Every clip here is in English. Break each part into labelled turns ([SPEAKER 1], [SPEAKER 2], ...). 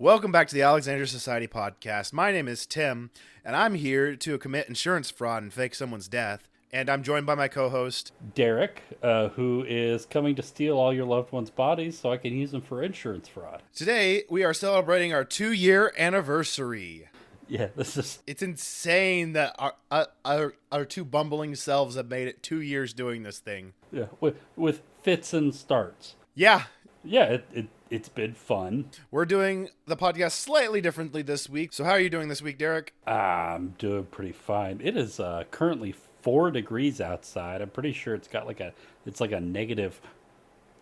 [SPEAKER 1] Welcome back to the Alexandria Society podcast. My name is Tim, and I'm here to commit insurance fraud and fake someone's death. And I'm joined by my co-host,
[SPEAKER 2] Derek, who is coming to steal all your loved ones' bodies so I can use them for insurance fraud.
[SPEAKER 1] Today, we are celebrating our 2-year anniversary.
[SPEAKER 2] Yeah, this is...
[SPEAKER 1] It's insane that our two bumbling selves have made it 2 years doing this thing.
[SPEAKER 2] Yeah, with fits and starts.
[SPEAKER 1] Yeah.
[SPEAKER 2] Yeah, it's been fun.
[SPEAKER 1] We're doing the podcast slightly differently this week. So how are you doing this week, Derek?
[SPEAKER 2] I'm doing pretty fine. It is currently 4 degrees outside. I'm pretty sure it's got like a negative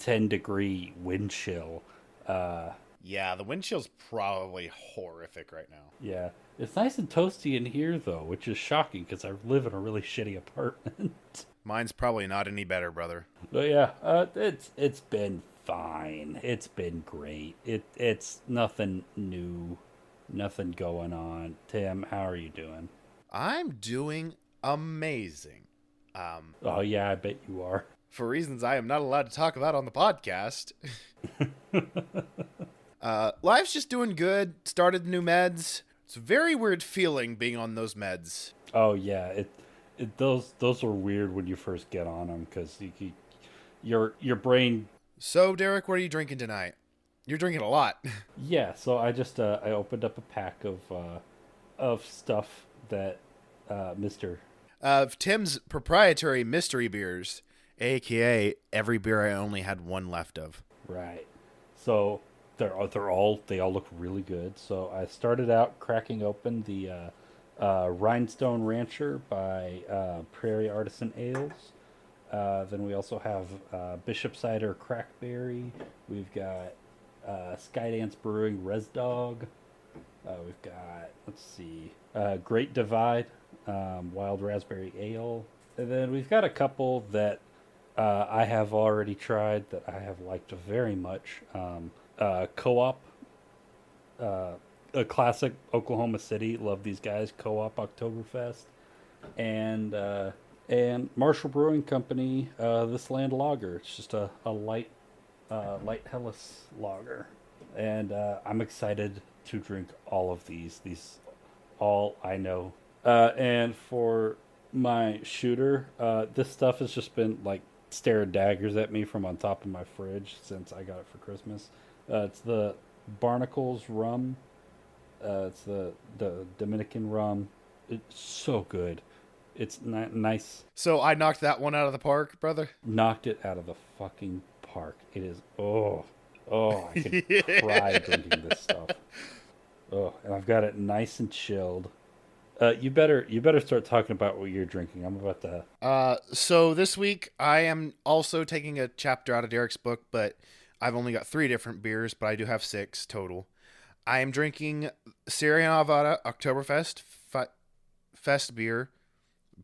[SPEAKER 2] 10-degree wind chill.
[SPEAKER 1] Yeah, the wind chill's probably horrific right now.
[SPEAKER 2] Yeah, it's nice and toasty in here though, which is shocking because I live in a really shitty apartment.
[SPEAKER 1] Mine's probably not any better, brother.
[SPEAKER 2] But yeah, it's been fine. It's been great. It's nothing new, nothing going on. Tim, how are you doing?
[SPEAKER 1] I'm doing amazing.
[SPEAKER 2] Oh yeah, I bet you are.
[SPEAKER 1] For reasons I am not allowed to talk about on the podcast. Life's just doing good. Started new meds. It's a very weird feeling being on those meds.
[SPEAKER 2] Oh yeah, those are weird when you first get on them because your brain.
[SPEAKER 1] So Derek, what are you drinking tonight? You're drinking a lot.
[SPEAKER 2] Yeah, so I just I opened up a pack of stuff that Mr.
[SPEAKER 1] Tim's proprietary mystery beers, aka every beer I only had one left of.
[SPEAKER 2] Right. So they all look really good. So I started out cracking open the Rhinestone Rancher by Prairie Artisan Ales. Then we also have Bishop Cider Crackberry. We've got Skydance Brewing Res Dog. We've got, let's see, Great Divide Wild Raspberry Ale. And then we've got a couple that I have already tried that I have liked very much. Co-op, a classic Oklahoma City. Love these guys. Co-op Oktoberfest. And Marshall Brewing Company, This Land Lager. It's just a light Helles lager. And I'm excited to drink all of these. These all I know. And for my shooter, this stuff has just been like staring daggers at me from on top of my fridge since I got it for Christmas. It's the Barnacles rum. It's the Dominican rum. It's so good. It's nice.
[SPEAKER 1] So I knocked that one out of the park, brother?
[SPEAKER 2] Knocked it out of the fucking park. It is, I can cry drinking this stuff. Oh, and I've got it nice and chilled. You better start talking about what you're drinking. I'm about to...
[SPEAKER 1] So this week I am also taking a chapter out of Derek's book, but I've only got 3 different beers, but I do have 6 total. I am drinking Sierra Nevada Oktoberfest Fest beer.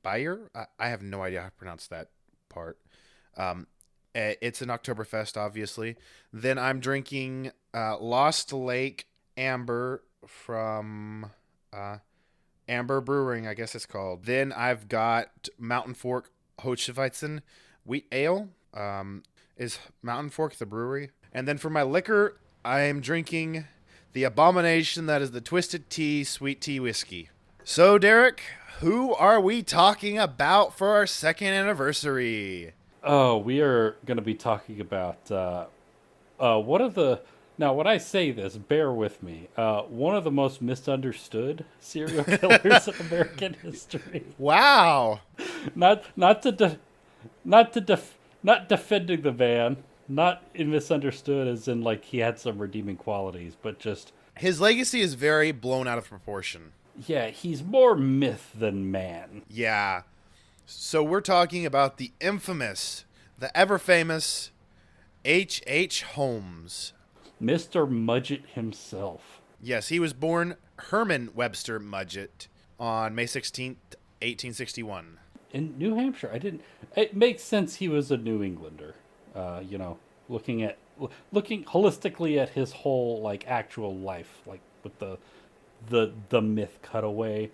[SPEAKER 1] Bayer? I have no idea how to pronounce that part. It's an Oktoberfest, obviously. Then I'm drinking Lost Lake Amber from Amber Brewing, I guess it's called. Then I've got Mountain Fork Hocheweizen Wheat Ale. Is Mountain Fork the brewery? And then for my liquor, I am drinking the abomination that is the Twisted Tea Sweet Tea Whiskey. So, Derek, who are we talking about for our 2nd anniversary?
[SPEAKER 2] Oh, we are going to be talking about one of the... Now, when I say this, bear with me. One of the most misunderstood serial killers in American history.
[SPEAKER 1] Wow.
[SPEAKER 2] Not defending the man, not misunderstood as in like he had some redeeming qualities, but just...
[SPEAKER 1] His legacy is very blown out of proportion.
[SPEAKER 2] Yeah, he's more myth than man.
[SPEAKER 1] Yeah. So we're talking about the infamous, the ever-famous H.H. Holmes.
[SPEAKER 2] Mr. Mudgett himself.
[SPEAKER 1] Yes, he was born Herman Webster Mudgett on May 16th, 1861.
[SPEAKER 2] In New Hampshire. It makes sense he was a New Englander. Looking holistically at his whole like actual life, like with the myth cutaway.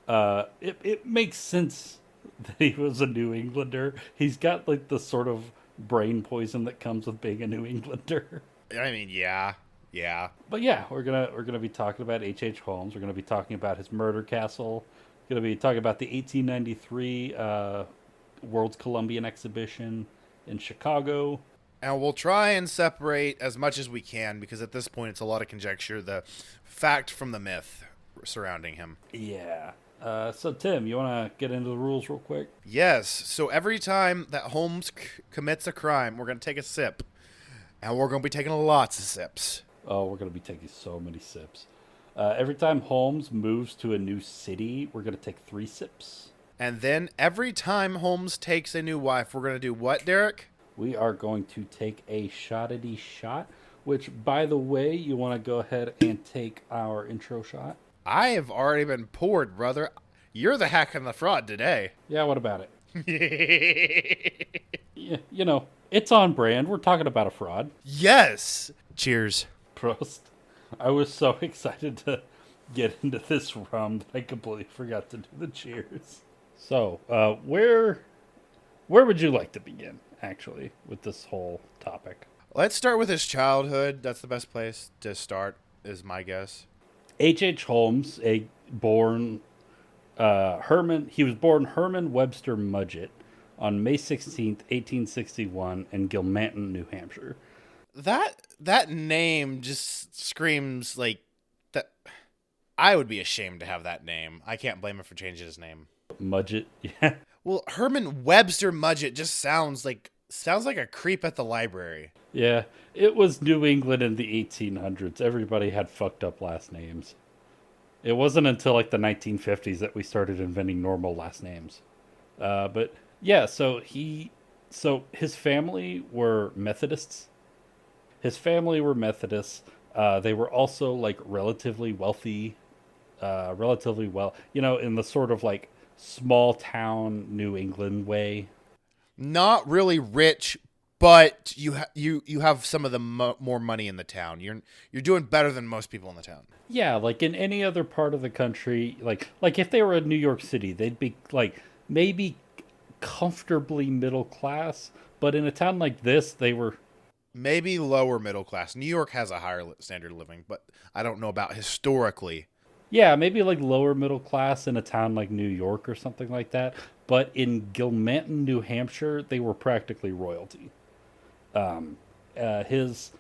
[SPEAKER 2] It makes sense that he was a New Englander. He's got like the sort of brain poison that comes with being a New Englander.
[SPEAKER 1] I mean, yeah. Yeah.
[SPEAKER 2] But yeah, we're gonna be talking about H. Holmes. We're gonna be talking about his murder castle. We're gonna be talking about the 1893 World's Columbian Exhibition in Chicago.
[SPEAKER 1] And we'll try and separate as much as we can because at this point it's a lot of conjecture, the fact from the myth surrounding him.
[SPEAKER 2] Yeah. So Tim, you want to get into the rules real quick?
[SPEAKER 1] Yes, so every time that Holmes commits a crime, we're going to take a sip. And we're going to be taking lots of sips.
[SPEAKER 2] Oh, we're gonna be taking so many sips. Every time Holmes moves to a new city, we're gonna take 3 sips.
[SPEAKER 1] And then every time Holmes takes a new wife, we're going to do what, Derek?
[SPEAKER 2] We are going to take a shotity shot. Which, by the way, you want to go ahead and take our intro shot?
[SPEAKER 1] I have already been poured, brother. You're the hack and the fraud today.
[SPEAKER 2] Yeah, what about it? Yeah, you know, it's on brand. We're talking about a fraud.
[SPEAKER 1] Yes. Cheers.
[SPEAKER 2] Prost. I was so excited to get into this rum that I completely forgot to do the cheers. So, where would you like to begin, actually, with this whole topic?
[SPEAKER 1] Let's start with his childhood. That's the best place to start, is my guess.
[SPEAKER 2] H. Holmes, he was born Herman Webster Mudgett on May 16th, 1861 in Gilmanton, New Hampshire.
[SPEAKER 1] That name just screams like that. I would be ashamed to have that name. I can't blame him for changing his name.
[SPEAKER 2] Mudgett, yeah.
[SPEAKER 1] Well, Herman Webster Mudgett just sounds like a creep at the library.
[SPEAKER 2] Yeah, it was New England in the 1800s. Everybody had fucked up last names. It wasn't until like the 1950s that we started inventing normal last names. But yeah, so his family were Methodists. They were also like relatively wealthy, in the sort of like small town New England way.
[SPEAKER 1] Not really rich, but you have some of the more money in the town. You're doing better than most people in the town.
[SPEAKER 2] Yeah, like in any other part of the country, like if they were in New York City, they'd be like maybe comfortably middle class, but in a town like this, they were
[SPEAKER 1] maybe lower middle class. New York has a higher standard of living, but I don't know about historically.
[SPEAKER 2] Yeah, maybe like lower middle class in a town like New York or something like that. But in Gilmanton, New Hampshire, they were practically royalty. His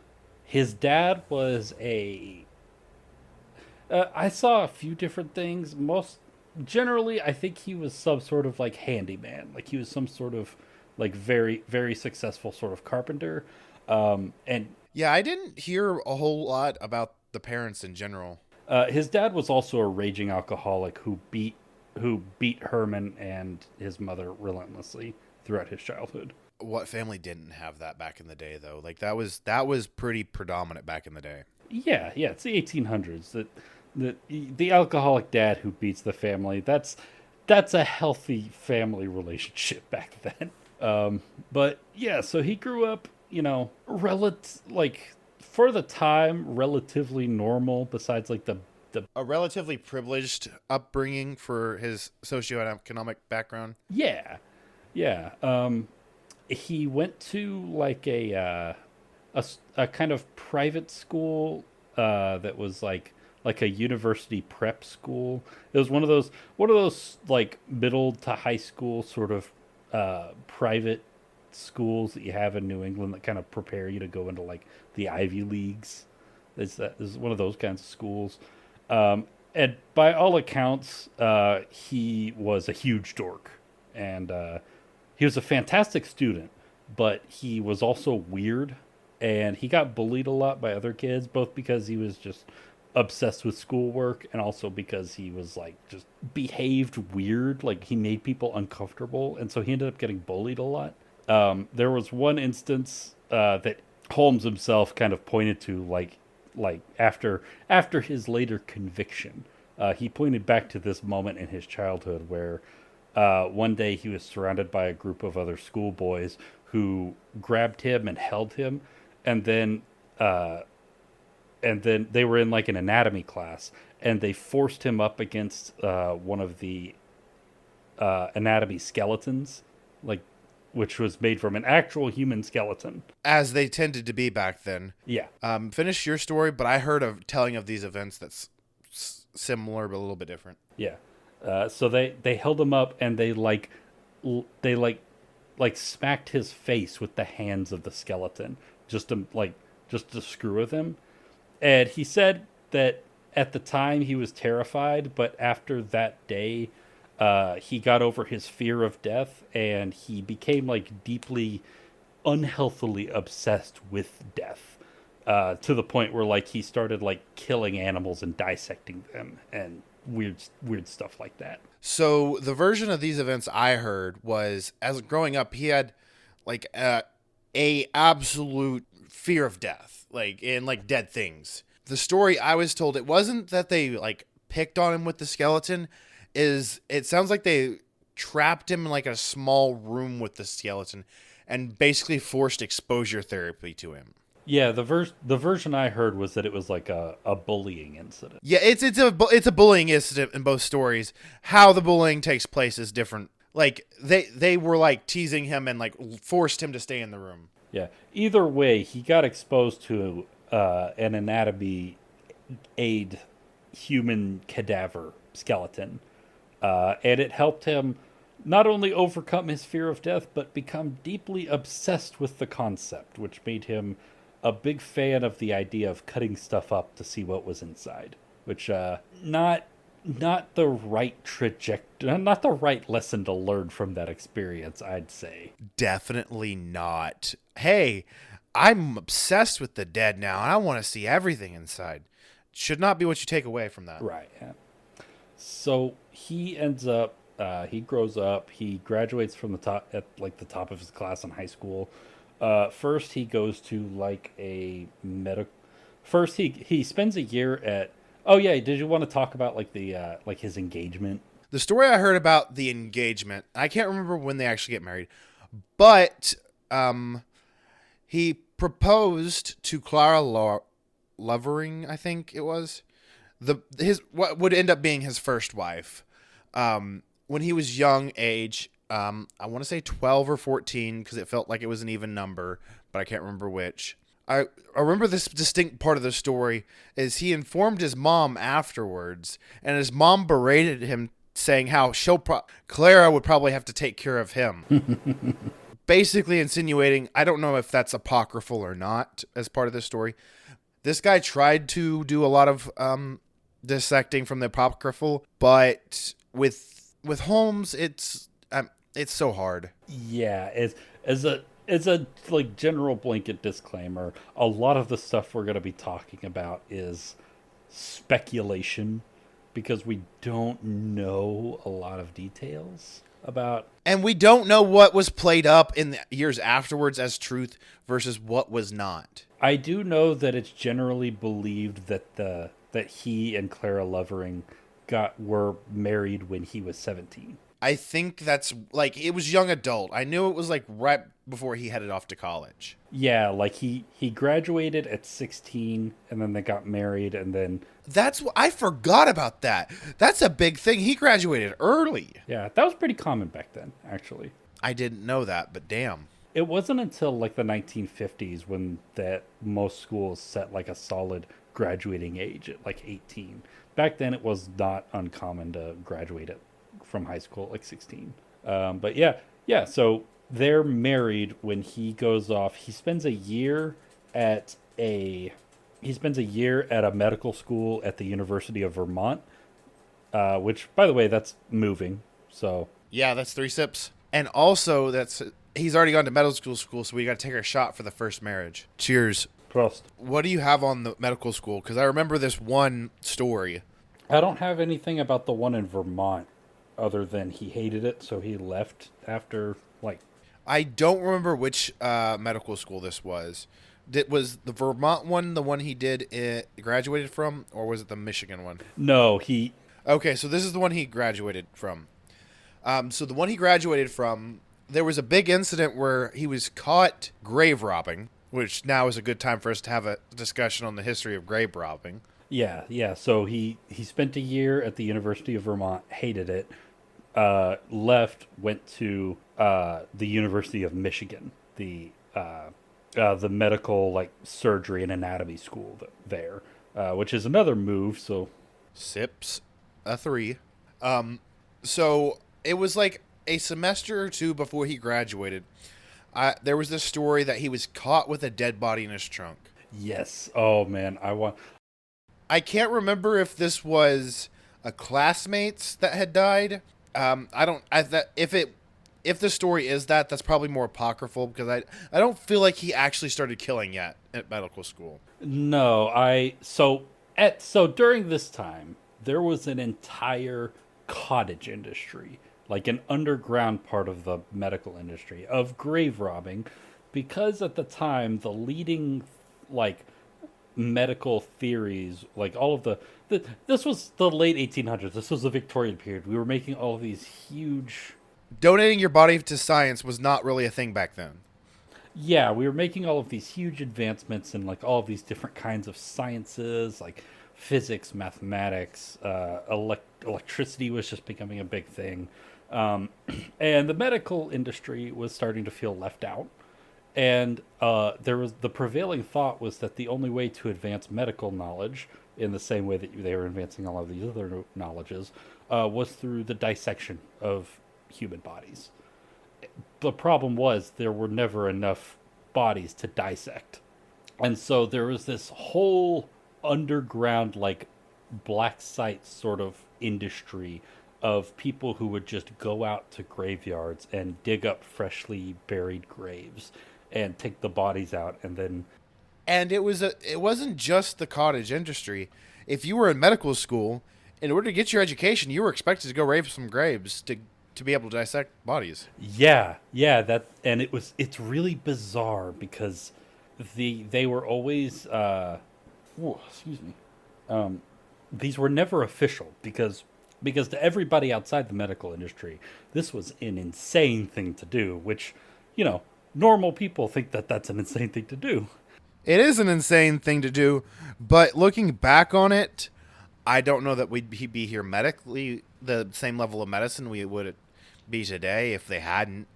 [SPEAKER 2] dad was a. I saw a few different things. Generally, I think he was some sort of like handyman. Like he was some sort of like very very successful sort of carpenter. And
[SPEAKER 1] yeah, I didn't hear a whole lot about the parents in general.
[SPEAKER 2] His dad was also a raging alcoholic who beat Herman and his mother relentlessly throughout his childhood.
[SPEAKER 1] What family didn't have that back in the day, though? Like that was pretty predominant back in the day.
[SPEAKER 2] Yeah, it's the 1800s. The alcoholic dad who beats the family. That's a healthy family relationship back then. But yeah, so he grew up, for the time, relatively normal. Besides, like the
[SPEAKER 1] a relatively privileged upbringing for his socioeconomic background.
[SPEAKER 2] Yeah. He went to like a kind of private school that was like a university prep school. It was one of those like middle to high school sort of private schools that you have in New England that kind of prepare you to go into like the Ivy Leagues. This is one of those kinds of schools. And by all accounts, he was a huge dork, and he was a fantastic student, but he was also weird, and he got bullied a lot by other kids, both because he was just obsessed with schoolwork and also because he was like just behaved weird, like he made people uncomfortable, and so he ended up getting bullied a lot. There was one instance that Holmes himself kind of pointed to, like after his later conviction, he pointed back to this moment in his childhood where one day he was surrounded by a group of other schoolboys who grabbed him and held him, and then they were in like an anatomy class, and they forced him up against one of the anatomy skeletons, like which was made from an actual human skeleton.
[SPEAKER 1] As they tended to be back then.
[SPEAKER 2] Yeah.
[SPEAKER 1] Finish your story, but I heard of telling of these events that's similar but a little bit different.
[SPEAKER 2] Yeah. So they held him up and they smacked his face with the hands of the skeleton just to screw with him. And he said that at the time he was terrified, but after that day, he got over his fear of death and he became deeply unhealthily obsessed with death. To the point where he started killing animals and dissecting them and weird stuff like that.
[SPEAKER 1] So the version of these events I heard was, as growing up, he had a absolute fear of death, and dead things. The story I was told, it wasn't that they picked on him with the skeleton, it sounds like they trapped him in a small room with the skeleton and basically forced exposure therapy to him.
[SPEAKER 2] Yeah, the version I heard was that it was a bullying incident.
[SPEAKER 1] Yeah, it's a bullying incident in both stories. How the bullying takes place is different. They were teasing him and forced him to stay in the room.
[SPEAKER 2] Yeah. Either way, he got exposed to an anatomy aid human cadaver skeleton, and it helped him not only overcome his fear of death, but become deeply obsessed with the concept, which made him a big fan of the idea of cutting stuff up to see what was inside, which not the right trajectory, not the right lesson to learn from that experience, I'd say.
[SPEAKER 1] Definitely not. Hey, I'm obsessed with the dead now, and I want to see everything inside. Should not be what you take away from that.
[SPEAKER 2] Right, yeah. So he ends up, he grows up, he graduates from the top of his class in high school. First, he goes to a medical. First, he spends a year at. Oh yeah, did you want to talk about his engagement?
[SPEAKER 1] The story I heard about the engagement, I can't remember when they actually get married, but he proposed to Clara Lovering, I think it was, what would end up being his first wife, when he was young age. I want to say 12 or 14 because it felt like it was an even number, but I can't remember which. I remember this distinct part of the story is he informed his mom afterwards, and his mom berated him, saying how Clara would probably have to take care of him. Basically insinuating, I don't know if that's apocryphal or not as part of the story. This guy tried to do a lot of dissecting from the apocryphal, but with Holmes, it's so hard.
[SPEAKER 2] Yeah, as a general blanket disclaimer, a lot of the stuff we're going to be talking about is speculation because we don't know a lot of details about.
[SPEAKER 1] And we don't know what was played up in the years afterwards as truth versus what was not.
[SPEAKER 2] I do know that it's generally believed that he and Clara Lovering were married when he was 17.
[SPEAKER 1] I think that's it was young adult. I knew it was right before he headed off to college.
[SPEAKER 2] Yeah, he graduated at 16 and then they got married and then
[SPEAKER 1] I forgot about that. That's a big thing. He graduated early.
[SPEAKER 2] Yeah, that was pretty common back then, actually.
[SPEAKER 1] I didn't know that, but damn.
[SPEAKER 2] It wasn't until the 1950s when that most schools set a solid graduating age at 18. Back then it was not uncommon to graduate from high school at 16. But yeah, so they're married when he goes off. He spends a year at a medical school at the University of Vermont, which, by the way, that's moving. So
[SPEAKER 1] yeah, that's 3 sips. And also, he's already gone to medical school, so we got to take our shot for the first marriage. Cheers.
[SPEAKER 2] Prost.
[SPEAKER 1] What do you have on the medical school? Because I remember this one story.
[SPEAKER 2] I don't have anything about the one in Vermont other than he hated it, so he left after,
[SPEAKER 1] I don't remember which medical school this was. Was the Vermont one the one he graduated from, or was it the Michigan one?
[SPEAKER 2] No,
[SPEAKER 1] Okay, so this is the one he graduated from. So the one he graduated from, there was a big incident where he was caught grave robbing, which now is a good time for us to have a discussion on the history of grave robbing.
[SPEAKER 2] Yeah. So he spent a year at the University of Vermont, hated it, left, went to the University of Michigan, the medical like surgery and anatomy school there, which is another move. So
[SPEAKER 1] Sips a three. So it was like a semester or two before he graduated. There was this story that he was caught with a dead body in his trunk.
[SPEAKER 2] yes, oh man,
[SPEAKER 1] I can't remember if this was a classmate's that had died. I don't. I that if the story is that, that's probably more apocryphal because I don't feel like he actually started killing yet at medical school.
[SPEAKER 2] no, I so during this time there was an entire cottage industry, like an underground part of the medical industry of grave robbing, because at the time the leading like medical theories, like all of this was the late 1800s. This was the Victorian period. We were making all of these huge,
[SPEAKER 1] Donating your body to science was not really a thing back then.
[SPEAKER 2] yeah, we were making all of these huge advancements in like all of these different kinds of sciences, like physics, mathematics, electricity was just becoming a big thing. Um, and the medical industry was starting to feel left out. And there was the prevailing thought was that the only way to advance medical knowledge, in the same way that they were advancing all of these other knowledges, was through the dissection of human bodies. The problem was there were never enough bodies to dissect, and so there was this whole underground like black site sort of industry of people who would just go out to graveyards and dig up freshly buried graves and take the bodies out and then
[SPEAKER 1] And it wasn't just the cottage industry. If you were in medical school, in order to get your education, you were expected to go rape some graves to be able to dissect bodies.
[SPEAKER 2] yeah, that, and it's really bizarre because they were always excuse me, these were never official because to everybody outside the medical industry this was an insane thing to do, which, you know, normal people think that that's an insane thing to do.
[SPEAKER 1] It is an insane thing to do, but looking back on it, I don't know that we'd be here medically the same level of medicine we would be today if they hadn't.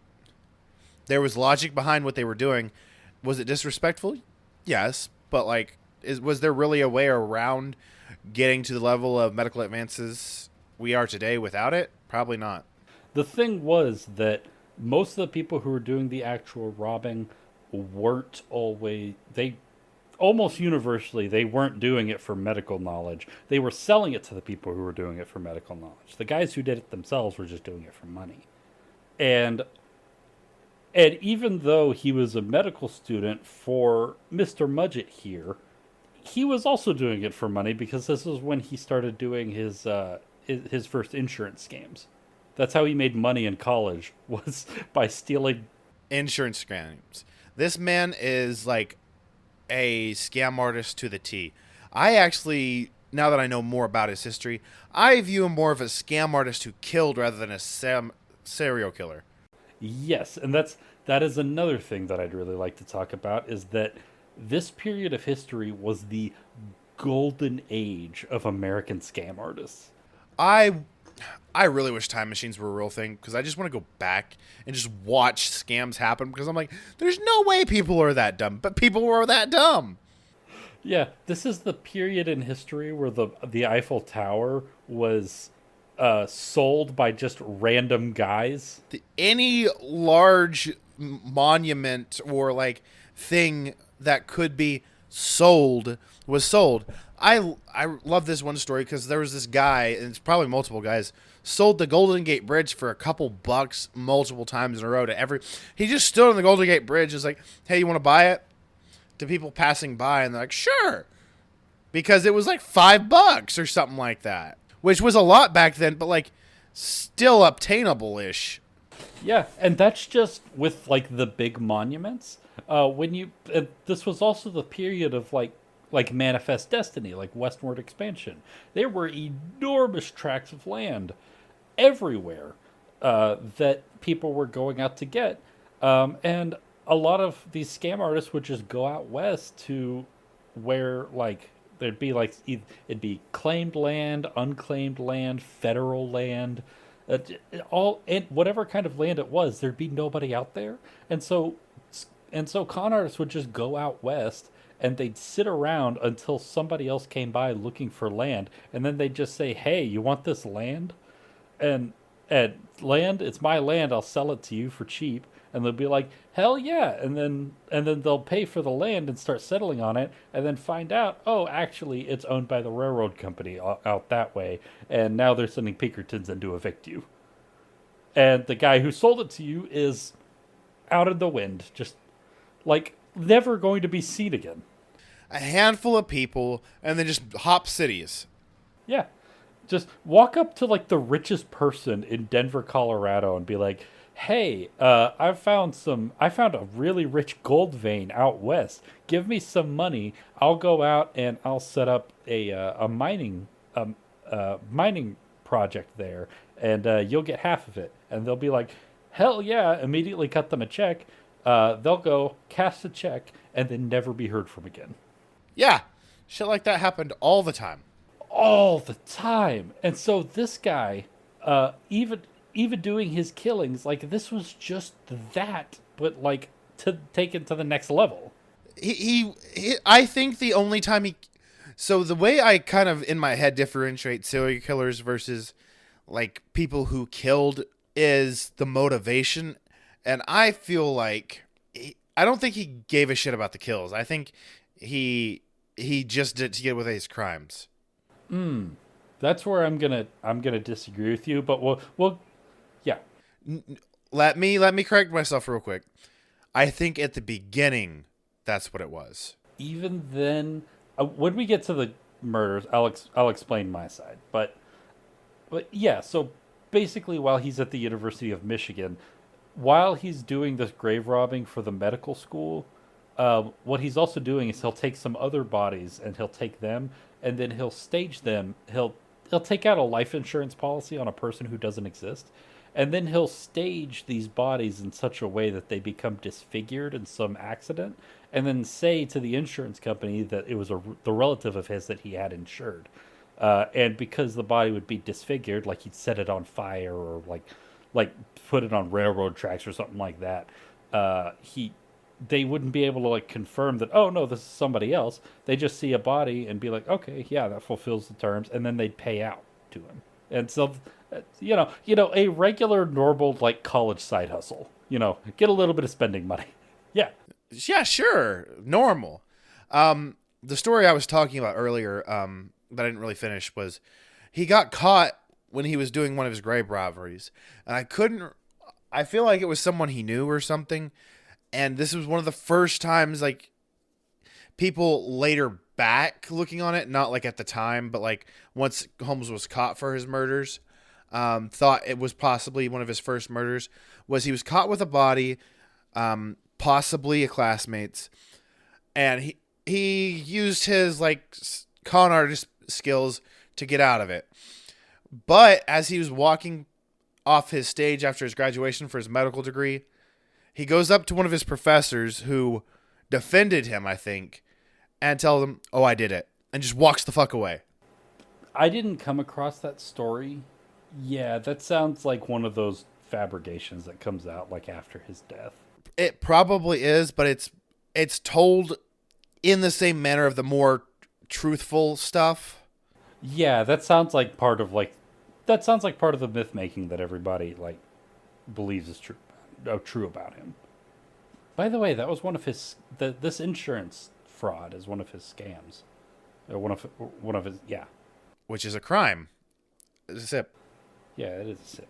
[SPEAKER 1] There was logic behind what they were doing. Was it disrespectful? Yes, but like, was there really a way around getting to the level of medical advances we are today without it? Probably not.
[SPEAKER 2] The thing was that most of the people who were doing the actual robbing weren't always, they almost universally they weren't doing it for medical knowledge. They were selling it to the people who were doing it for medical knowledge. The guys who did it themselves were just doing it for money. And and even though he was a medical student for Mr. Mudgett here, he was also doing it for money because this was when he started doing his first insurance scams. That's how he made money in college, was by stealing.
[SPEAKER 1] Insurance scams. This man is like a scam artist to the T. I actually, now that I know more about his history, I view him more of a scam artist who killed rather than a serial killer.
[SPEAKER 2] Yes, and that is another thing that I'd really like to talk about, is that this period of history was the golden age of American scam artists.
[SPEAKER 1] I I really wish time machines were a real thing because I just want to go back and just watch scams happen because I'm like, there's no way people are that dumb, but people were that dumb.
[SPEAKER 2] Yeah, this is the period in history where the Eiffel Tower was sold by just random guys.
[SPEAKER 1] Any large monument or like thing that could be sold was sold. I love this one story because there was this guy, and it's probably multiple guys, sold the Golden Gate Bridge for a couple bucks multiple times in a row to every. He just stood on the Golden Gate Bridge, is like, "Hey, you want to buy it?" To people passing by, and they're like, "Sure," because it was like $5 or something like that, which was a lot back then, but like still obtainable ish.
[SPEAKER 2] Yeah, and that's just with like the big monuments. When you this was also the period of like Manifest Destiny, like westward expansion. There were enormous tracts of land everywhere that people were going out to get, and a lot of these scam artists would just go out west to where like there'd be like it'd be claimed land, unclaimed land, federal land, Uh, all and whatever kind of land it was, there'd be nobody out there, and so con artists would just go out west and they'd sit around until somebody else came by looking for land, and then they'd just say, "Hey, you want this land?" and land, it's my land, I'll sell it to you for cheap. And they'll be like, hell yeah. And then they'll pay for the land and start settling on it, and then find out, oh, actually it's owned by the railroad company out that way, and now they're sending Pinkertons in to evict you. And the guy who sold it to you is out in the wind, just like never going to be seen again.
[SPEAKER 1] A handful of people, and then just hop cities.
[SPEAKER 2] Yeah. Just walk up to like the richest person in Denver, Colorado, and be like, "Hey, I found a really rich gold vein out west. Give me some money. I'll go out and I'll set up a mining project there, and you'll get half of it." And they'll be like, "Hell yeah!" Immediately cut them a check. They'll go cast a check and then never be heard from again.
[SPEAKER 1] Yeah, shit like that happened all the time.
[SPEAKER 2] All the time. And so this guy, even doing his killings, like this was just that, but like to take it to the next level.
[SPEAKER 1] I think the only time so the way I kind of in my head differentiate serial killers versus like people who killed is the motivation, and I feel like I don't think he gave a shit about the kills. I think he just did to get with his crimes.
[SPEAKER 2] That's where I'm gonna disagree with you, but we'll yeah.
[SPEAKER 1] Let me correct myself real quick. I think at the beginning that's what it was.
[SPEAKER 2] Even then, when we get to the murders, I'll explain my side. But yeah, so basically, while he's at the University of Michigan, while he's doing this grave robbing for the medical school, what he's also doing is he'll take some other bodies and he'll take them and then he'll stage them. He'll take out a life insurance policy on a person who doesn't exist, and then he'll stage these bodies in such a way that they become disfigured in some accident, and then say to the insurance company that it was the relative of his that he had insured. And because the body would be disfigured, like he'd set it on fire or like put it on railroad tracks or something like that, they wouldn't be able to like confirm that, oh no, this is somebody else. They just see a body and be like, okay, yeah, that fulfills the terms, and then they'd pay out to him. And so, a regular normal like college side hustle, get a little bit of spending money. Yeah.
[SPEAKER 1] Yeah, sure. Normal. The story I was talking about earlier, that I didn't really finish, was he got caught when he was doing one of his grave robberies. And I feel like it was someone he knew or something. And this was one of the first times, like, people later back looking on it, not like at the time, but like once Holmes was caught for his murders, thought it was possibly one of his first murders, was he was caught with a body, possibly a classmate's, and he used his like con artist skills to get out of it. But as he was walking off his stage after his graduation for his medical degree, he goes up to one of his professors who defended him, I think, and tells him, "Oh, I did it," and just walks the fuck away.
[SPEAKER 2] I didn't come across that story. Yeah, that sounds like one of those fabrications that comes out like after his death.
[SPEAKER 1] It probably is, but it's told in the same manner of the more truthful stuff.
[SPEAKER 2] Yeah, that sounds like part of the myth making that everybody like believes is true about him. By the way, that was one of his this insurance fraud is one of his scams. One of his, yeah.
[SPEAKER 1] Which is a crime. It's a sip.
[SPEAKER 2] Yeah, it is a sip.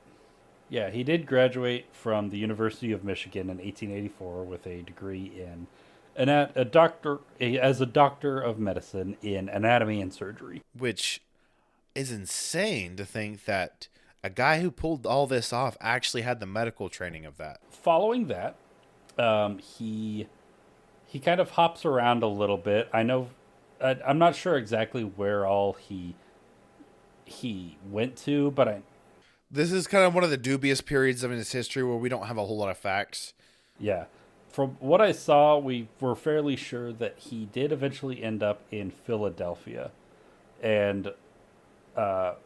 [SPEAKER 2] Yeah, he did graduate from the University of Michigan in 1884 with a degree in as a doctor of medicine in anatomy and surgery.
[SPEAKER 1] Which is insane to think that a guy who pulled all this off actually had the medical training of that.
[SPEAKER 2] Following that, he kind of hops around a little bit. I'm not sure exactly where all he went to, but
[SPEAKER 1] this is kind of one of the dubious periods of his history where we don't have a whole lot of facts.
[SPEAKER 2] Yeah. From what I saw, we were fairly sure that he did eventually end up in Philadelphia. And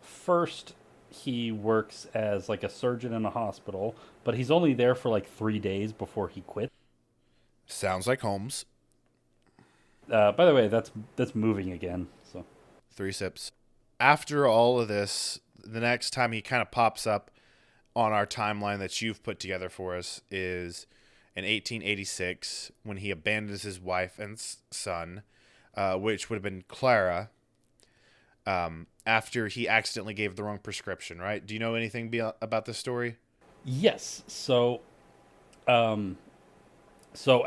[SPEAKER 2] first, he works as like a surgeon in a hospital, but he's only there for like 3 days before he quits.
[SPEAKER 1] Sounds like Holmes.
[SPEAKER 2] By the way, that's moving again. So
[SPEAKER 1] 3 sips. After all of this, the next time he kind of pops up on our timeline that you've put together for us is in 1886 when he abandons his wife and son, which would have been Clara, after he accidentally gave the wrong prescription, right? Do you know anything about this story?
[SPEAKER 2] yes, so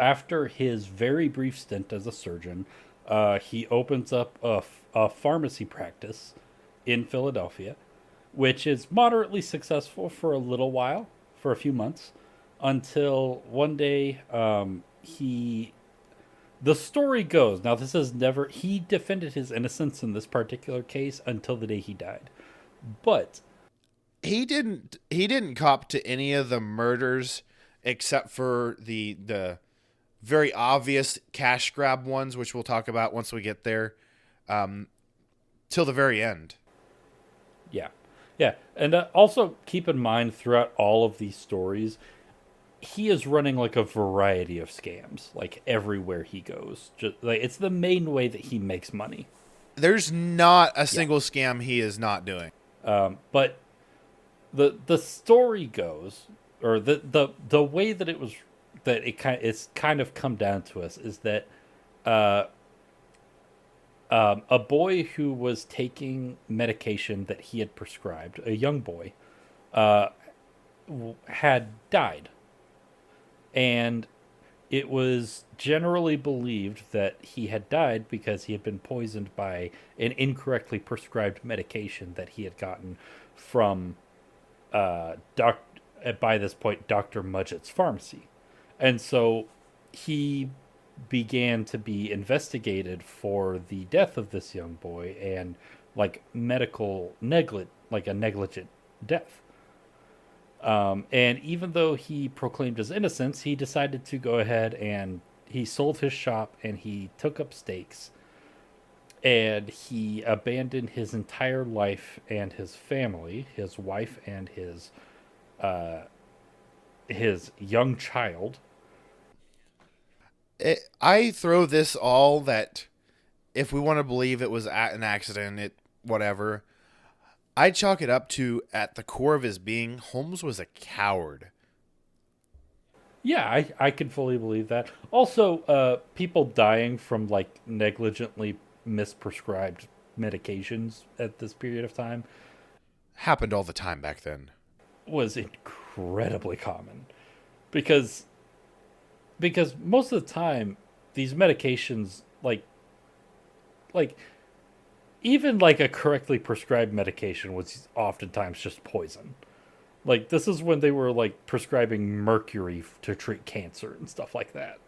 [SPEAKER 2] after his very brief stint as a surgeon, he opens up a pharmacy practice in Philadelphia, which is moderately successful for a little while, for a few months, until one day he. The story goes, now this is never. He defended his innocence in this particular case until the day he died. But
[SPEAKER 1] He didn't cop to any of the murders except for the very obvious cash grab ones, which we'll talk about once we get there, till the very end.
[SPEAKER 2] yeah. Yeah. And also keep in mind throughout all of these stories, he is running like a variety of scams, like everywhere he goes. Just like it's the main way that he makes money.
[SPEAKER 1] There's not a single scam he is not doing.
[SPEAKER 2] But the story goes, or the way that it was that it's kind of come down to us is that a boy who was taking medication that he had prescribed, a young boy, had died. And it was generally believed that he had died because he had been poisoned by an incorrectly prescribed medication that he had gotten from by this point, Dr. Mudgett's pharmacy. And so he began to be investigated for the death of this young boy and like like a negligent death. And even though he proclaimed his innocence, he decided to go ahead and he sold his shop and he took up stakes and he abandoned his entire life and his family, his wife and his young child.
[SPEAKER 1] I throw this all that if we want to believe it was an accident, whatever. I chalk it up to at the core of his being, Holmes was a coward.
[SPEAKER 2] Yeah, I can fully believe that. Also, people dying from like negligently misprescribed medications at this period of time
[SPEAKER 1] Happened all the time back then.
[SPEAKER 2] was incredibly common because most of the time these medications like even like a correctly prescribed medication was oftentimes just poison. Like this is when they were like prescribing mercury to treat cancer and stuff like that.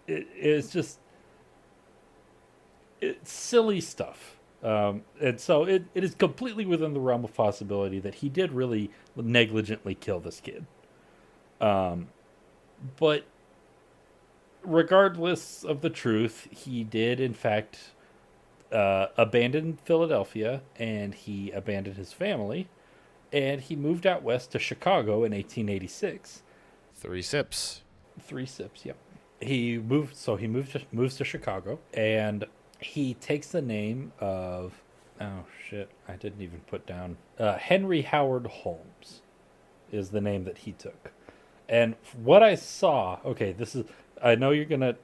[SPEAKER 2] It's just it's silly stuff. And so it is completely within the realm of possibility that he did really negligently kill this kid. But regardless of the truth, he did in fact abandon Philadelphia and he abandoned his family and he moved out west to Chicago in 1886.
[SPEAKER 1] 3 sips.
[SPEAKER 2] 3 sips, yep. Moves to Chicago and he takes the name of oh shit, I didn't even put down Henry Howard Holmes is the name that he took. And what I saw, okay, this is I know you're going to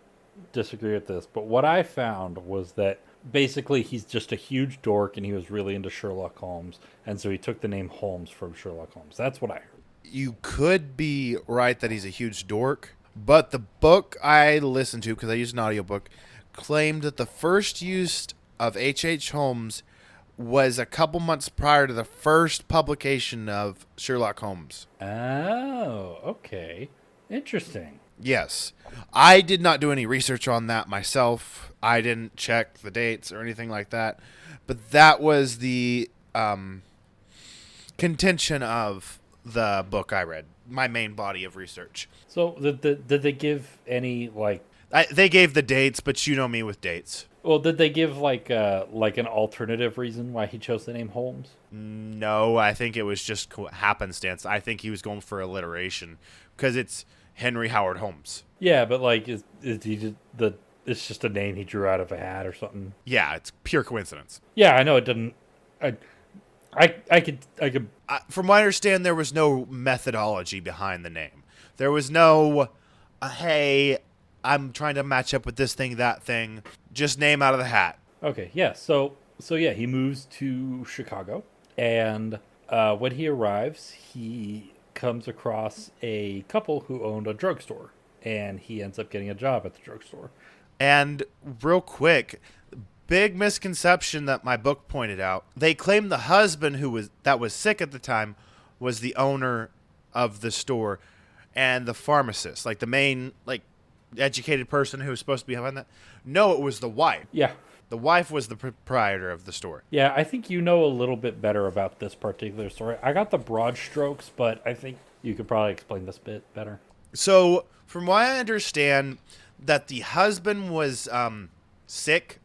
[SPEAKER 2] disagree with this, but what I found was that basically he's just a huge dork and he was really into Sherlock Holmes, and so he took the name Holmes from Sherlock Holmes. That's what I heard.
[SPEAKER 1] You could be right that he's a huge dork, but the book I listened to, because I used an audiobook, claimed that the first use of H.H. Holmes was a couple months prior to the first publication of Sherlock Holmes.
[SPEAKER 2] Oh, okay. Interesting.
[SPEAKER 1] Yes. I did not do any research on that myself. I didn't check the dates or anything like that. But that was the contention of the book I read, my main body of research.
[SPEAKER 2] So did they give any, like...
[SPEAKER 1] They gave the dates, but you know me with dates.
[SPEAKER 2] Well, did they give like an alternative reason why he chose the name Holmes?
[SPEAKER 1] No, I think it was just happenstance. I think he was going for alliteration because it's Henry Howard Holmes.
[SPEAKER 2] Yeah, but like, is he just the? It's just a name he drew out of a hat or something.
[SPEAKER 1] Yeah, it's pure coincidence.
[SPEAKER 2] Yeah, I know it didn't. I, I could.
[SPEAKER 1] From what I understand, there was no methodology behind the name. There was no, hey, I'm trying to match up with this thing, that thing. Just name out of the hat.
[SPEAKER 2] Okay, yeah. So yeah, he moves to Chicago, and when he arrives, he comes across a couple who owned a drugstore, and he ends up getting a job at the drugstore.
[SPEAKER 1] And real quick, big misconception that my book pointed out. They claimed the husband that was sick at the time was the owner of the store and the pharmacist, like the main educated person who was supposed to be behind that. No, it was the wife.
[SPEAKER 2] Yeah.
[SPEAKER 1] The wife was the proprietor of the store.
[SPEAKER 2] Yeah, I think you know a little bit better about this particular story. I got the broad strokes, but I think you could probably explain this bit better.
[SPEAKER 1] So, from what I understand, that the husband was sick.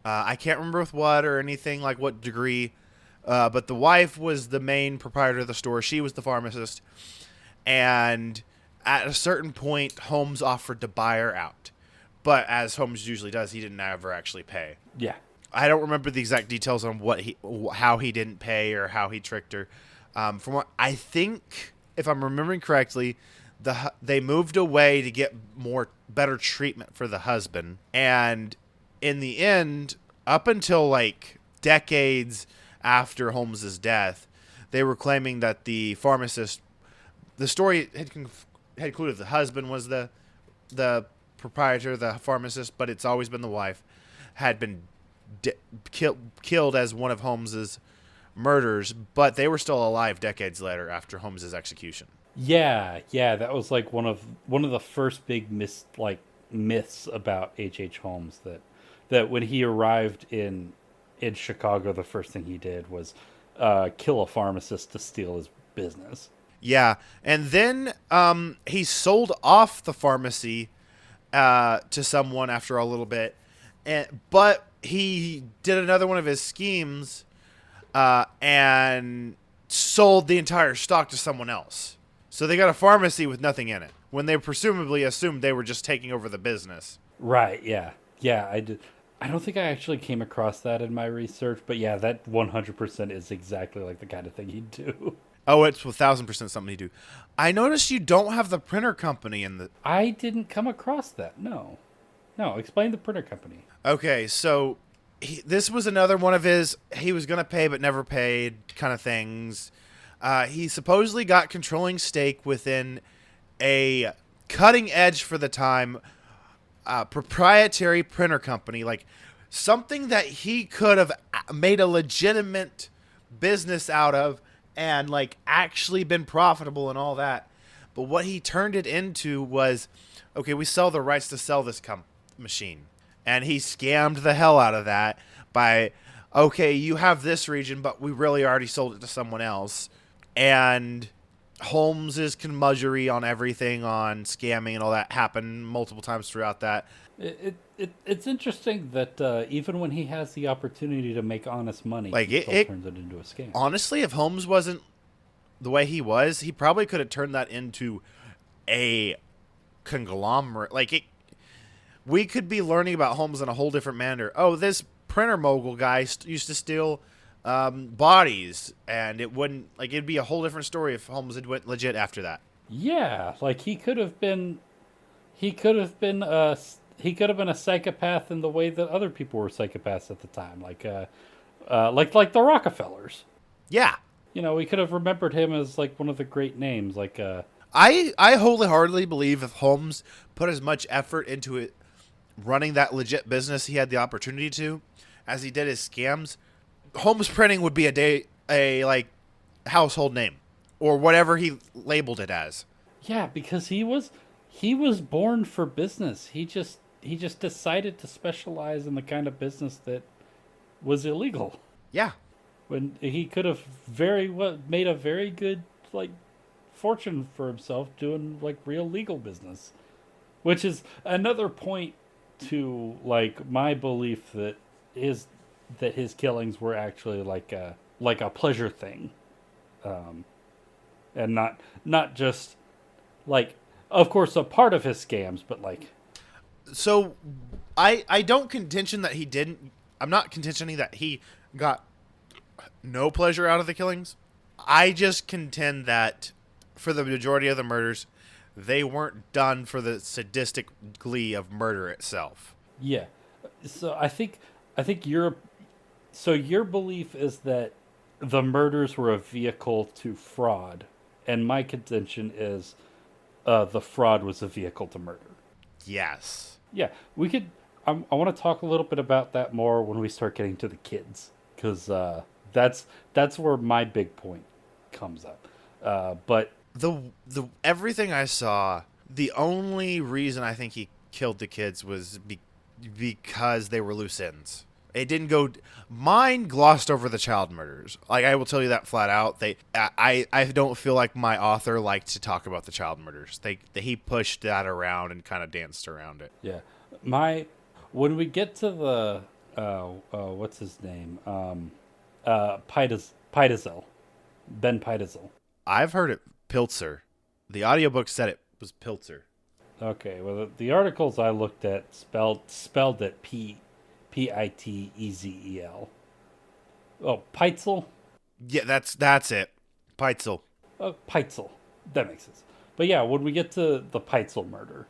[SPEAKER 1] I can't remember with what or anything, like what degree. But the wife was the main proprietor of the store. She was the pharmacist. And at a certain point, Holmes offered to buy her out. But as Holmes usually does, he didn't ever actually pay.
[SPEAKER 2] Yeah.
[SPEAKER 1] I don't remember the exact details on how he didn't pay or how he tricked her. From what I think, if I'm remembering correctly, they moved away to get better treatment for the husband, and in the end, up until like decades after Holmes's death, they were claiming that the pharmacist, the story had concluded the husband was the proprietor, the pharmacist, but it's always been the wife, had been killed as one of Holmes's murders, but they were still alive decades later after Holmes's execution.
[SPEAKER 2] Yeah, that was like one of the first big myths about H.H. Holmes, that when he arrived in Chicago, the first thing he did was kill a pharmacist to steal his business.
[SPEAKER 1] Yeah, and then he sold off the pharmacy to someone after a little bit, but he did another one of his schemes and sold the entire stock to someone else. So they got a pharmacy with nothing in it, when they presumably assumed they were just taking over the business.
[SPEAKER 2] Right, yeah. Yeah, I did. I don't think I actually came across that in my research, but yeah, that 100% is exactly like the kind of thing he'd do.
[SPEAKER 1] Oh, it's 1,000% something he'd do. I noticed you don't have the printer company in the...
[SPEAKER 2] I didn't come across that, no. No, explain the printer company.
[SPEAKER 1] Okay, so this was another one of his, he was going to pay but never paid kind of things. He supposedly got controlling stake within a cutting edge for the time proprietary printer company, like something that he could have made a legitimate business out of and like actually been profitable and all that. But what he turned it into was, okay, we sell the rights to sell this machine. And he scammed the hell out of that by, okay, you have this region, but we really already sold it to someone else. And Holmes's conmuggery on everything, on scamming and all that, happened multiple times throughout that.
[SPEAKER 2] It's interesting that even when he has the opportunity to make honest money,
[SPEAKER 1] like
[SPEAKER 2] he still turns it into a scam.
[SPEAKER 1] Honestly, if Holmes wasn't the way he was, he probably could have turned that into a conglomerate. We could be learning about Holmes in a whole different manner. Oh, this printer mogul guy used to steal bodies, and it'd be a whole different story if Holmes had went legit after that.
[SPEAKER 2] Yeah, like he could have been a psychopath in the way that other people were psychopaths at the time, like the Rockefellers.
[SPEAKER 1] Yeah,
[SPEAKER 2] we could have remembered him as like one of the great names. Like
[SPEAKER 1] I wholeheartedly believe if Holmes put as much effort into it, running that legit business he had the opportunity to, as he did his scams, Holmes Printing would be a household name, or whatever he labeled it as.
[SPEAKER 2] Yeah, because he was born for business. He just decided to specialize in the kind of business that was illegal.
[SPEAKER 1] Yeah,
[SPEAKER 2] when he could have made a very good fortune for himself doing real legal business, which is another point to like my belief his that his killings were actually like a pleasure thing, um, and not just like, of course, a part of his scams, but like,
[SPEAKER 1] So I don't contention that he didn't. I'm not contentioning that he got no pleasure out of the killings. I just contend that for the majority of the murders, they weren't done for the sadistic glee of murder itself.
[SPEAKER 2] yeah. So I think your belief is that the murders were a vehicle to fraud, and my contention is the fraud was a vehicle to murder.
[SPEAKER 1] Yes.
[SPEAKER 2] Yeah, we could. I want to talk a little bit about that more when we start getting to the kids, because that's where my big point comes up. But
[SPEAKER 1] The everything I saw, the only reason I think he killed the kids was because they were loose ends. It didn't go. Mine glossed over the child murders. Like, I will tell you that flat out. I don't feel like my author liked to talk about the child murders. He pushed that around and kind of danced around it.
[SPEAKER 2] yeah, my when we get to the what's his name, Pitezel, Ben Pitezel.
[SPEAKER 1] I've heard it Pilzer. The audiobook said it was Pilzer.
[SPEAKER 2] Okay, well the articles I looked at spelled it Pitezel. Oh, Peitzel.
[SPEAKER 1] Yeah, that's it. Peitzel.
[SPEAKER 2] Peitzel. That makes sense. But yeah, when we get to the Peitzel murder,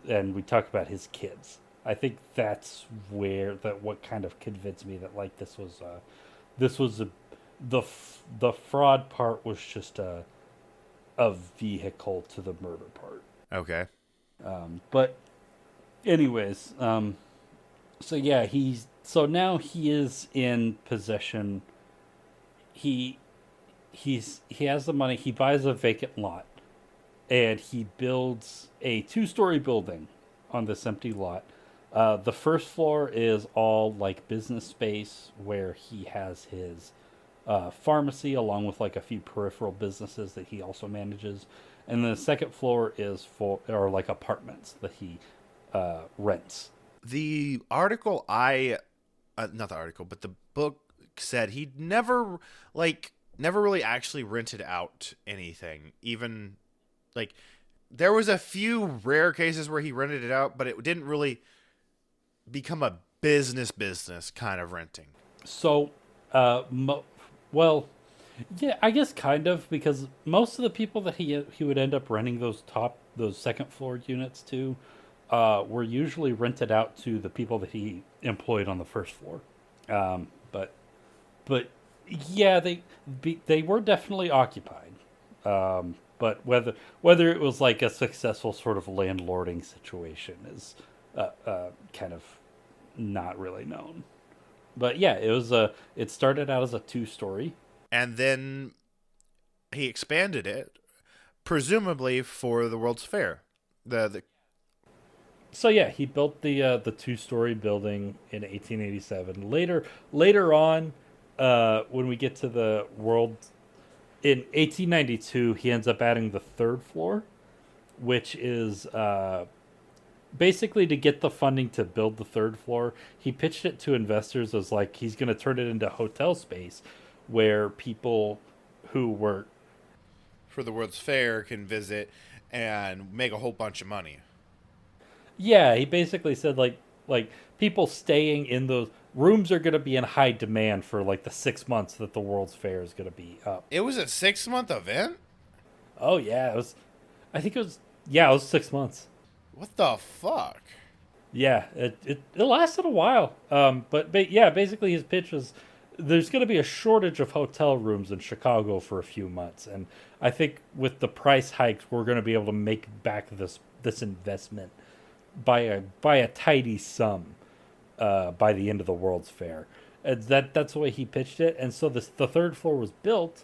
[SPEAKER 2] and we talk about his kids. I think that's what kind of convinced me that like this was the fraud part was just a vehicle to the murder part.
[SPEAKER 1] Okay.
[SPEAKER 2] But anyways, so yeah, now he is in possession. He has the money. He buys a vacant lot, and he builds a 2-story building on this empty lot. The first floor is all like business space where he has his pharmacy along with like a few peripheral businesses that he also manages. And then the second floor is like apartments that he rents.
[SPEAKER 1] The article not the article, but the book said he never really actually rented out anything. Even like there was a few rare cases where he rented it out, but it didn't really become a business kind of renting.
[SPEAKER 2] So, well, yeah, I guess kind of, because most of the people that he would end up renting those second floor units to were usually rented out to the people that he employed on the first floor. But yeah, they were definitely occupied. But whether it was like a successful sort of landlording situation is kind of not really known. But yeah, it started out as a 2-story.
[SPEAKER 1] And then he expanded it, presumably for the World's Fair.
[SPEAKER 2] So yeah, he built the 2-story building in 1887. Later on, when we get to the world in 1892, he ends up adding the 3rd floor, which is basically to get the funding to build the 3rd floor. He pitched it to investors as like he's going to turn it into hotel space where people who work
[SPEAKER 1] for the World's Fair can visit and make a whole bunch of money.
[SPEAKER 2] Yeah, he basically said like people staying in those rooms are going to be in high demand for like the 6 months that the World's Fair is going to be up.
[SPEAKER 1] It was a 6-month event?
[SPEAKER 2] Oh yeah, it was 6 months.
[SPEAKER 1] What the fuck?
[SPEAKER 2] Yeah, it lasted a while. But yeah, basically his pitch was there's going to be a shortage of hotel rooms in Chicago for a few months, and I think with the price hikes, we're going to be able to make back this investment by a tidy sum by the end of the World's Fair. And that's the way he pitched it. And so the 3rd floor was built,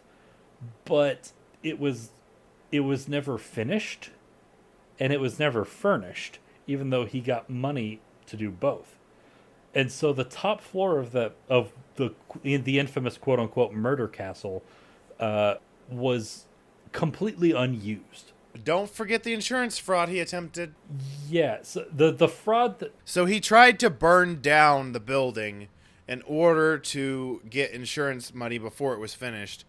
[SPEAKER 2] but it was never finished, and it was never furnished, even though he got money to do both. And so the top floor of the infamous quote unquote murder castle was completely unused.
[SPEAKER 1] Don't forget the insurance fraud he attempted.
[SPEAKER 2] Yeah, so the fraud that
[SPEAKER 1] So he tried to burn down the building in order to get insurance money before it was finished.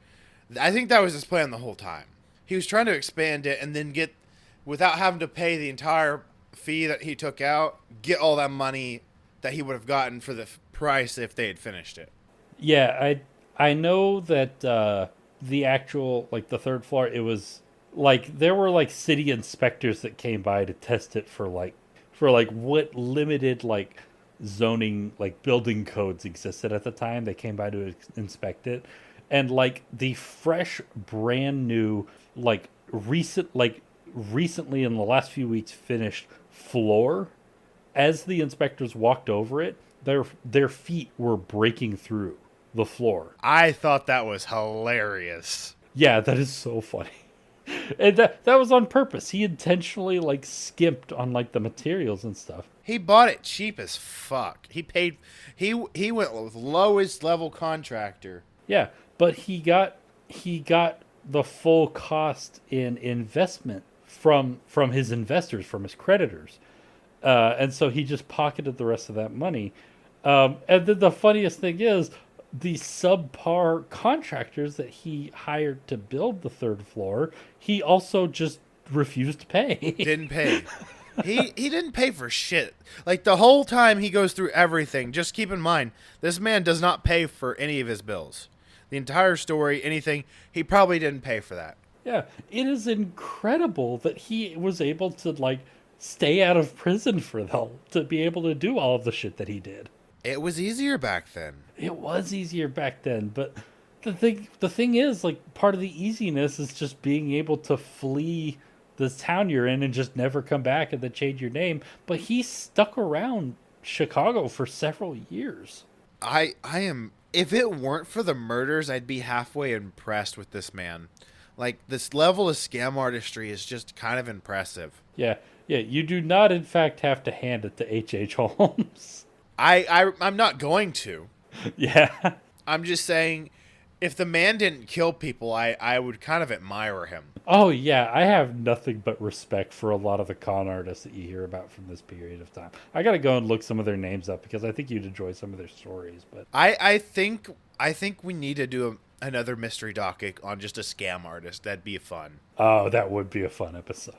[SPEAKER 1] I think that was his plan the whole time. He was trying to expand it and then get, without having to pay the entire fee that he took out, get all that money that he would have gotten for the price if they had finished it.
[SPEAKER 2] yeah, I know that the actual like the third floor, it was like there were like city inspectors that came by to test it for like what limited like zoning like building codes existed at the time. They came by to inspect it, and like the fresh brand new like recently in the last few weeks finished floor, as the inspectors walked over it, their feet were breaking through the floor.
[SPEAKER 1] I thought that was hilarious.
[SPEAKER 2] Yeah, that is so funny. And that was on purpose. He intentionally like skimped on like the materials and stuff.
[SPEAKER 1] He bought it cheap as fuck. He went with lowest level contractor.
[SPEAKER 2] Yeah, but he got the full cost in investment from his investors, from his creditors. And so he just pocketed the rest of that money. And then the funniest thing is the subpar contractors that he hired to build the third floor, he also just refused to pay.
[SPEAKER 1] Didn't pay. He didn't pay for shit. Like the whole time he goes through everything, just keep in mind, this man does not pay for any of his bills. The entire story, anything, he probably didn't pay for that.
[SPEAKER 2] Yeah, it is incredible that he was able to like stay out of prison for that, to be able to do all of the shit that he did.
[SPEAKER 1] It was easier back then.
[SPEAKER 2] It was easier back then, but the thing is, like, part of the easiness is just being able to flee the town you're in and just never come back and then change your name. But he stuck around Chicago for several years.
[SPEAKER 1] I am, if it weren't for the murders, I'd be halfway impressed with this man. Like, this level of scam artistry is just kind of impressive.
[SPEAKER 2] Yeah, yeah. You do not, in fact, have to hand it to H.H. Holmes.
[SPEAKER 1] I'm not going to.
[SPEAKER 2] Yeah.
[SPEAKER 1] I'm just saying, if the man didn't kill people, I would kind of admire him.
[SPEAKER 2] Oh, yeah. I have nothing but respect for a lot of the con artists that you hear about from this period of time. I got to go and look some of their names up because I think you'd enjoy some of their stories. But
[SPEAKER 1] I think we need to do another mystery docket on just a scam artist. That'd be fun.
[SPEAKER 2] oh, that would be a fun episode.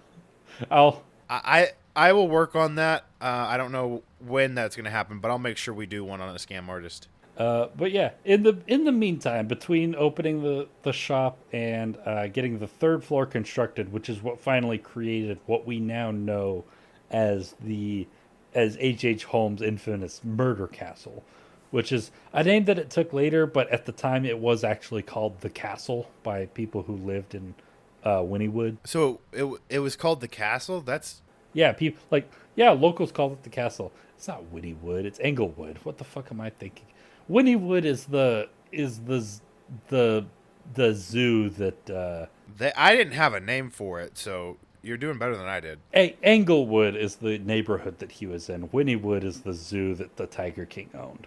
[SPEAKER 2] I'll
[SPEAKER 1] I will work on that. I don't know when that's going to happen, but I'll make sure we do one on a scam artist.
[SPEAKER 2] But yeah, in the meantime, between opening the shop and getting the third floor constructed, which is what finally created what we now know as H.H. Holmes' infamous murder castle, which is a name that it took later, but at the time it was actually called the Castle by people who lived in Wynnewood.
[SPEAKER 1] So it was called the Castle. That's
[SPEAKER 2] Yeah, people locals call it the Castle. It's not Wynnewood, it's Englewood. What the fuck am I thinking? Wynnewood is the zoo that
[SPEAKER 1] I didn't have a name for it, so you're doing better than I did.
[SPEAKER 2] Englewood is the neighborhood that he was in. Wynnewood is the zoo that the Tiger King owned.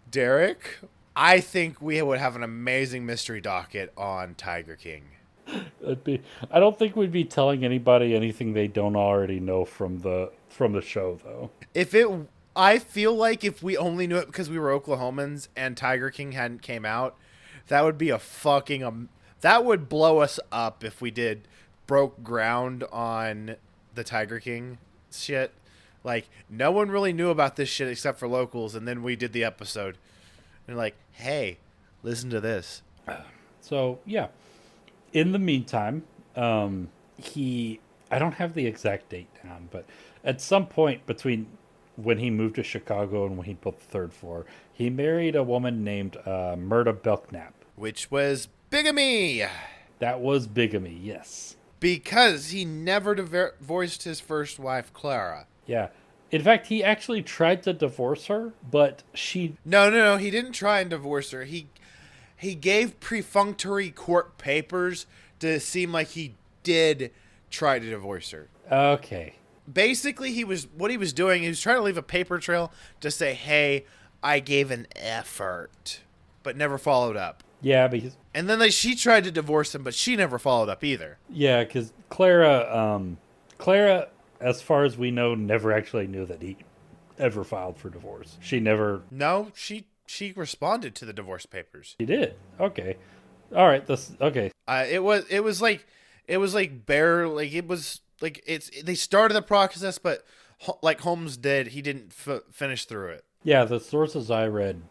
[SPEAKER 1] Derek, I think we would have an amazing mystery docket on Tiger King.
[SPEAKER 2] I don't think we'd be telling anybody anything they don't already know from the show, though.
[SPEAKER 1] I feel like if we only knew it because we were Oklahomans and Tiger King hadn't came out, that would be that would blow us up if we broke ground on the Tiger King shit. Like, no one really knew about this shit except for locals, and then we did the episode. And like, hey, listen to this.
[SPEAKER 2] So, yeah. In the meantime, I don't have the exact date down, but at some point between when he moved to Chicago and when he built the third floor, he married a woman named Myrta Belknap.
[SPEAKER 1] Which was bigamy.
[SPEAKER 2] That was bigamy, yes.
[SPEAKER 1] Because he never divorced his first wife, Clara.
[SPEAKER 2] Yeah. In fact, he actually tried to divorce her, but she...
[SPEAKER 1] No. He didn't try and divorce her. He gave perfunctory court papers to seem like he did try to divorce her.
[SPEAKER 2] Okay.
[SPEAKER 1] Basically, he was trying to leave a paper trail to say, hey, I gave an effort. but never followed up.
[SPEAKER 2] Yeah, because
[SPEAKER 1] And then she tried to divorce him, but she never followed up either.
[SPEAKER 2] yeah, because Clara, as far as we know, never actually knew that he ever filed for divorce. She never.
[SPEAKER 1] No, she responded to the divorce papers.
[SPEAKER 2] She did. Okay. All right. This okay.
[SPEAKER 1] They started the process, but like Holmes did, he didn't finish through it.
[SPEAKER 2] Yeah, the sources I read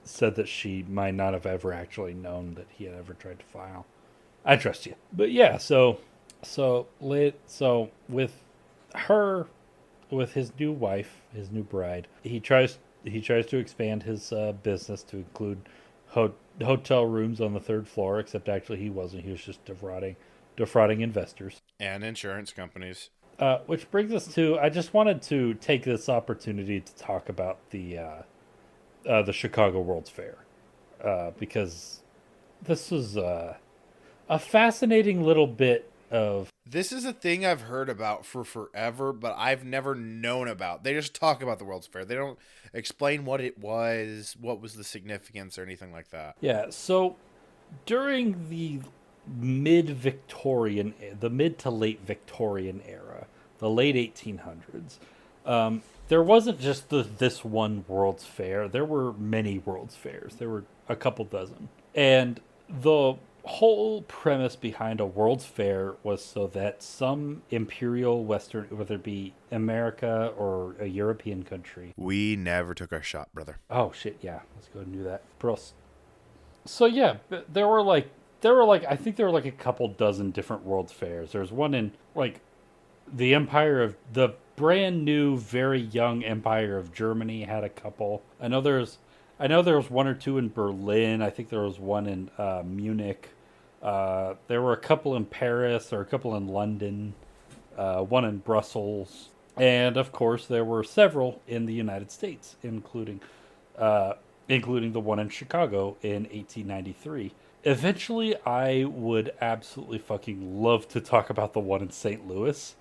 [SPEAKER 2] said that she might not have ever actually known that he had ever tried to file. I trust you. But yeah, so with her, with his new wife, his new bride, he tries to expand his business to include hotel rooms on the third floor. Except actually, he wasn't. He was just defrauding investors
[SPEAKER 1] And insurance companies.
[SPEAKER 2] Which brings us to. I just wanted to take this opportunity to talk about the Chicago World's Fair because this was a fascinating little bit of.
[SPEAKER 1] This is a thing I've heard about for forever, but I've never known about. They just talk about the World's Fair. They don't explain what it was, what was the significance, or anything like that.
[SPEAKER 2] Yeah, so during the mid to late Victorian era, the late 1800s, there wasn't just this one World's Fair. There were many World's Fairs. There were a couple dozen. And the whole premise behind a World's Fair was so that some imperial Western, whether it be America or a European country.
[SPEAKER 1] We never took our shot, brother.
[SPEAKER 2] Oh, shit, yeah. Let's go and do that. Pros. So, yeah, there were like, I think there were like a couple dozen different World's Fairs. There's one in, like, the brand new, very young Empire of Germany had a couple. I know there was one or two in Berlin. I think there was one in Munich. There were a couple in Paris, or a couple in London, one in Brussels. And, of course, there were several in the United States, including the one in Chicago in 1893. Eventually, I would absolutely fucking love to talk about the one in St. Louis,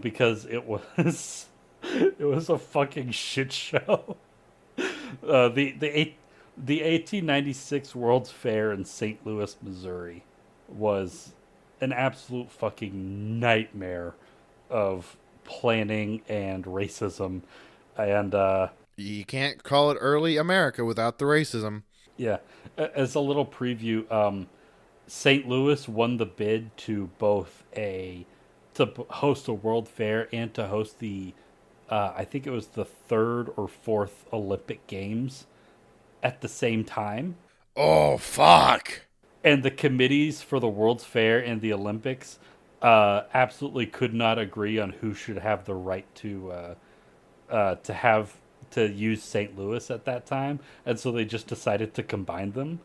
[SPEAKER 2] because it was a fucking shit show. The 1896 World's Fair in St. Louis, Missouri, was an absolute fucking nightmare of planning and racism, and
[SPEAKER 1] you can't call it early America without the racism.
[SPEAKER 2] Yeah, as a little preview, St. Louis won the bid to host a World Fair and to host the, I think it was the third or fourth Olympic Games at the same time.
[SPEAKER 1] Oh, fuck.
[SPEAKER 2] And the committees for the World's Fair and the Olympics absolutely could not agree on who should have the right to use St. Louis at that time, and so they just decided to combine them,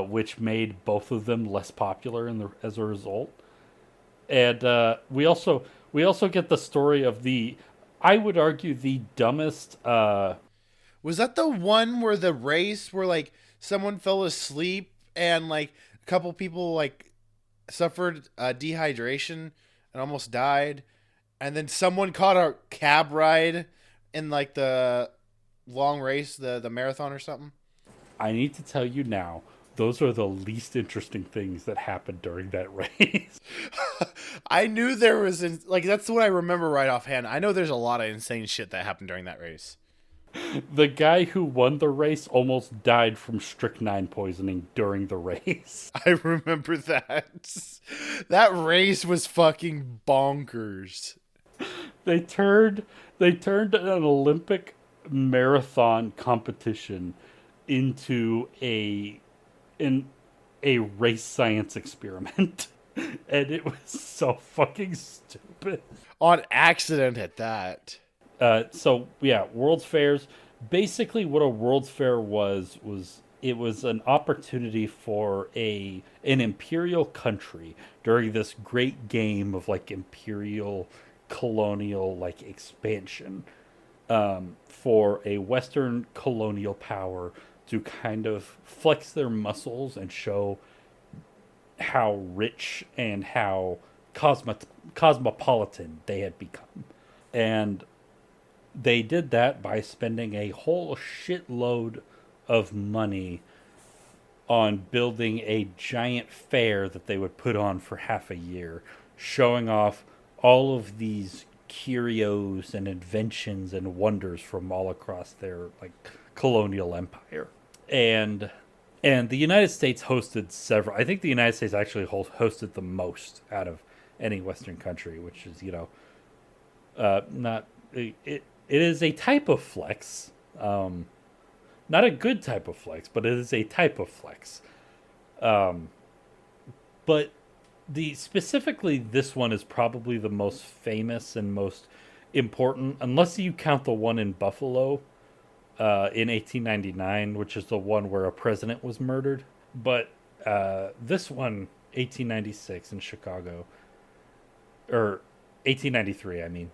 [SPEAKER 2] which made both of them less popular as a result. And we also get the story of I would argue, the dumbest.
[SPEAKER 1] Was that the one where the race where like someone fell asleep and like a couple people like suffered dehydration and almost died, and then someone caught a cab ride in like the long race, the marathon or something?
[SPEAKER 2] I need to tell you now, those are the least interesting things that happened during that race.
[SPEAKER 1] I knew there was that's what I remember right offhand. I know there's a lot of insane shit that happened during that race.
[SPEAKER 2] The guy who won the race almost died from strychnine poisoning during the race.
[SPEAKER 1] I remember that. That race was fucking bonkers.
[SPEAKER 2] They turned an Olympic marathon competition into a race science experiment. And it was so fucking stupid.
[SPEAKER 1] On accident at that.
[SPEAKER 2] So yeah, World's Fairs. Basically, what a World's Fair was it was an opportunity for an imperial country during this great game of like imperial colonial like expansion, for a Western colonial power to kind of flex their muscles and show how rich and how cosmopolitan they had become. And they did that by spending a whole shitload of money on building a giant fair that they would put on for half a year, showing off all of these curios and inventions and wonders from all across their like colonial empire. And the United States hosted several. I think the United States actually hosted the most out of any Western country, which is not it is a type of flex. Not a good type of flex, but it is a type of flex. But the specifically this one is probably the most famous and most important, unless you count the one in Buffalo in 1899, which is the one where a president was murdered. But this one, 1896 in Chicago, or 1893, I mean,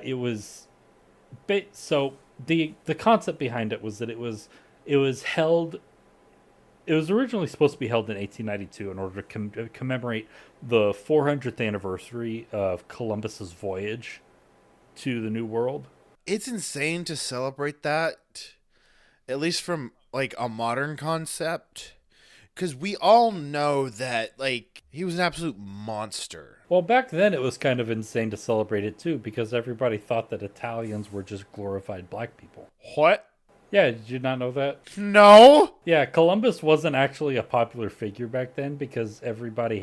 [SPEAKER 2] it was so the concept behind it was that it was held. It was originally supposed to be held in 1892 in order to commemorate the 400th anniversary of Columbus's voyage to the New World.
[SPEAKER 1] It's insane to celebrate that, at least from like a modern concept, because we all know that like he was an absolute monster.
[SPEAKER 2] Well, back then it was kind of insane to celebrate it too because everybody thought that Italians were just glorified black people.
[SPEAKER 1] What?
[SPEAKER 2] Yeah, did you not know that?
[SPEAKER 1] No.
[SPEAKER 2] Yeah, Columbus wasn't actually a popular figure back then because everybody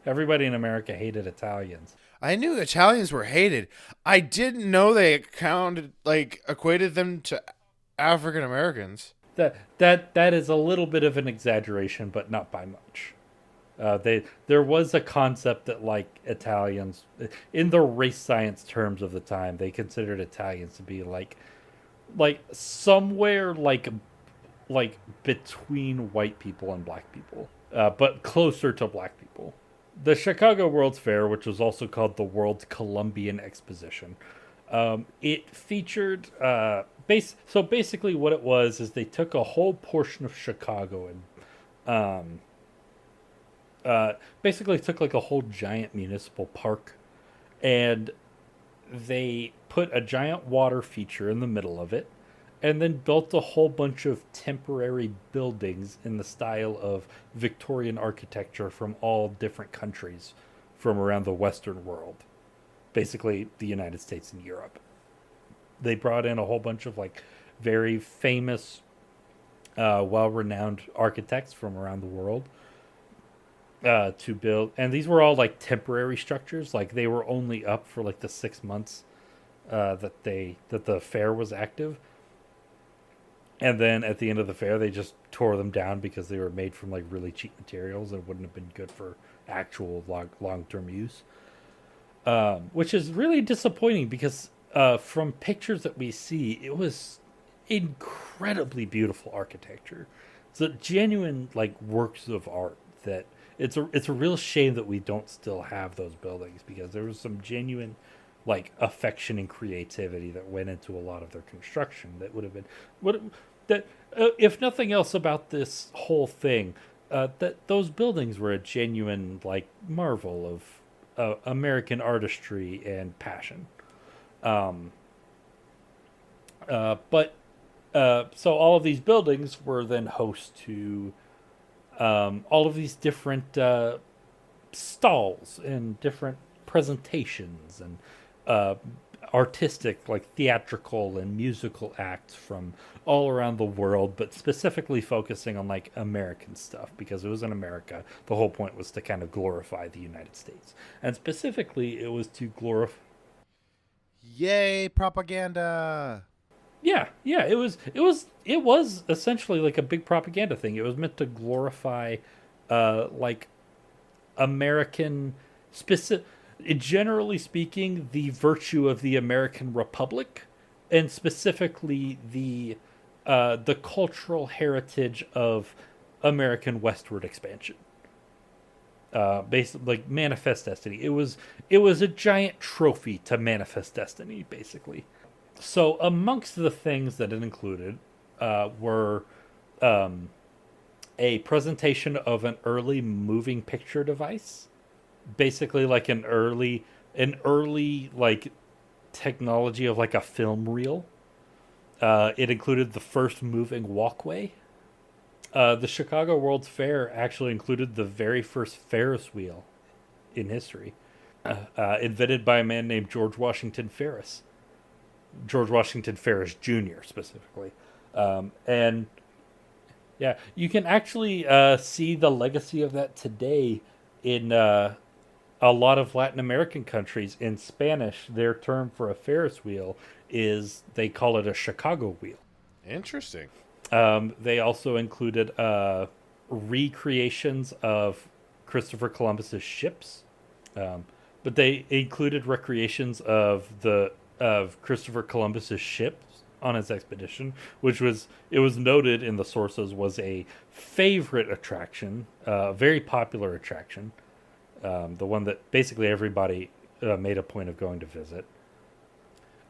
[SPEAKER 2] in America hated Italians.
[SPEAKER 1] I knew Italians were hated. I didn't know they equated them to African Americans.
[SPEAKER 2] That is a little bit of an exaggeration, but not by much. There was a concept that like Italians, in the race science terms of the time, they considered Italians to be like somewhere like between white people and black people, but closer to black people. The Chicago World's Fair, which was also called the World's Columbian Exposition, it featured so basically what it was is they took a whole portion of Chicago and basically took like a whole giant municipal park, and they put a giant water feature in the middle of it, and then built a whole bunch of temporary buildings in the style of Victorian architecture from all different countries from around the Western world. Basically, the United States and Europe. They brought in a whole bunch of like very famous, well-renowned architects from around the world to build, and these were all like temporary structures. Like they were only up for like the 6 months that the fair was active, and then at the end of the fair they just tore them down because they were made from like really cheap materials and wouldn't have been good for actual long-term use, which is really disappointing because from pictures that we see, it was incredibly beautiful architecture. It's a genuine like works of art that it's a real shame that we don't still have those buildings because there was some genuine like affection and creativity that went into a lot of their construction that would have been if nothing else about this whole thing, that those buildings were a genuine like marvel of American artistry and passion. But so all of these buildings were then host to all of these different stalls and different presentations and artistic, like theatrical and musical acts from all around the world, but specifically focusing on like American stuff because it was in America. The whole point was to kind of glorify the United States, and specifically it was to glorify.
[SPEAKER 1] Yay, propaganda.
[SPEAKER 2] Yeah, it was essentially like a big propaganda thing. It was meant to glorify like American specific, generally speaking, the virtue of the American Republic, and specifically the cultural heritage of American westward expansion. Basically, like Manifest Destiny. It was a giant trophy to Manifest Destiny, basically. So amongst the things that it included were a presentation of an early moving picture device, basically like an early like technology of like a film reel. It included the first moving walkway. The Chicago World's Fair actually included the very first Ferris wheel in history, invented by a man named George Washington Ferris. George Washington Ferris Jr. specifically. And yeah, you can actually see the legacy of that today in a lot of Latin American countries. In Spanish, their term for a Ferris wheel is they call it a Chicago wheel.
[SPEAKER 1] Interesting.
[SPEAKER 2] They also included recreations of Christopher Columbus's ships, but they included recreations of Christopher Columbus's ships on his expedition, which was it was noted in the sources was a favorite attraction, a very popular attraction, the one that basically everybody made a point of going to visit.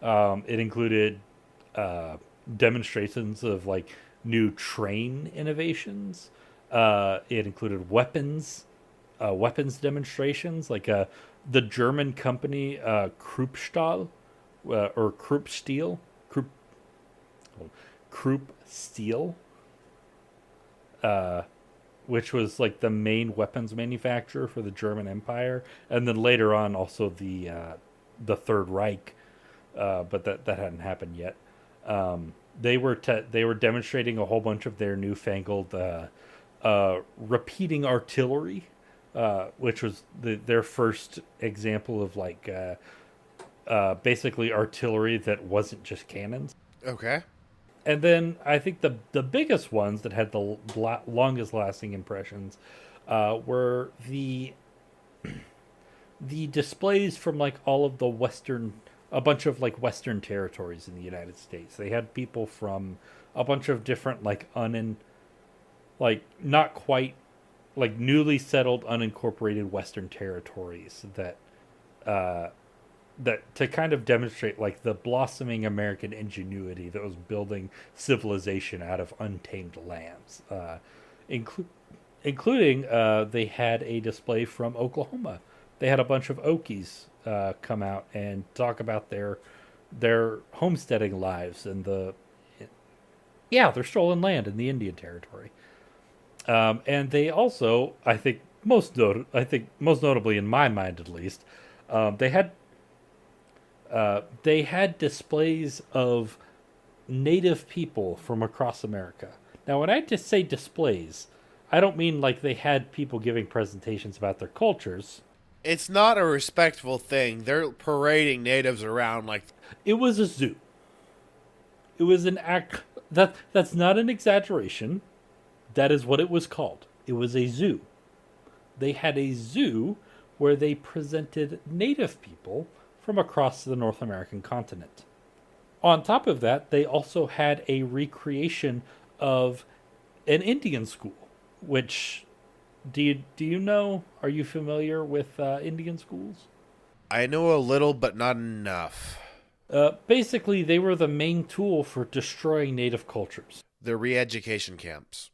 [SPEAKER 2] It included demonstrations of like new train innovations. It included weapons demonstrations, like the German company Kruppstahl or Krupp Steel, which was like the main weapons manufacturer for the German Empire, and then later on also the Third Reich, but that hadn't happened yet. They were demonstrating a whole bunch of their newfangled repeating artillery, which was their first example of like basically artillery that wasn't just cannons.
[SPEAKER 1] Okay.
[SPEAKER 2] And then I think the biggest ones that had the longest lasting impressions were the displays from like all of the a bunch of like Western territories in the United States. They had people from a bunch of different like like not quite like newly settled unincorporated Western territories that to kind of demonstrate like the blossoming American ingenuity that was building civilization out of untamed lands, including they had a display from Oklahoma. They had a bunch of Okies come out and talk about their homesteading lives and their stolen land in the Indian Territory. And they also, I think most notably in my mind at least, they had displays of native people from across America. Now, when I just say displays, I don't mean like they had people giving presentations about their cultures.
[SPEAKER 1] It's not a respectful thing. They're parading natives around like.
[SPEAKER 2] It was a zoo. It was an act that's not an exaggeration. That is what it was called. It was a zoo. They had a zoo where they presented native people from across the North American continent. On top of that, they also had a recreation of an Indian school, which do you know? Are you familiar with Indian schools?
[SPEAKER 1] I know a little, but not enough.
[SPEAKER 2] Basically, they were the main tool for destroying native cultures.
[SPEAKER 1] The re-education camps.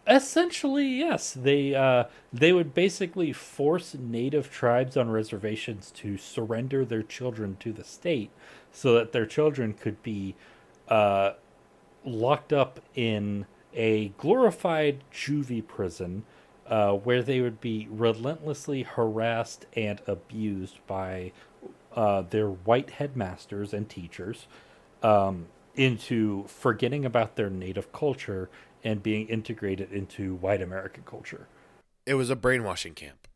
[SPEAKER 2] Essentially, yes. They would basically force native tribes on reservations to surrender their children to the state, so that their children could be locked up in a glorified juvie prison, where they would be relentlessly harassed and abused by their white headmasters and teachers, into forgetting about their native culture and being integrated into white American culture.
[SPEAKER 1] It was a brainwashing camp.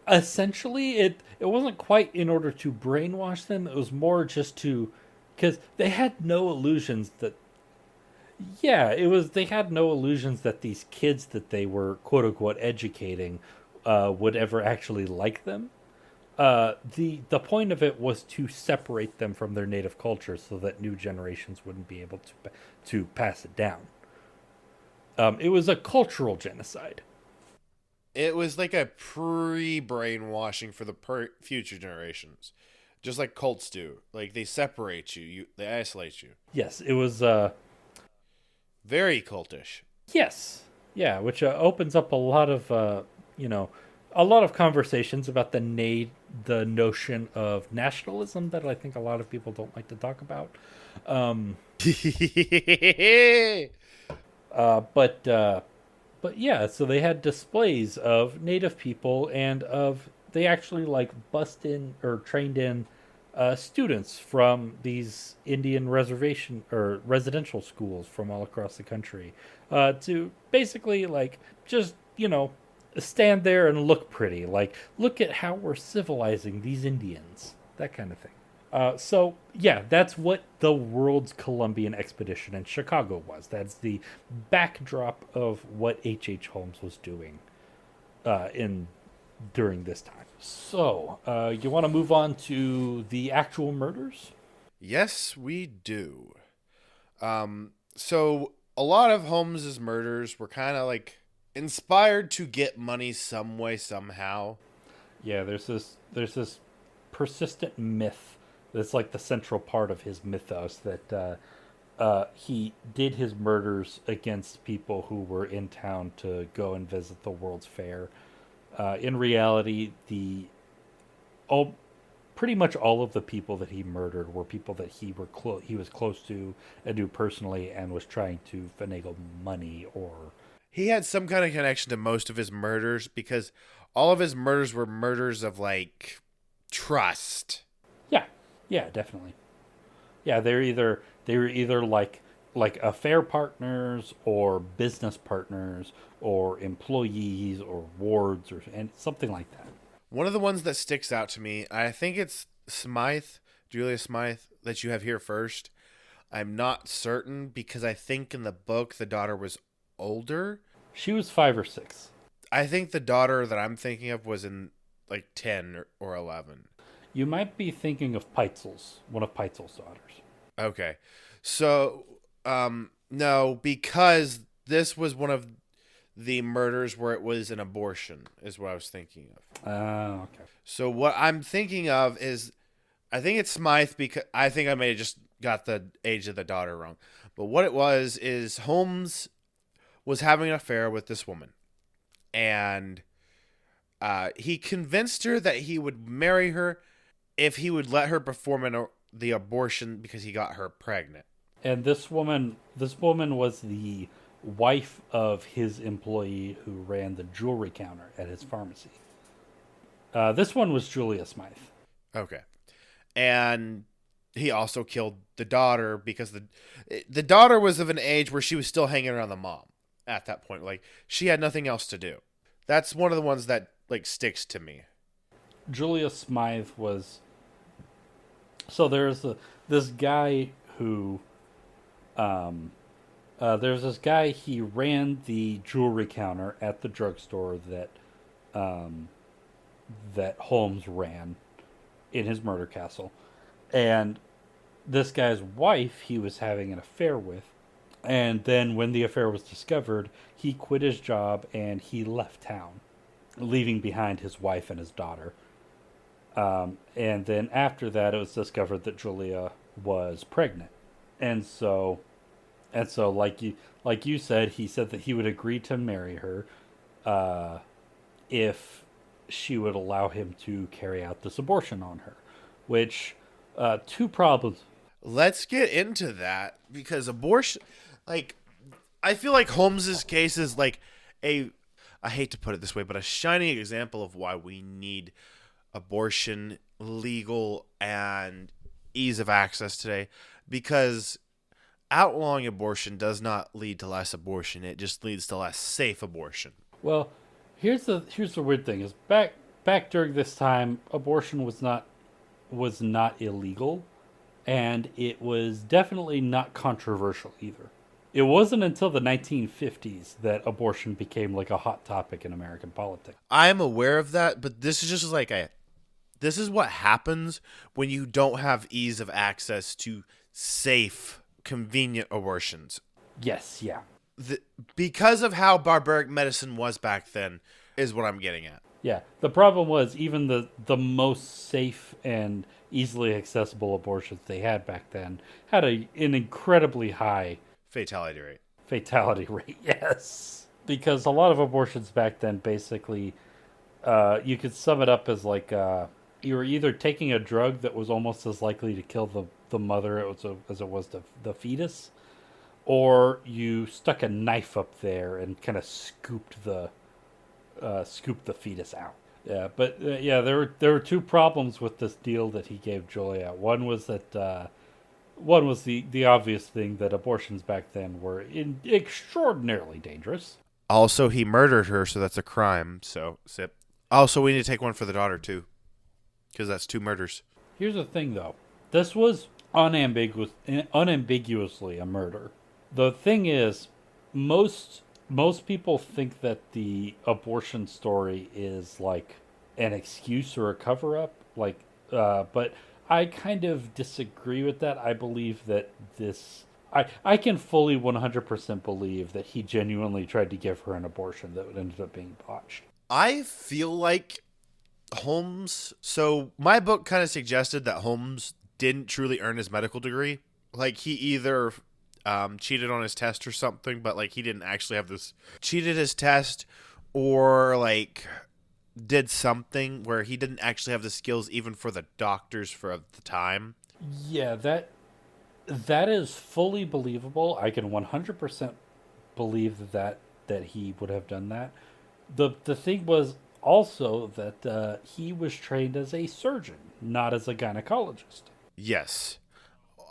[SPEAKER 2] Essentially, it wasn't quite in order to brainwash them. It was more just to, because they had no illusions that. Yeah, it was. They had no illusions that these kids that they were quote unquote educating would ever actually like them. The point of it was to separate them from their native culture so that new generations wouldn't be able to pass it down. It was a cultural genocide.
[SPEAKER 1] It was like a pre-brainwashing for the future generations, just like cults do. Like they separate you, they isolate you.
[SPEAKER 2] Yes, it was.
[SPEAKER 1] Very cultish.
[SPEAKER 2] Yes, yeah, which opens up a lot of a lot of conversations about the notion of nationalism that I think a lot of people don't like to talk about. But yeah, so they had displays of native people and of they actually like bust in or trained in students from these Indian reservation or residential schools from all across the country to basically like just stand there and look pretty, like look at how we're civilizing these Indians, that kind of thing. So yeah, that's what the World's Columbian Expedition in Chicago was. That's the backdrop of what H. Holmes was doing in during this time. So you want to move on to the actual murders?
[SPEAKER 1] Yes, we do. So a lot of Holmes's murders were kind of like inspired to get money some way somehow.
[SPEAKER 2] Yeah, there's this persistent myth that's like the central part of his mythos that he did his murders against people who were in town to go and visit the World's Fair. In reality, the all pretty much all of the people that he murdered were people that he was close to and knew personally and was trying to finagle money or
[SPEAKER 1] He had some kind of connection to most of his murders because all of his murders were murders of like trust.
[SPEAKER 2] yeah, yeah, definitely. Yeah, they were either like affair partners or business partners or employees or wards or and something like that.
[SPEAKER 1] One of the ones that sticks out to me, I think it's Smythe, Julia Smythe, that you have here first. I'm not certain because I think in the book the daughter was older.
[SPEAKER 2] She was 5 or 6.
[SPEAKER 1] I think the daughter that I'm thinking of was in like 10 or 11.
[SPEAKER 2] You might be thinking of Peitzel's, one of Peitzel's daughters.
[SPEAKER 1] Okay. So, no, because this was one of the murders where it was an abortion, is what I was thinking of.
[SPEAKER 2] Okay.
[SPEAKER 1] So, what I'm thinking of is, I think it's Smythe because I think I may have just got the age of the daughter wrong. But what it was is Holmes was having an affair with this woman. And he convinced her that he would marry her if he would let her perform the abortion because he got her pregnant.
[SPEAKER 2] And this woman was the wife of his employee who ran the jewelry counter at his pharmacy. This one was Julia Smythe.
[SPEAKER 1] Okay. And he also killed the daughter because the daughter was of an age where she was still hanging around the mom at that point. Like she had nothing else to do. That's one of the ones that like sticks to me.
[SPEAKER 2] Julia Smythe was so this guy who there's this guy, he ran the jewelry counter at the drugstore that Holmes ran in his murder castle. And this guy's wife he was having an affair with. And then when the affair was discovered, he quit his job and he left town, leaving behind his wife and his daughter. And then after that, it was discovered that Julia was pregnant. And so like you said, he said that he would agree to marry her if she would allow him to carry out this abortion on her. Which two problems.
[SPEAKER 1] Let's get into that because abortion, like, I feel like Holmes's case is like I hate to put it this way, but a shining example of why we need abortion legal and ease of access today, because outlawing abortion does not lead to less abortion. It just leads to less safe abortion.
[SPEAKER 2] Well, here's the weird thing is back during this time, abortion was not illegal, and it was definitely not controversial either. It wasn't until the 1950s that abortion became like a hot topic in American politics.
[SPEAKER 1] I'm aware of that, but this is just like this is what happens when you don't have ease of access to safe, convenient abortions.
[SPEAKER 2] Yes, yeah.
[SPEAKER 1] Because of how barbaric medicine was back then is what I'm getting at.
[SPEAKER 2] Yeah. The problem was even the most safe and easily accessible abortions they had back then had an incredibly high
[SPEAKER 1] Fatality rate.
[SPEAKER 2] fatality rate. Yes. Because a lot of abortions back then basically you could sum it up as like you were either taking a drug that was almost as likely to kill the mother as it was the fetus, or you stuck a knife up there and kind of scooped the fetus out. Yeah, but yeah, there were two problems with this deal that he gave Julia. One was the obvious thing that abortions back then were extraordinarily dangerous.
[SPEAKER 1] Also, he murdered her, so that's a crime. So, sip. Also, we need to take one for the daughter, too, because that's 2 murders.
[SPEAKER 2] Here's the thing, though. This was unambiguously a murder. The thing is, most people think that the abortion story is like an excuse or a cover up, but I kind of disagree with that. I believe that I can fully 100% believe that he genuinely tried to give her an abortion that ended up being botched.
[SPEAKER 1] I feel like Holmes. So, my book kind of suggested that Holmes didn't truly earn his medical degree. Like, he either cheated on his test or something, but like he didn't actually have this, cheated his test, or like did something where he didn't actually have the skills even for the doctors for the time.
[SPEAKER 2] Yeah, that is fully believable. I can 100% believe that he would have done that. The thing was also that he was trained as a surgeon, not as a gynecologist.
[SPEAKER 1] Yes.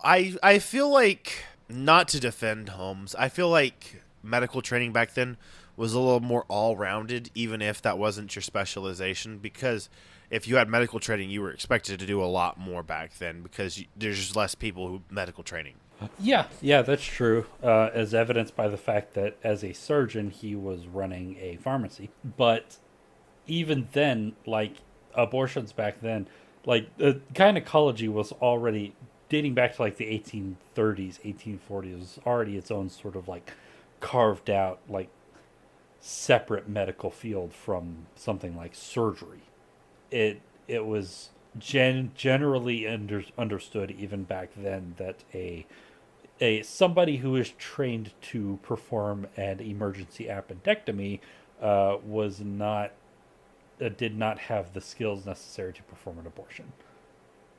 [SPEAKER 1] I feel like, not to defend Holmes, I feel like medical training back then was a little more all-rounded, even if that wasn't your specialization, because if you had medical training, you were expected to do a lot more back then because there's just less people who medical training.
[SPEAKER 2] Yeah, that's true. As evidenced by the fact that as a surgeon, he was running a pharmacy. But even then, like abortions back then, like gynecology was already dating back to like the 1830s, 1840s, was already its own sort of like carved out, like separate medical field from something like surgery. It was generally understood even back then that a somebody who is trained to perform an emergency appendectomy was not did not have the skills necessary to perform an abortion.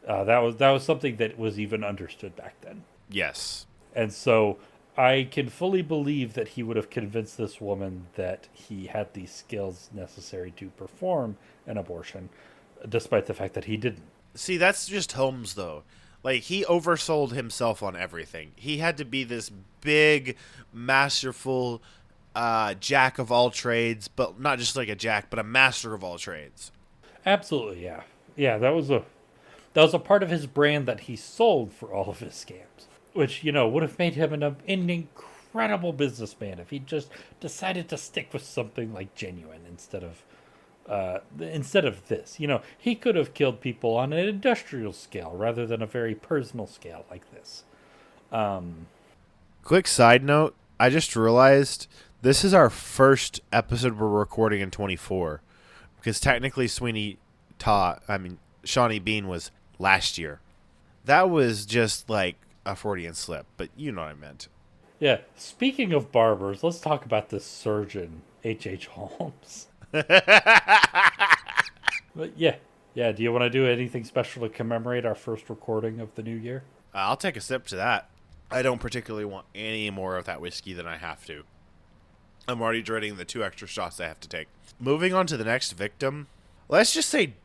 [SPEAKER 2] That was something that was even understood back then.
[SPEAKER 1] Yes.
[SPEAKER 2] And so I can fully believe that he would have convinced this woman that he had the skills necessary to perform an abortion, despite the fact that he didn't.
[SPEAKER 1] See, that's just Holmes, though. Like, he oversold himself on everything. He had to be this big, masterful jack of all trades, but not just like a jack, but a master of all trades.
[SPEAKER 2] Absolutely, yeah, yeah. That was a part of his brand that he sold for all of his scams, which would have made him an incredible businessman if he just decided to stick with something like genuine instead of this. He could have killed people on an industrial scale rather than a very personal scale like this.
[SPEAKER 1] Quick side note, I just realized this is our first episode we're recording in 24. Because technically Shawnee Bean was last year. That was just like a Freudian slip, but you know what I meant.
[SPEAKER 2] Yeah, speaking of barbers, let's talk about this surgeon, H.H. Holmes. But yeah. Do you want to do anything special to commemorate our first recording of the new year?
[SPEAKER 1] I'll take a sip to that. I don't particularly want any more of that whiskey than I have to. I'm already dreading the 2 extra shots I have to take. Moving on to the next victim. Let's just say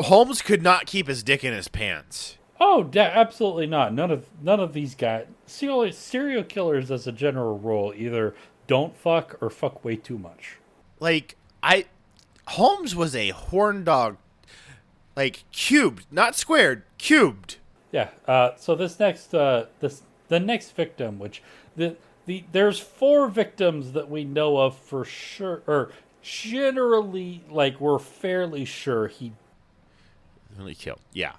[SPEAKER 1] Holmes could not keep his dick in his pants.
[SPEAKER 2] Oh, absolutely not. None of these guys, serial killers, as a general rule, either don't fuck or fuck way too much.
[SPEAKER 1] Like, Holmes was a horn dog, like cubed, not squared, cubed.
[SPEAKER 2] Yeah. So the next victim, which there's 4 victims that we know of for sure, or generally, like, we're fairly sure he
[SPEAKER 1] really killed. Yeah.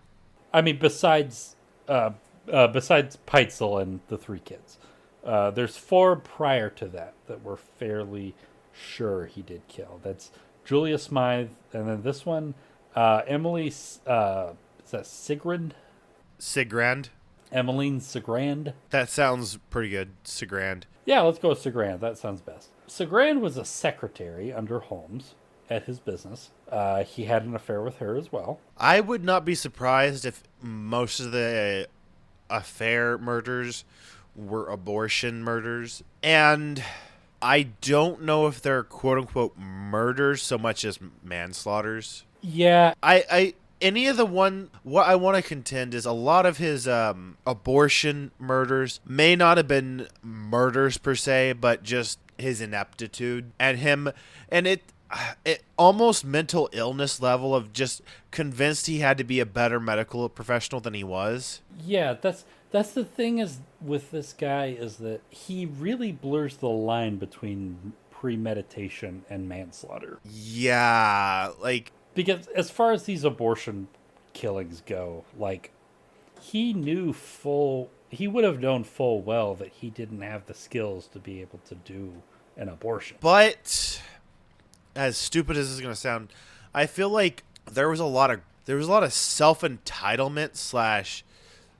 [SPEAKER 2] I mean, besides Peitzel and the 3 kids, there's 4 prior to that we're fairly sure he did kill. That's Julia Smythe, and then this one, Emily. Is that Sigrand?
[SPEAKER 1] Sigrand.
[SPEAKER 2] Emmeline Sigrand.
[SPEAKER 1] That sounds pretty good. Sigrand.
[SPEAKER 2] Yeah, let's go with Sigrand. That sounds best. Sigrand was a secretary under Holmes at his business. He had an affair with her as well.
[SPEAKER 1] I would not be surprised if most of the affair murders were abortion murders. And I don't know if they're quote unquote murders so much as manslaughters.
[SPEAKER 2] Yeah,
[SPEAKER 1] I any of the one what I want to contend is a lot of his abortion murders may not have been murders per se, but just his ineptitude and him and it almost mental illness level of just convinced he had to be a better medical professional than he was.
[SPEAKER 2] yeah, that's the thing is with this guy is that he really blurs the line between premeditation and manslaughter.
[SPEAKER 1] Yeah, like
[SPEAKER 2] Because as far as these abortion killings go, like he would have known full well that he didn't have the skills to be able to do an abortion.
[SPEAKER 1] but as stupid as this is going to sound, I feel like there was a lot of self entitlement slash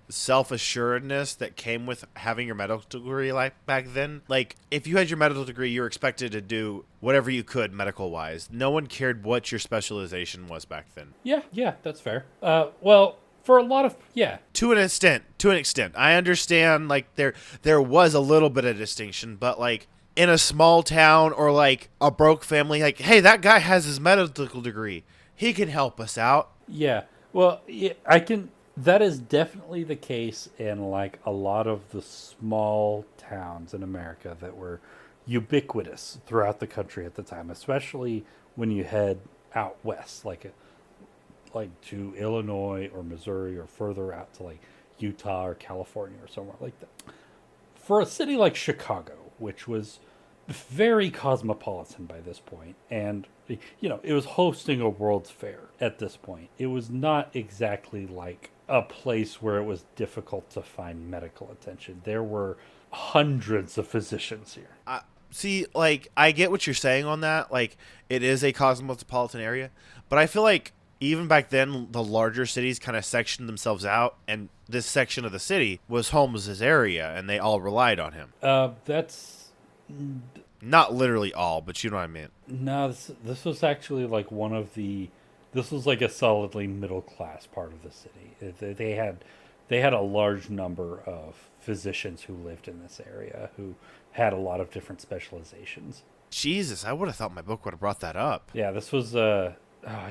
[SPEAKER 1] self assuredness that came with having your medical degree like back then. Like if you had your medical degree, you were expected to do whatever you could medical wise. No one cared what your specialization was back then.
[SPEAKER 2] Yeah, yeah, that's fair. Well, for a lot of yeah,
[SPEAKER 1] To an extent, I understand. Like there was a little bit of distinction, but like in a small town or like a broke family, like hey, that guy has his medical degree. He can help us out.
[SPEAKER 2] yeah. Well, yeah, I can. That is definitely the case in like a lot of the small towns in America that were ubiquitous throughout the country at the time, especially when you head out west, like to Illinois or Missouri or further out to like Utah or California or somewhere like that. For a city like Chicago, which was very cosmopolitan by this point, and it was hosting a World's Fair at this point. It was not exactly like a place where it was difficult to find medical attention. There were hundreds of physicians here.
[SPEAKER 1] See, like I get what you're saying on that. Like it is a cosmopolitan area, but I feel like even back then the larger cities kind of sectioned themselves out, and this section of the city was Holmes's area, and they all relied on him.
[SPEAKER 2] That's
[SPEAKER 1] Not literally all, but you know what I mean.
[SPEAKER 2] no. This was actually like one of the. This was like a solidly middle class part of the city. They had a large number of physicians who lived in this area who had a lot of different specializations.
[SPEAKER 1] Jesus, I would have thought my book would have brought that up.
[SPEAKER 2] Yeah, this was I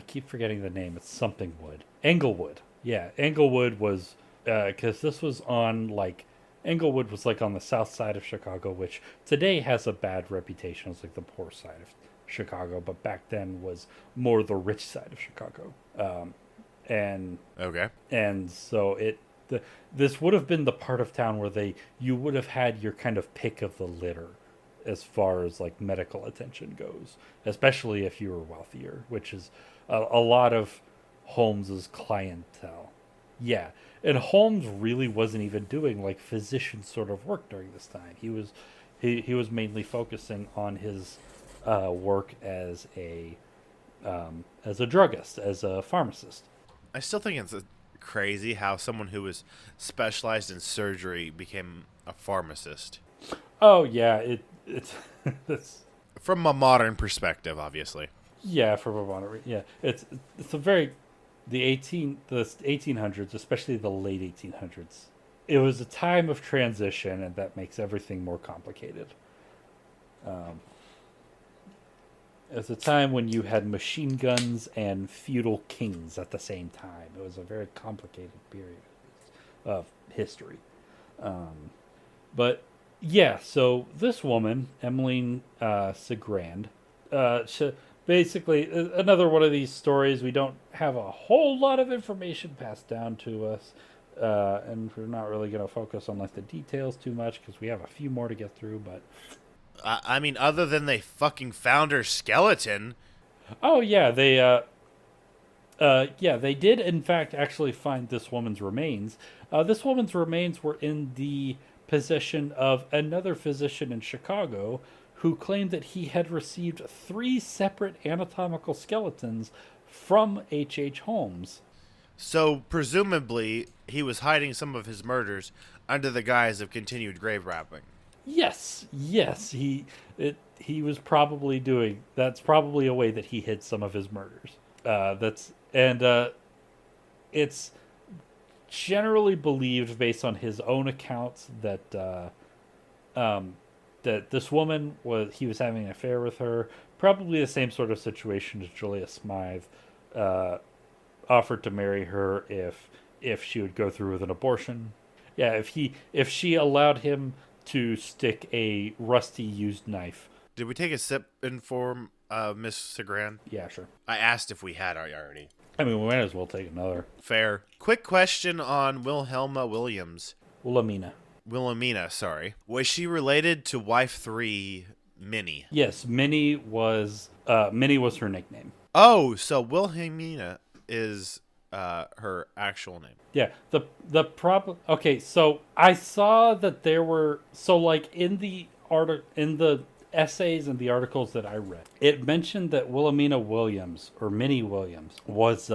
[SPEAKER 2] keep forgetting the name. It's something Wood. Englewood. Yeah, Englewood was because this was on like Englewood was like on the south side of Chicago, which today has a bad reputation as like the poor side of Chicago, but back then was more the rich side of Chicago. And
[SPEAKER 1] Okay.
[SPEAKER 2] and so this would have been the part of town where you would have had your kind of pick of the litter as far as like medical attention goes, especially if you were wealthier, which is a lot of Holmes's clientele. Yeah, and Holmes really wasn't even doing like physician sort of work during this time. He was mainly focusing on his work as a druggist, as a pharmacist.
[SPEAKER 1] I still think it's crazy how someone who was specialized in surgery became a pharmacist.
[SPEAKER 2] Oh yeah, it's that's
[SPEAKER 1] From a modern perspective, obviously.
[SPEAKER 2] yeah for Bavana. Yeah, it's a very the 1800s, especially the late 1800s. It was a time of transition, and that makes everything more complicated. It was a time when you had machine guns and feudal kings at the same time. It was a very complicated period of history. But yeah, so this woman, Emmeline Segrand, basically another one of these stories. We don't have a whole lot of information passed down to us, and we're not really going to focus on like the details too much because we have a few more to get through. But
[SPEAKER 1] I mean, other than they fucking found her skeleton.
[SPEAKER 2] oh yeah, they did in fact actually find this woman's remains. This woman's remains were in the possession of another physician in Chicago who claimed that he had received 3 separate anatomical skeletons from H. Holmes.
[SPEAKER 1] So, presumably, he was hiding some of his murders under the guise of continued grave robbing.
[SPEAKER 2] Yes, he was probably doing. That's probably a way that he hid some of his murders. It's generally believed, based on his own accounts, that that this woman he was having an affair with her. Probably the same sort of situation as Julia Smythe. Offered to marry her if she would go through with an abortion. Yeah, if she allowed him to stick a rusty used knife.
[SPEAKER 1] Did we take a sip in form of Miss Segran?
[SPEAKER 2] Yeah, sure.
[SPEAKER 1] I asked if we had already.
[SPEAKER 2] I mean, we might as well take another.
[SPEAKER 1] Fair. Quick question on Wilhelma Williams. Wilhelmina, sorry. Was she related to wife 3, Minnie?
[SPEAKER 2] Yes, Minnie was her nickname.
[SPEAKER 1] Oh, so Wilhelmina is her actual name.
[SPEAKER 2] Yeah, the problem. Okay, so I saw that there were like in the essays and the articles that I read, it mentioned that Wilhelmina Williams or Minnie Williams was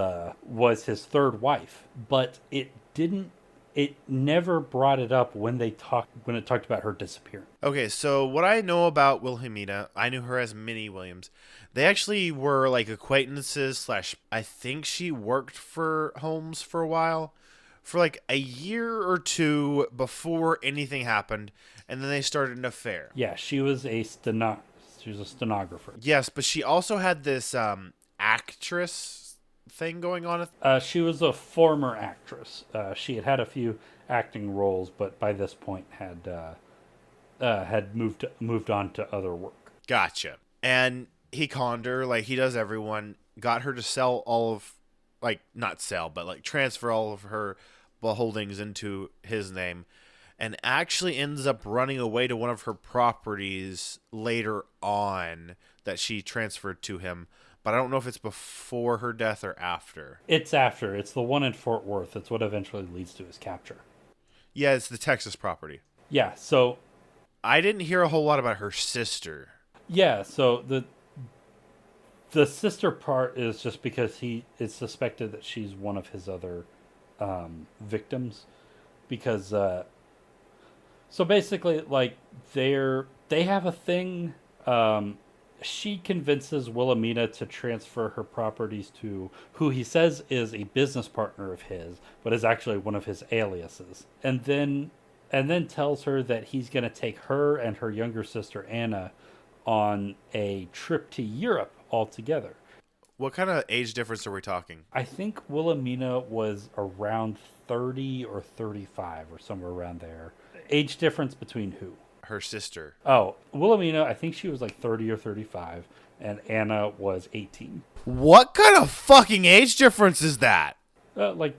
[SPEAKER 2] his third wife, but it didn't. It never brought it up when it talked about her disappearing.
[SPEAKER 1] Okay, so what I know about Wilhelmina, I knew her as Minnie Williams. They actually were like acquaintances / I think she worked for Holmes for a while, for like a year or two before anything happened, and then they started an affair.
[SPEAKER 2] Yeah, she was a stenographer.
[SPEAKER 1] Yes, but she also had this actress thing going on.
[SPEAKER 2] She was a former actress. She had a few acting roles, but by this point had moved on to other work.
[SPEAKER 1] Gotcha. And he conned her like he does everyone. Got her to sell all of, like, not sell, but like transfer all of her holdings into his name, and actually ends up running away to one of her properties later on that she transferred to him. But I don't know if it's before her death or after.
[SPEAKER 2] It's after. It's the one in Fort Worth. It's what eventually leads to his capture.
[SPEAKER 1] Yeah, it's the Texas property.
[SPEAKER 2] Yeah, so
[SPEAKER 1] I didn't hear a whole lot about her sister.
[SPEAKER 2] Yeah, so the sister part is just because he is suspected that she's one of his other victims, because so basically, like, they have a thing. She convinces Wilhelmina to transfer her properties to who he says is a business partner of his, but is actually one of his aliases, and then tells her that he's going to take her and her younger sister Anna on a trip to Europe altogether.
[SPEAKER 1] What kind of age difference are we talking?
[SPEAKER 2] I think Wilhelmina was around 30 or 35 or somewhere around there. Age difference between who?
[SPEAKER 1] Her sister.
[SPEAKER 2] Oh, Wilhelmina, I think she was like 30 or 35, and Anna was 18.
[SPEAKER 1] What kind of fucking age difference is that?
[SPEAKER 2] Like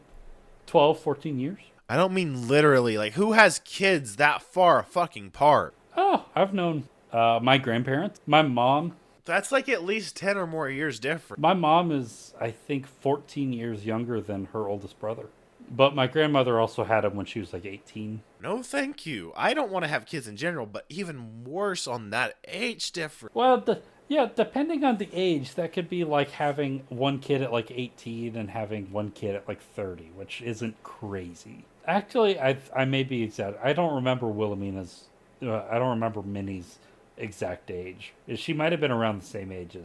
[SPEAKER 2] 12, 14 years.
[SPEAKER 1] I don't mean literally. Like, who has kids that far fucking apart?
[SPEAKER 2] Oh, I've known my grandparents, my mom.
[SPEAKER 1] That's like at least 10 or more years different.
[SPEAKER 2] My mom is, I think, 14 years younger than her oldest brother. But my grandmother also had him when she was like 18.
[SPEAKER 1] No, thank you. I don't want to have kids in general, but even worse on that age difference.
[SPEAKER 2] Well, depending on the age, that could be like having one kid at like 18 and having one kid at like 30, which isn't crazy. Actually, I may be exact. I don't remember Wilhelmina's. I don't remember Minnie's exact age. She might have been around the same age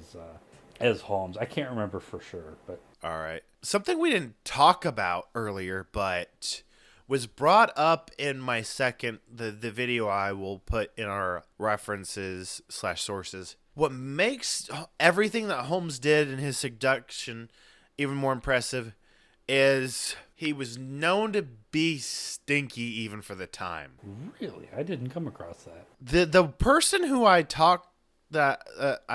[SPEAKER 2] as Holmes. I can't remember for sure, but
[SPEAKER 1] all right. Something we didn't talk about earlier, but was brought up in my the video I will put in our references / sources. What makes everything that Holmes did in his seduction even more impressive is he was known to be stinky even for the time.
[SPEAKER 2] Really? I didn't come across that.
[SPEAKER 1] The person who I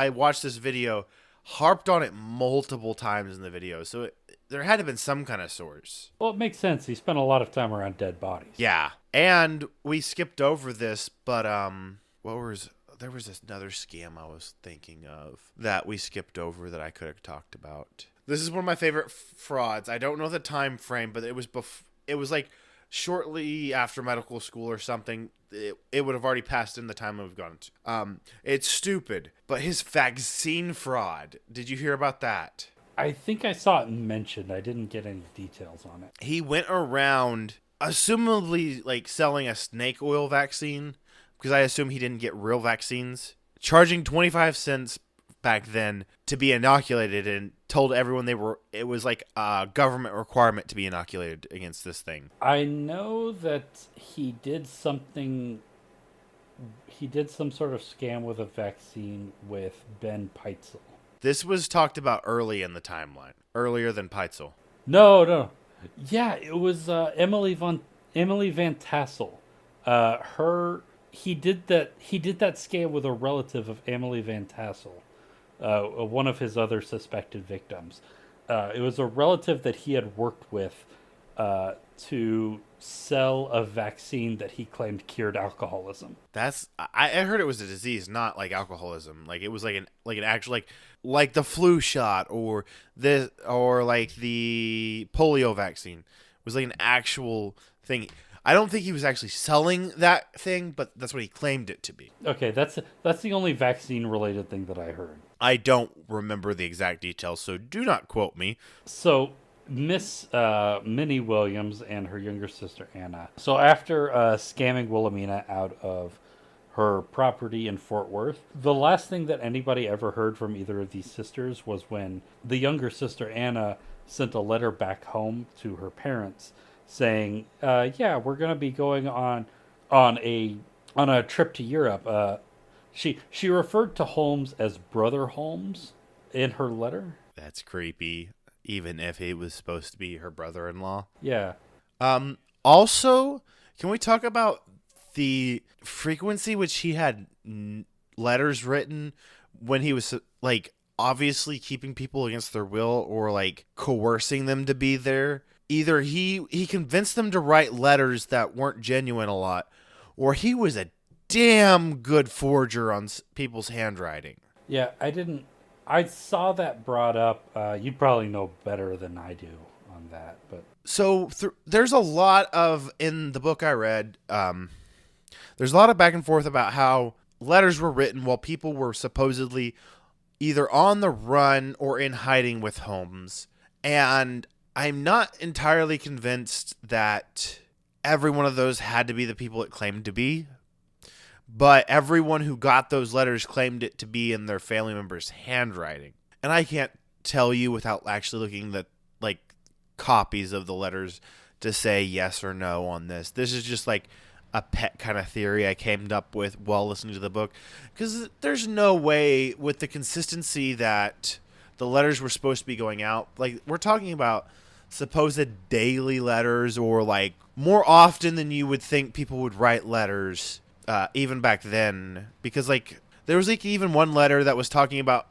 [SPEAKER 1] watched this video harped on it multiple times in the video, so there had to have been some kind of source.
[SPEAKER 2] Well, it makes sense. He spent a lot of time around dead bodies.
[SPEAKER 1] Yeah, and we skipped over this, but there was another scam I was thinking of that we skipped over that I could have talked about. This is one of my favorite frauds. I don't know the time frame, but it was like shortly after medical school or something. It would have already passed in the time we've gone to. It's stupid, but his vaccine fraud. Did you hear about that?
[SPEAKER 2] I think I saw it mentioned. I didn't get any details on it.
[SPEAKER 1] He went around, assumably like selling a snake oil vaccine, because I assume he didn't get real vaccines, charging 25 cents back then to be inoculated, and told everyone it was like a government requirement to be inoculated against this thing.
[SPEAKER 2] I know that he did something. He did some sort of scam with a vaccine with Ben Peitzel.
[SPEAKER 1] This was talked about early in the timeline, earlier than Peitzel.
[SPEAKER 2] No. Yeah, it was Emily Van Tassel. He did that scam with a relative of Emily Van Tassel, one of his other suspected victims. It was a relative that he had worked with to sell a vaccine that he claimed cured alcoholism.
[SPEAKER 1] I heard it was a disease, not like alcoholism. Like it was like an actual like the flu shot or like the polio vaccine. It was like an actual thing. I don't think he was actually selling that thing, but that's what he claimed it to be.
[SPEAKER 2] Okay, that's the only vaccine related thing that I heard.
[SPEAKER 1] I don't remember the exact details, so do not quote me.
[SPEAKER 2] So Miss Minnie Williams and her younger sister Anna. So after scamming Wilhelmina out of her property in Fort Worth, the last thing that anybody ever heard from either of these sisters was when the younger sister Anna sent a letter back home to her parents saying, "Yeah, we're going to be going on a trip to Europe." She referred to Holmes as Brother Holmes in her letter.
[SPEAKER 1] That's creepy, even if he was supposed to be her brother-in-law.
[SPEAKER 2] Yeah.
[SPEAKER 1] Also, can we talk about the frequency which he had letters written when he was like obviously keeping people against their will or like coercing them to be there? Either he convinced them to write letters that weren't genuine a lot, or he was a damn good forger on people's handwriting.
[SPEAKER 2] Yeah, I saw that brought up. You'd probably know better than I do on that, but
[SPEAKER 1] so there's a lot of in the book I read. There's a lot of back and forth about how letters were written while people were supposedly either on the run or in hiding with Holmes, and I'm not entirely convinced that every one of those had to be the people it claimed to be. But everyone who got those letters claimed it to be in their family member's handwriting. And I can't tell you without actually looking at like copies of the letters to say yes or no on this. This is just like a pet kind of theory I came up with while listening to the book. Because there's no way with the consistency that the letters were supposed to be going out. Like we're talking about supposed daily letters or like more often than you would think people would write letters. Even back then, because like there was like even one letter that was talking about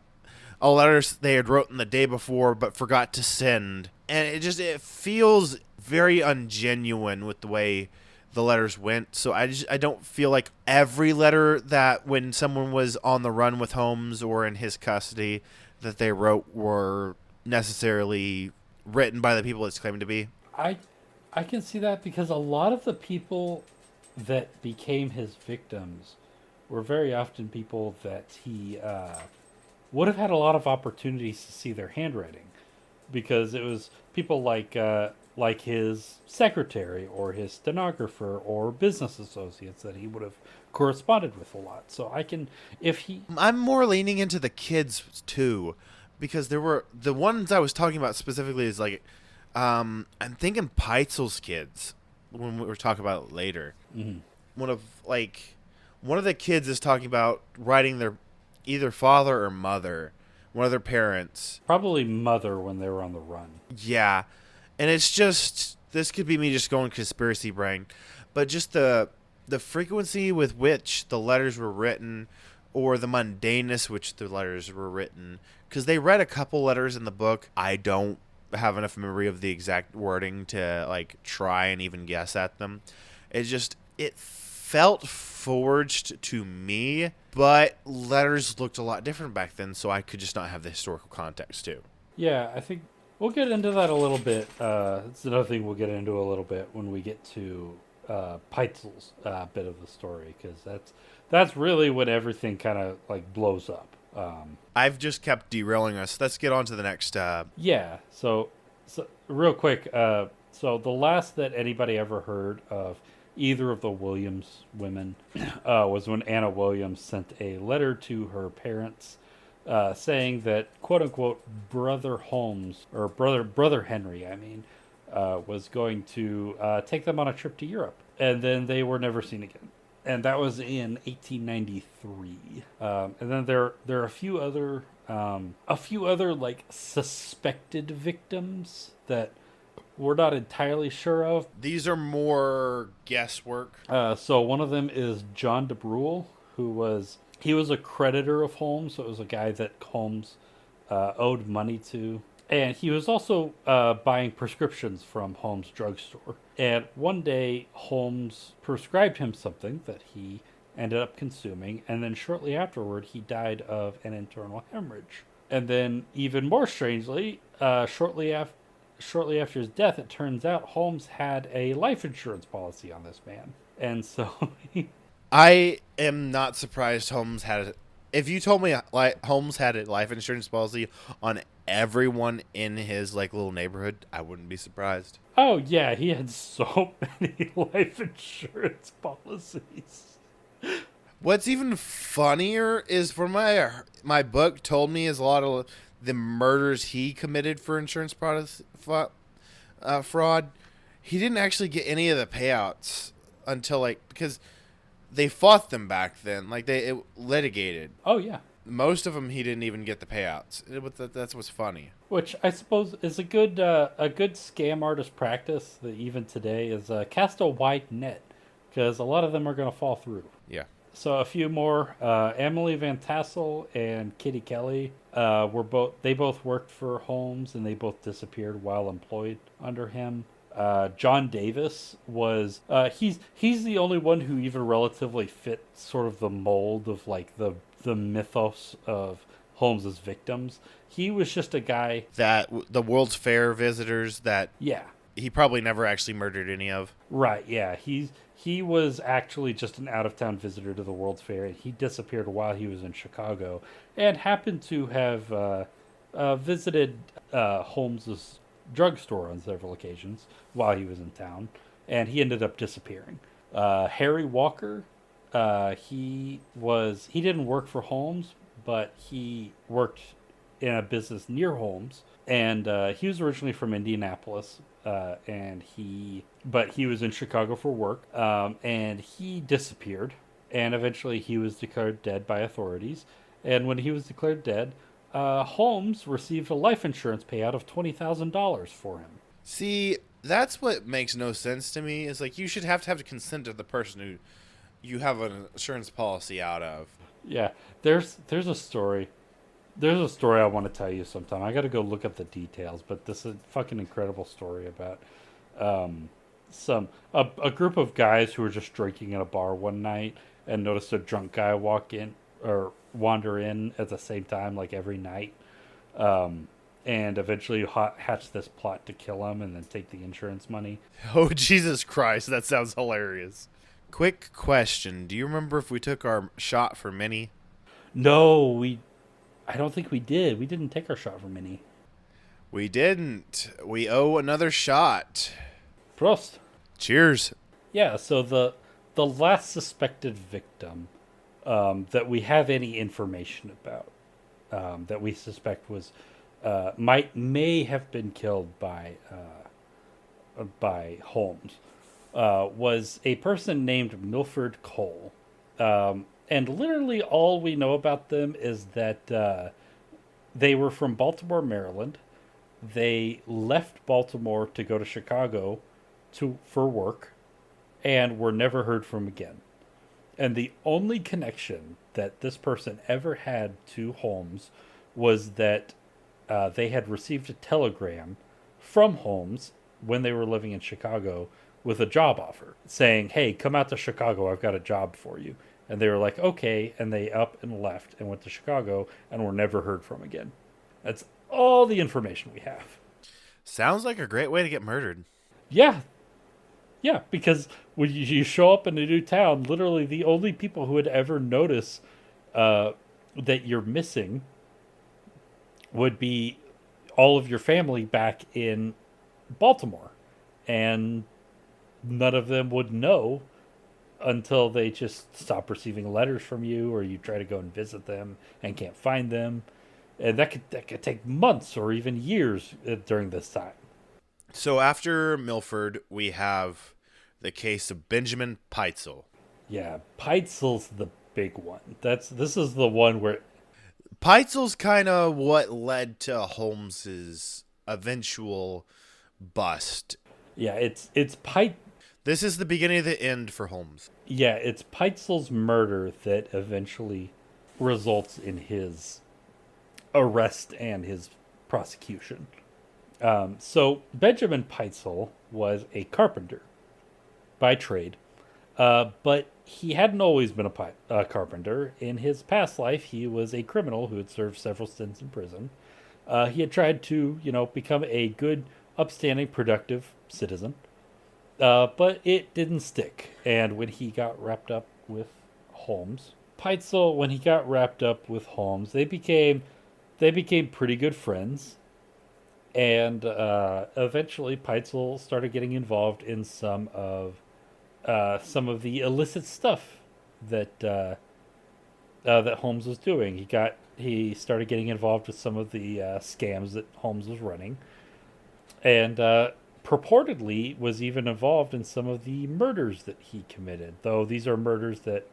[SPEAKER 1] letters they had written the day before but forgot to send, and it feels very ungenuine with the way the letters went. So I don't feel like every letter that when someone was on the run with Holmes or in his custody that they wrote were necessarily written by the people it's claimed to be.
[SPEAKER 2] I can see that because a lot of the people that became his victims were very often people that he would have had a lot of opportunities to see their handwriting, because it was people like his secretary or his stenographer or business associates that he would have corresponded with a lot. So I'm
[SPEAKER 1] more leaning into the kids too, because there were the ones I was talking about specifically is like I'm thinking Peitzel's kids when we were talking about it later.
[SPEAKER 2] Mm-hmm.
[SPEAKER 1] One of the kids is talking about writing their either father or mother, one of their parents.
[SPEAKER 2] Probably mother when they were on the run.
[SPEAKER 1] Yeah. And it's just, this could be me just going conspiracy brain, but just the frequency with which the letters were written or the mundaneness which the letters were written, because they read a couple letters in the book. I don't have enough memory of the exact wording to like try and even guess at them. It felt forged to me, but letters looked a lot different back then, so I could just not have the historical context too.
[SPEAKER 2] Yeah, I think we'll get into that a little bit. It's another thing we'll get into a little bit when we get to Peitzel's bit of the story, because that's really when everything kind of like blows up.
[SPEAKER 1] I've just kept derailing us. Let's get on to the next.
[SPEAKER 2] Yeah. So real quick. So the last that anybody ever heard of either of the Williams women was when Anna Williams sent a letter to her parents saying that quote unquote brother Holmes or brother Henry, was going to take them on a trip to Europe, and then they were never seen again. And that was in 1893. And then there are a few other like suspected victims that we're not entirely sure of.
[SPEAKER 1] These are more guesswork.
[SPEAKER 2] So one of them is John de Bruhl, he was a creditor of Holmes. So it was a guy that Holmes owed money to, and he was also buying prescriptions from Holmes' drugstore. And one day, Holmes prescribed him something that he ended up consuming, and then shortly afterward, he died of an internal hemorrhage. And then, even more strangely, shortly after his death, it turns out Holmes had a life insurance policy on this man, and so
[SPEAKER 1] I am not surprised Holmes had it. If you told me like Holmes had a life insurance policy on everyone in his like little neighborhood, I wouldn't be surprised.
[SPEAKER 2] oh yeah, he had so many life insurance policies.
[SPEAKER 1] What's even funnier is for my book told me is a lot of the murders he committed for insurance fraud. He didn't actually get any of the payouts until like because they fought them back then, like it litigated.
[SPEAKER 2] Oh yeah,
[SPEAKER 1] Most of them he didn't even get the payouts. That's what's funny.
[SPEAKER 2] which I suppose is a good scam artist practice that even today is cast a wide net, because a lot of them are going to fall through.
[SPEAKER 1] Yeah.
[SPEAKER 2] So a few more. Emily Van Tassel and Kitty Kelly they both worked for Holmes, and they both disappeared while employed under him. John Davis was he's the only one who even relatively fit sort of the mold of like the mythos of Holmes's victims. He was just a guy
[SPEAKER 1] That the World's Fair visitors that
[SPEAKER 2] yeah.
[SPEAKER 1] he probably never actually murdered any of.
[SPEAKER 2] Right, yeah. He was actually just an out-of-town visitor to the World's Fair, and he disappeared while he was in Chicago, and happened to have visited Holmes's drugstore on several occasions while he was in town, and he ended up disappearing. Harry Walker, he didn't work for Holmes, but he worked in a business near Holmes, and he was originally from Indianapolis, but he was in Chicago for work, and he disappeared, and eventually he was declared dead by authorities. And when he was declared dead, Holmes received a life insurance payout of $20,000 for him.
[SPEAKER 1] See, that's what makes no sense to me. Is like you should have to have the consent of the person who you have an insurance policy out of.
[SPEAKER 2] Yeah, there's a story. There's a story I want to tell you sometime. I got to go look up the details, but this is a fucking incredible story about a group of guys who were just drinking in a bar one night and noticed a drunk guy walk in or wander in at the same time, like every night, and eventually hatch this plot to kill him and then take the insurance money.
[SPEAKER 1] Oh, Jesus Christ, that sounds hilarious. Quick question: do you remember if we took our shot for Minnie?
[SPEAKER 2] No, I don't think we did. We didn't take our shot for Minnie.
[SPEAKER 1] We didn't. We owe another shot.
[SPEAKER 2] Prost.
[SPEAKER 1] Cheers.
[SPEAKER 2] Yeah, so the last suspected victim that we have any information about that we suspect was may have been killed by Holmes was a person named Milford Cole. And literally all we know about them is that they were from Baltimore, Maryland. They left Baltimore to go to Chicago for work and were never heard from again. And the only connection that this person ever had to Holmes was that they had received a telegram from Holmes when they were living in Chicago with a job offer saying, "Hey, come out to Chicago. I've got a job for you." And they were like, "Okay." And they up and left and went to Chicago and were never heard from again. That's all the information we have.
[SPEAKER 1] Sounds like a great way to get murdered.
[SPEAKER 2] Yeah. Yeah, because when you show up in a new town, literally the only people who would ever notice that you're missing would be all of your family back in Baltimore. And none of them would know until they just stop receiving letters from you, or you try to go and visit them and can't find them, and that could take months or even years during this time.
[SPEAKER 1] So after Milford, we have the case of Benjamin Peitzel.
[SPEAKER 2] Yeah, Peitzel's the big one. This is the one where
[SPEAKER 1] Peitzel's kind of what led to Holmes's eventual bust.
[SPEAKER 2] yeah, it's Peit
[SPEAKER 1] This is the beginning of the end for Holmes.
[SPEAKER 2] yeah, it's Peitzel's murder that eventually results in his arrest and his prosecution. So Benjamin Peitzel was a carpenter by trade, but he hadn't always been a carpenter. In his past life, he was a criminal who had served several stints in prison. He had tried to, become a good, upstanding, productive citizen, but it didn't stick. And when he got wrapped up with Holmes, Peitzel, when he got wrapped up with Holmes, they became pretty good friends. And eventually, Peitzel started getting involved in some of the illicit stuff that that Holmes was doing. He started getting involved with some of the scams that Holmes was running, and purportedly was even involved in some of the murders that he committed. Though these are murders that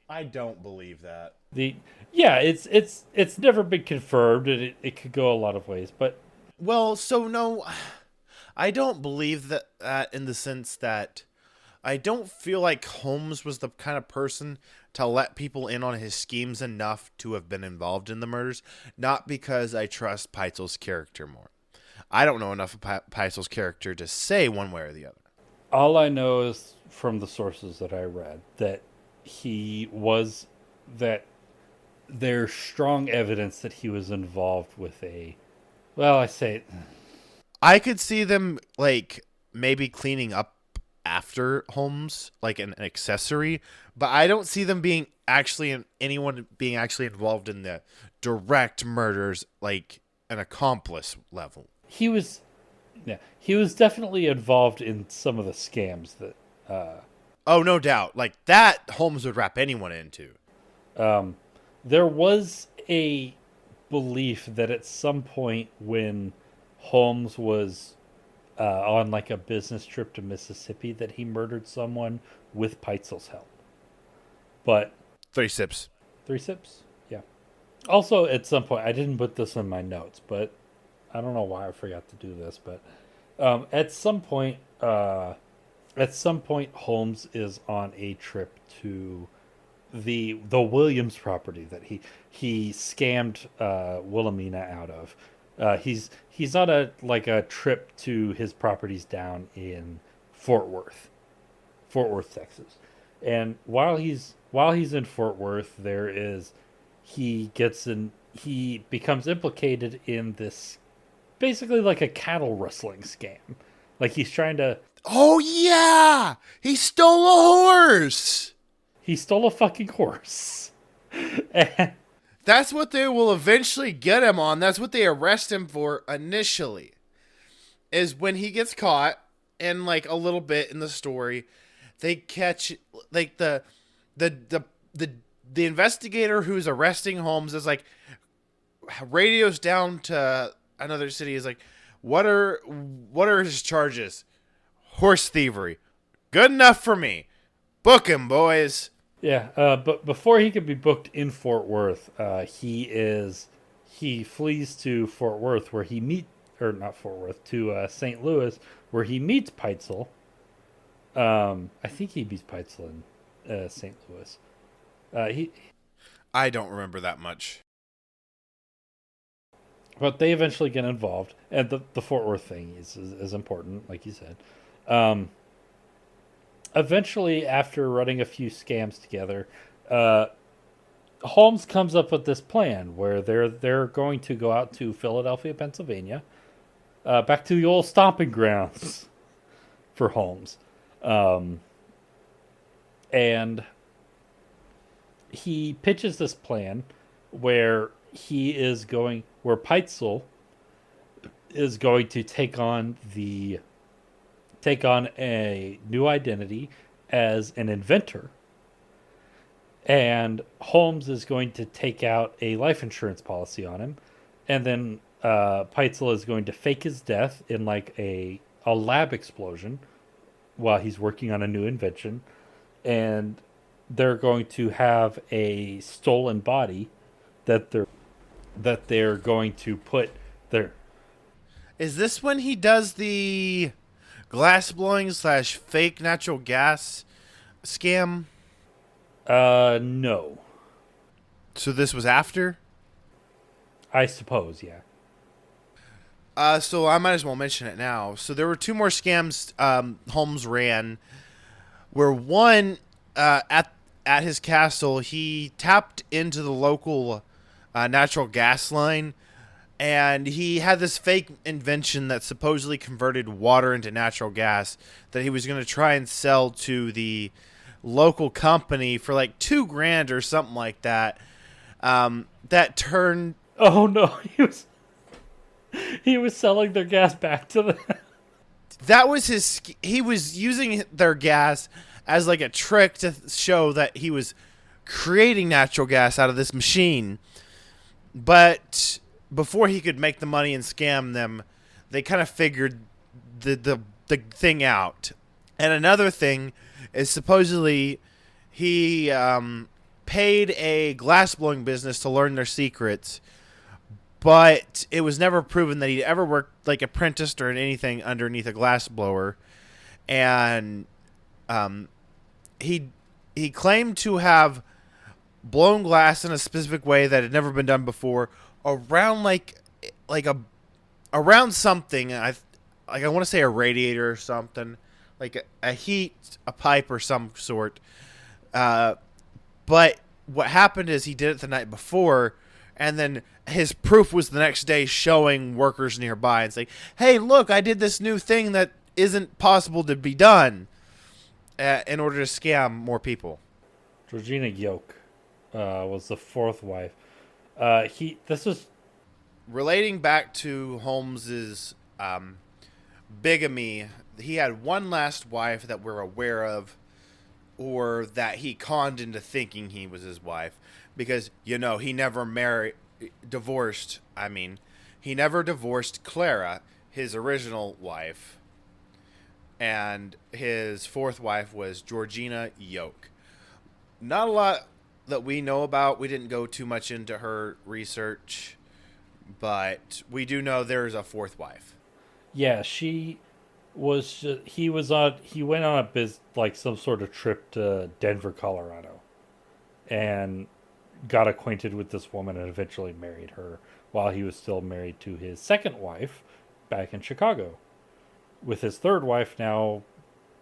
[SPEAKER 1] I don't believe that.
[SPEAKER 2] it's never been confirmed, and it could go a lot of ways. But
[SPEAKER 1] Well, so no, I don't believe that in the sense that I don't feel like Holmes was the kind of person to let people in on his schemes enough to have been involved in the murders, not because I trust Peitzel's character more. I don't know enough of Peitzel's character to say one way or the other.
[SPEAKER 2] all I know is from the sources that I read that he was that there's strong evidence that he was involved with
[SPEAKER 1] I could see them like maybe cleaning up after Holmes, like an accessory, but I don't see them being anyone being actually involved in the direct murders, like an accomplice level.
[SPEAKER 2] he was he was definitely involved in some of the scams that
[SPEAKER 1] Oh, no doubt. Like that Holmes would wrap anyone into.
[SPEAKER 2] there was a belief that at some point when Holmes was on like a business trip to Mississippi that he murdered someone with Peitzel's help. But
[SPEAKER 1] 3 sips.
[SPEAKER 2] 3 sips? Yeah. Also, at some point, I didn't put this in my notes, but I don't know why I forgot to do this. But at some point, Holmes is on a trip to the Williams property that he scammed Wilhelmina out of. He's on a trip to his properties down in Fort Worth, Texas, and while he's in Fort Worth, he becomes implicated in this basically like a cattle rustling scam. Like he's trying to.
[SPEAKER 1] Oh, yeah! He stole a horse!
[SPEAKER 2] He stole a fucking horse. And
[SPEAKER 1] That's what they will eventually get him on. That's what they arrest him for initially. Is when he gets caught, and like a little bit in the story, they catch like the investigator who's arresting Holmes is like radios down to another city is like, what are his charges? Horse thievery. Good enough for me. Book him, boys.
[SPEAKER 2] yeah, but before he could be booked in Fort Worth, he flees to Fort Worth where not Fort Worth, to St. Louis where he meets Peitzel. I think he meets Peitzel in St. Louis.
[SPEAKER 1] I don't remember that much.
[SPEAKER 2] But they eventually get involved, and the Fort Worth thing is important, like you said. Eventually, after running a few scams together, Holmes comes up with this plan where they're going to go out to Philadelphia, Pennsylvania, back to the old stomping grounds for Holmes, and he pitches this plan where Peitzel is going to take on a new identity as an inventor And Holmes is going to take out a life insurance policy on him, and then Peitzel is going to fake his death in like a lab explosion while he's working on a new invention, and they're going to have a stolen body that they're going to put their.
[SPEAKER 1] Is this when he does the glass blowing / fake natural gas scam?
[SPEAKER 2] No,
[SPEAKER 1] So this was after?
[SPEAKER 2] I suppose, yeah.
[SPEAKER 1] So I might as well mention it now. So there were two more scams Holmes ran, where one at his castle he tapped into the local natural gas line, and he had this fake invention that supposedly converted water into natural gas that he was going to try and sell to the local company for like $2,000 or something like that. That turned
[SPEAKER 2] Oh no, he was selling their gas back to them.
[SPEAKER 1] that was his. He was using their gas as like a trick to show that he was creating natural gas out of this machine. But before he could make the money and scam them, they kind of figured the thing out. And another thing is supposedly he paid a glassblowing business to learn their secrets, but it was never proven that he'd ever worked like apprenticed or in anything underneath a glassblower. And he claimed to have blown glass in a specific way that had never been done before around around something. I want to say a radiator or something, like a heat, a pipe or some sort. But what happened is he did it the night before, and then his proof was the next day showing workers nearby and saying, "Hey, look, I did this new thing that isn't possible to be done," in order to scam more people.
[SPEAKER 2] Georgina Yoke was the fourth wife. This was
[SPEAKER 1] Relating back to Holmes's bigamy, he had one last wife that we're aware of, or that he conned into thinking he was his wife, because he never divorced. I mean, he never divorced Clara, his original wife, and his fourth wife was Georgina Yoke. Not a lot that we know about. We didn't go too much into her research, but we do know there's a fourth wife.
[SPEAKER 2] yeah, she was he went on some sort of trip to Denver, Colorado, and got acquainted with this woman and eventually married her while he was still married to his second wife back in Chicago, with his third wife now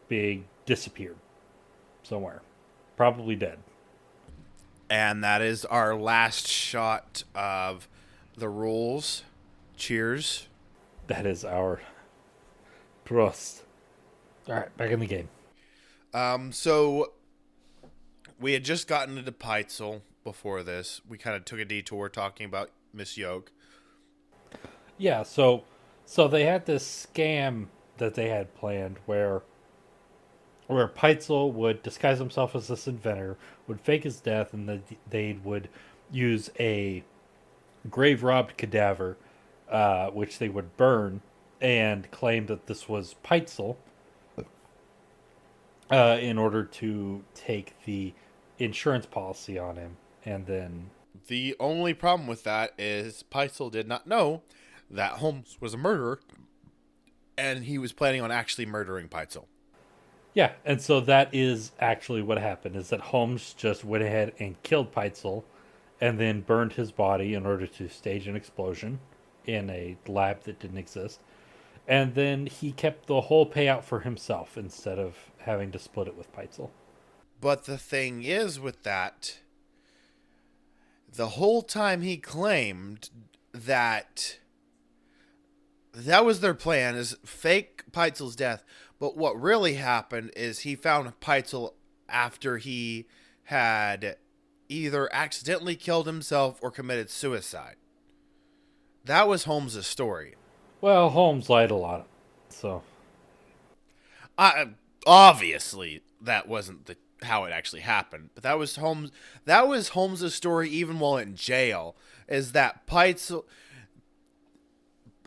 [SPEAKER 2] being disappeared somewhere, probably dead.
[SPEAKER 1] And that is our last shot of the rules. Cheers.
[SPEAKER 2] That is our Prost. All right, back in the game.
[SPEAKER 1] So we had just gotten into Peitzel before this. We kind of took a detour talking about Miss Yoke.
[SPEAKER 2] Yeah, so they had this scam that they had planned where Peitzel would disguise himself as this inventor, would fake his death, and they would use a grave robbed cadaver, which they would burn and claim that this was Peitzel, in order to take the insurance policy on him. And then
[SPEAKER 1] The only problem with that is Peitzel did not know that Holmes was a murderer, and he was planning on actually murdering Peitzel.
[SPEAKER 2] yeah, and so that is actually what happened, is that Holmes just went ahead and killed Peitzel and then burned his body in order to stage an explosion in a lab that didn't exist. And then he kept the whole payout for himself instead of having to split it with Peitzel.
[SPEAKER 1] But the thing is with that, the whole time he claimed that was their plan, is fake Peitzel's death. But what really happened is he found Peitzel after he had either accidentally killed himself or committed suicide. That was Holmes' story.
[SPEAKER 2] Well, Holmes lied a lot, so
[SPEAKER 1] Obviously, that wasn't how it actually happened. But that was Holmes. That was Holmes's story even while in jail. Is that Peitzel?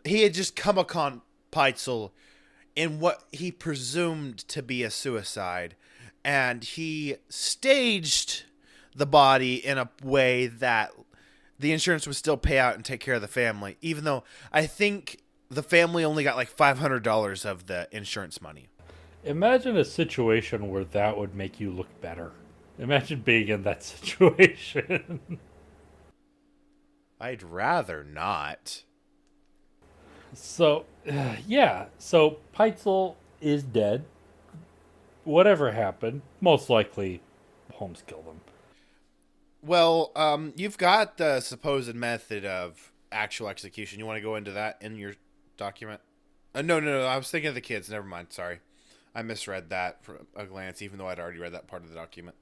[SPEAKER 1] He had just come upon Peitzel in what he presumed to be a suicide, and he staged the body in a way that the insurance would still pay out and take care of the family, even though I think the family only got like $500 of the insurance money.
[SPEAKER 2] Imagine a situation where that would make you look better. Imagine being in that situation.
[SPEAKER 1] I'd rather not.
[SPEAKER 2] So, yeah. So, Peitzel is dead. Whatever happened, most likely Holmes killed him.
[SPEAKER 1] Well, you've got the supposed method of actual execution. You want to go into that in your document? No. I was thinking of the kids. Never mind. Sorry. I misread that from a glance, even though I'd already read that part of the document.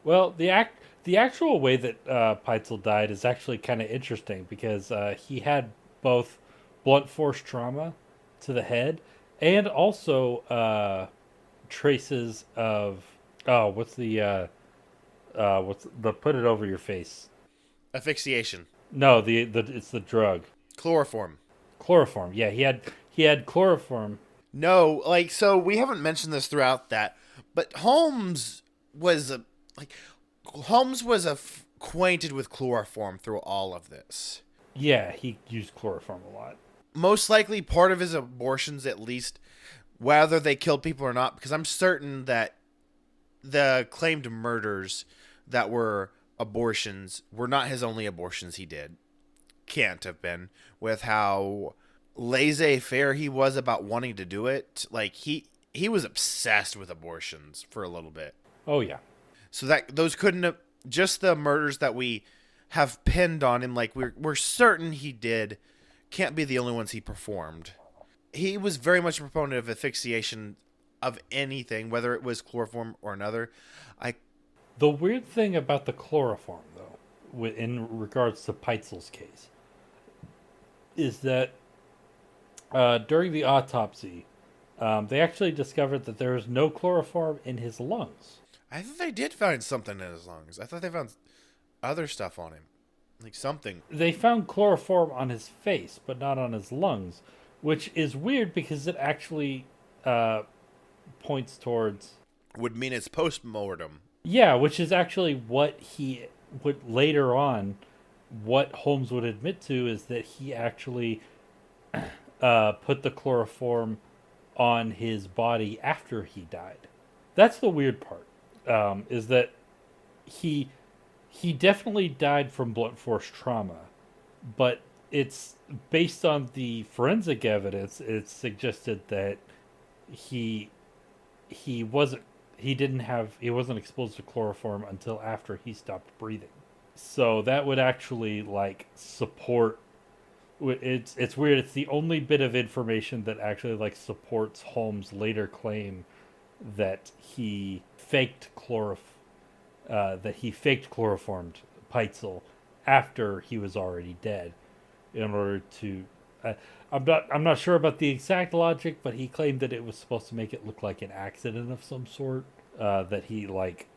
[SPEAKER 2] Well, the actual way that Peitzel died is actually kind of interesting because he had both blunt force trauma to the head and also traces of what's the put it over your face?
[SPEAKER 1] Asphyxiation.
[SPEAKER 2] No, the it's the drug.
[SPEAKER 1] Chloroform.
[SPEAKER 2] Chloroform. Yeah, he had chloroform.
[SPEAKER 1] No, like, so we haven't mentioned this throughout that, but Holmes was acquainted with chloroform through all of this.
[SPEAKER 2] Yeah, he used chloroform a lot.
[SPEAKER 1] Most likely part of his abortions, at least, whether they killed people or not, because I'm certain that the claimed murders that were abortions were not his only abortions he did. Can't have been, with how laissez-faire he was about wanting to do it. Like, he was obsessed with abortions for a little bit.
[SPEAKER 2] Oh yeah.
[SPEAKER 1] So that those couldn't have, just the murders that we have pinned on him, like we're certain he did, can't be the only ones he performed. He was very much a proponent of asphyxiation of anything, whether it was chloroform or another.
[SPEAKER 2] The weird thing about the chloroform, though, in regards to Peitzel's case, is that during the autopsy, they actually discovered that there was no chloroform in his lungs.
[SPEAKER 1] I thought they did find something in his lungs. I thought they found other stuff on him. Like something.
[SPEAKER 2] They found chloroform on his face, but not on his lungs, which is weird because it actually points towards...
[SPEAKER 1] Would mean it's post-mortem.
[SPEAKER 2] Yeah, which is actually what he would later on, what Holmes would admit to is that he actually put the chloroform on his body after he died. That's the weird part, is that he definitely died from blunt force trauma, but it's based on the forensic evidence. It's suggested that he wasn't exposed to chloroform until after he stopped breathing. So that would actually like support. It's weird. It's the only bit of information that actually like supports Holmes' later claim that he faked chloroformed Peitzel after he was already dead, in order to. I'm not sure about the exact logic, but he claimed that it was supposed to make it look like an accident of some sort. That he like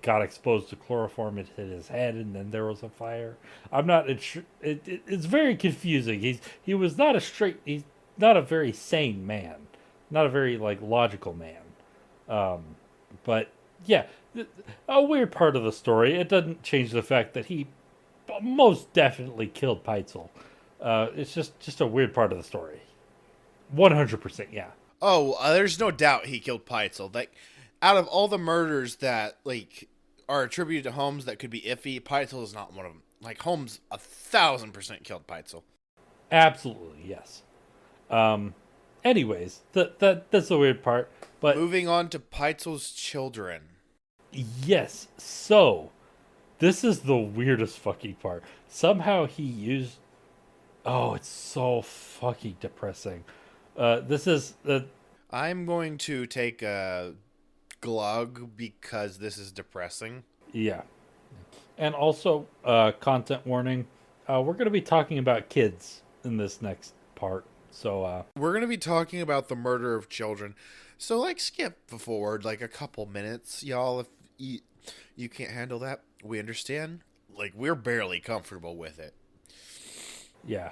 [SPEAKER 2] got exposed to chloroform, it hit his head, and then there was a fire. I'm not. It's very confusing. He's not a very sane man, not a very like logical man. But yeah, a weird part of the story. It doesn't change the fact that he most definitely killed Peitzel. It's just a weird part of the story. 100%, yeah.
[SPEAKER 1] Oh, there's no doubt he killed Peitzel. Like, out of all the murders that like are attributed to Holmes that could be iffy, Peitzel is not one of them. Like, Holmes 1,000% killed Peitzel.
[SPEAKER 2] Absolutely, yes. Anyways, that's the weird part. But
[SPEAKER 1] moving on to Peitzel's children.
[SPEAKER 2] Yes. So, this is the weirdest fucking part. Somehow he used. Oh, it's so fucking depressing. This is.
[SPEAKER 1] I'm going to take a glug because this is depressing.
[SPEAKER 2] Yeah. And also, content warning. We're going to be talking about kids in this next part. So
[SPEAKER 1] We're going to be talking about the murder of children. So, like, skip forward, like, a couple minutes, y'all. If you can't handle that, we understand. Like, we're barely comfortable with it.
[SPEAKER 2] yeah,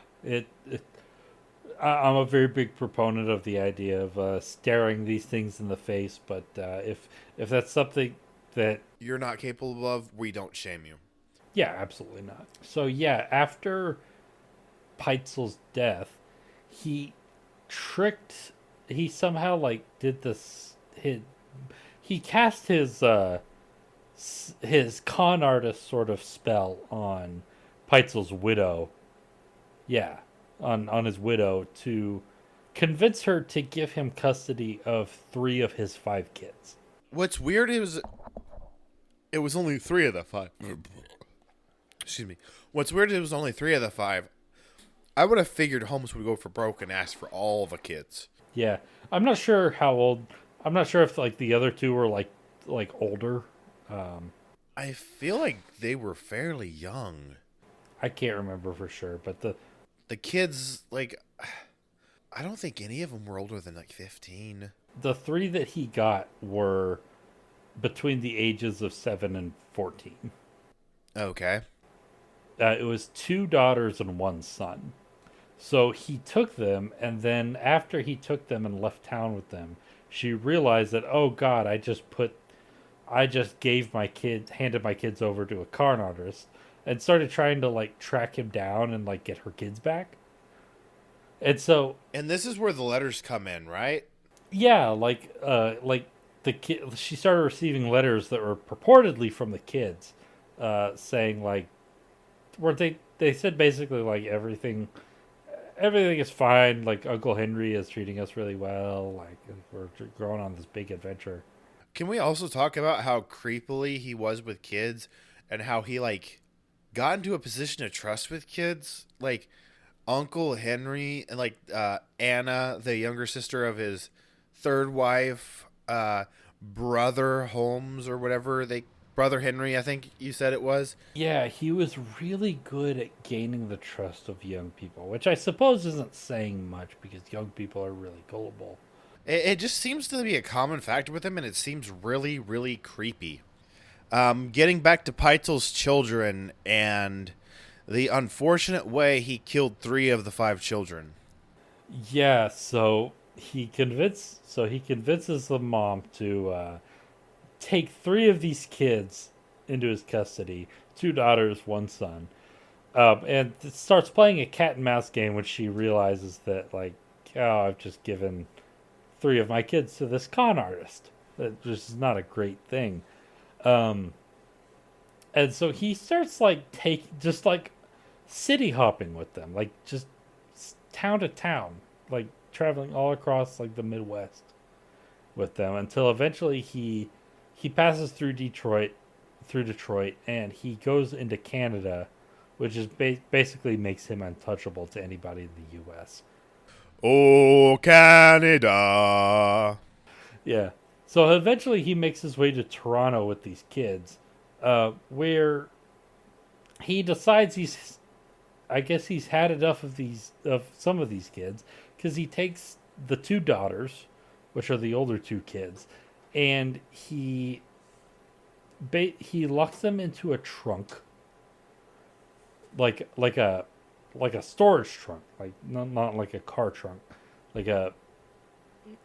[SPEAKER 2] I'm a very big proponent of the idea of staring these things in the face. But if that's something that,
[SPEAKER 1] You're not capable of, we don't shame you.
[SPEAKER 2] yeah, absolutely not. So yeah, after Peitzel's death, he tricked. He somehow like did this. He cast his con artist sort of spell on Peitzel's widow. Yeah, on his widow to convince her to give him custody of 3 of his 5 kids.
[SPEAKER 1] What's weird is it was only 3 of the 5. Excuse me. What's weird is it was only 3 of the 5. I would have figured Holmes would go for broke and ask for all the kids.
[SPEAKER 2] Yeah, I'm not sure how old. I'm not sure if like the other 2 were like older.
[SPEAKER 1] I feel like they were fairly young.
[SPEAKER 2] I can't remember for sure, but
[SPEAKER 1] The kids, like, I don't think any of them were older than like 15.
[SPEAKER 2] the 3 that he got were between the ages of 7 and 14.
[SPEAKER 1] Okay.
[SPEAKER 2] It was 2 daughters and 1 son. So he took them, and then after he took them and left town with them, she realized that, oh God, I just handed my kids over to a con artist, and started trying to like track him down and like get her kids back. And so,
[SPEAKER 1] And this is where the letters come in, right?
[SPEAKER 2] yeah, like the kid, she started receiving letters that were purportedly from the kids, saying like, where they said basically like everything is fine. Like Uncle Henry is treating us really well. Like we're going on this big adventure.
[SPEAKER 1] Can we also talk about how creepily he was with kids and how he, like, got into a position of trust with kids? Like, Uncle Henry and, like, Anna, the younger sister of his third wife, brother Holmes or whatever Brother Henry, I think you said it was.
[SPEAKER 2] Yeah, he was really good at gaining the trust of young people, which I suppose isn't saying much because young people are really gullible.
[SPEAKER 1] It just seems to be a common factor with him, and it seems really, really creepy. Getting back to Peitzel's children and the unfortunate way he killed 3 of the 5 children.
[SPEAKER 2] Yeah, so he convinces the mom to take 3 of these kids into his custody, 2 daughters, 1 son, and starts playing a cat and mouse game when she realizes that like, oh, I've just given 3 of my kids to this con artist. That just is not a great thing. And so he starts like just like city hopping with them, like just town to town, like traveling all across like the Midwest with them until eventually he passes through Detroit, and he goes into Canada, which is basically makes him untouchable to anybody in the U.S.
[SPEAKER 1] Oh, Canada.
[SPEAKER 2] Yeah. So eventually he makes his way to Toronto with these kids, where he decides I guess he's had enough of some of these kids, because he takes the 2 daughters, which are the older 2 kids, and he locks them into a trunk, like a storage trunk, like not like a car trunk, like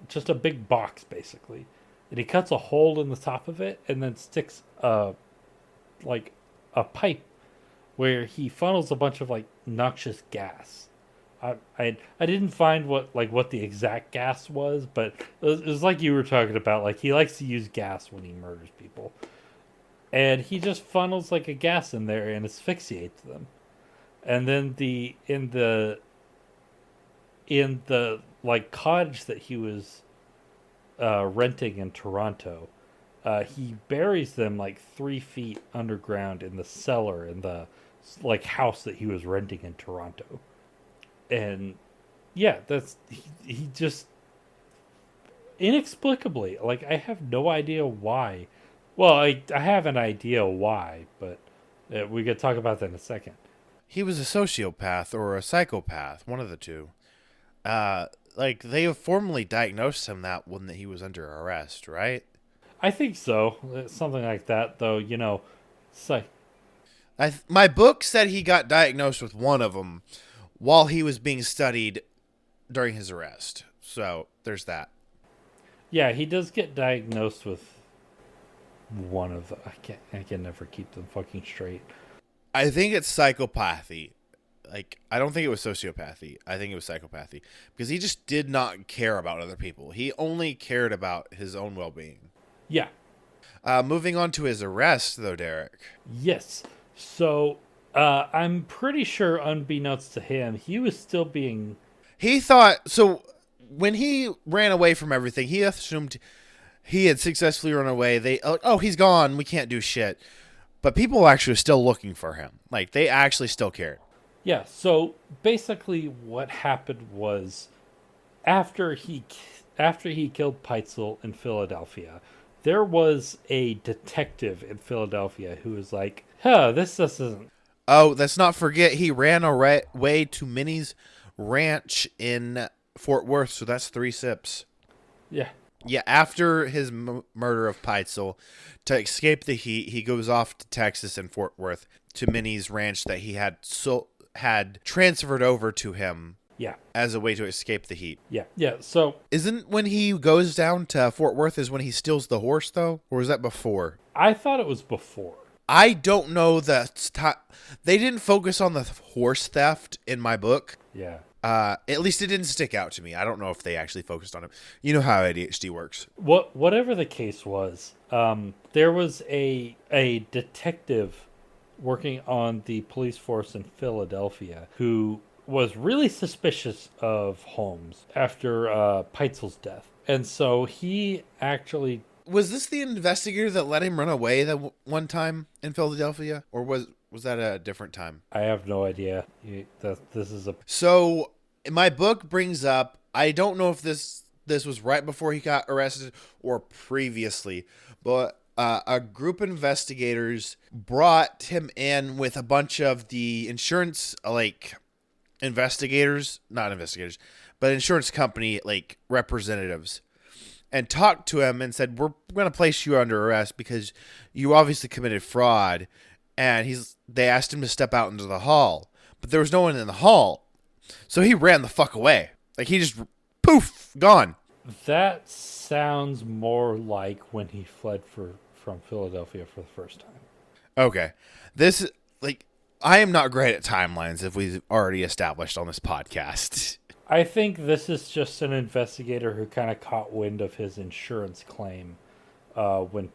[SPEAKER 2] just a big box basically, and he cuts a hole in the top of it and then sticks like a pipe where he funnels a bunch of like noxious gas. I didn't find what the exact gas was, but it was like you were talking about, like he likes to use gas when he murders people, and he just funnels like a gas in there and asphyxiates them. And then in the like cottage that he was renting in Toronto, he buries them like 3 feet underground in the cellar in the like house that he was renting in Toronto. And yeah, he just inexplicably, like I have no idea why. Well, I have an idea why, but we could talk about that in a second.
[SPEAKER 1] He was a sociopath or a psychopath, one of the two. Like they formally diagnosed him that when he was under arrest, right?
[SPEAKER 2] I think so. Something like that, though. Psych.
[SPEAKER 1] My book said he got diagnosed with one of them while he was being studied during his arrest. So there's that.
[SPEAKER 2] Yeah, he does get diagnosed with one of the. I can never keep them fucking straight.
[SPEAKER 1] I think it's psychopathy. Like, I don't think it was sociopathy. I think it was psychopathy because he just did not care about other people. He only cared about his own well-being.
[SPEAKER 2] Yeah.
[SPEAKER 1] Moving on to his arrest, though, Derek.
[SPEAKER 2] Yes. So, I'm pretty sure, unbeknownst to him, he was still being.
[SPEAKER 1] He thought so when he ran away from everything. He assumed he had successfully run away. He's gone. We can't do shit. But people actually were still looking for him. Like they actually still cared.
[SPEAKER 2] Yeah. So basically, what happened was after he killed Peitzel in Philadelphia, there was a detective in Philadelphia who was like, "Huh, this isn't."
[SPEAKER 1] Oh, let's not forget he ran away to Minnie's ranch in Fort Worth. So that's 3 sips.
[SPEAKER 2] Yeah.
[SPEAKER 1] Yeah, after his murder of Peitzel, to escape the heat, he goes off to Texas and Fort Worth to Minnie's ranch that he had transferred over to him.
[SPEAKER 2] Yeah.
[SPEAKER 1] As a way to escape the heat.
[SPEAKER 2] Yeah. Yeah. So
[SPEAKER 1] isn't when he goes down to Fort Worth is when he steals the horse though, or was that before?
[SPEAKER 2] I thought it was before.
[SPEAKER 1] I don't know they didn't focus on the horse theft in my book.
[SPEAKER 2] Yeah.
[SPEAKER 1] At least it didn't stick out to me. I don't know if they actually focused on it. You know how ADHD works.
[SPEAKER 2] Whatever the case was, there was a detective working on the police force in Philadelphia who was really suspicious of Holmes after Peitzel's death. And so he actually...
[SPEAKER 1] Was this the investigator that let him run away that one time in Philadelphia? Or was that a different time?
[SPEAKER 2] I have no idea. This is a...
[SPEAKER 1] So, my book brings up, I don't know if this was right before he got arrested or previously, but a group of investigators brought him in with a bunch of the insurance, not investigators, but insurance company, representatives, and talked to him and said, we're going to place you under arrest because you obviously committed fraud. And they asked him to step out into the hall, but there was no one in the hall. So he ran the fuck away. Like he just, poof, gone.
[SPEAKER 2] That sounds more like when he fled from Philadelphia for the first time.
[SPEAKER 1] Okay. This, I am not great at timelines if we've already established on this podcast.
[SPEAKER 2] I think this is just an investigator who kind of caught wind of his insurance claim when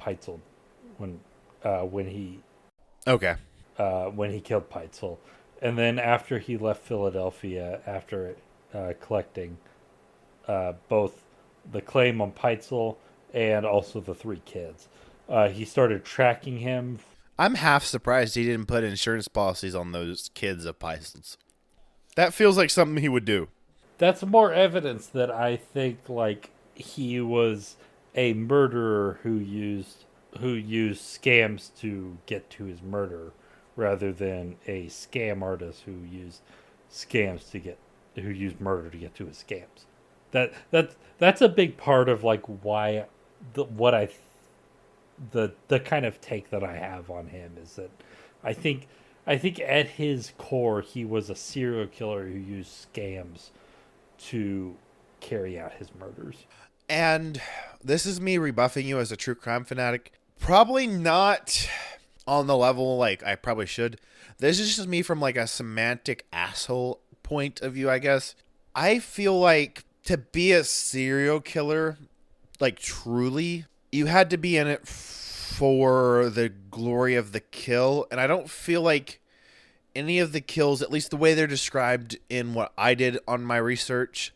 [SPEAKER 2] he killed Peitzel, and then after he left Philadelphia after collecting both the claim on Peitzel and also the 3 kids, he started tracking him.
[SPEAKER 1] I'm half surprised he didn't put insurance policies on those kids of Peitzel's. That feels like something he would do.
[SPEAKER 2] That's more evidence that I think he was a murderer who used scams to get to his murder, rather than a scam artist who used murder to get to his scams. That's a big part of why the kind of take that I have on him is that I think at his core he was a serial killer who used scams to carry out his murders.
[SPEAKER 1] And this is me rebuffing you as a true crime fanatic. Probably not on the level I probably should. This is just me from a semantic asshole point of view, I guess. I feel like to be a serial killer, truly, you had to be in it for the glory of the kill. And I don't feel like any of the kills, at least the way they're described in what I did on my research,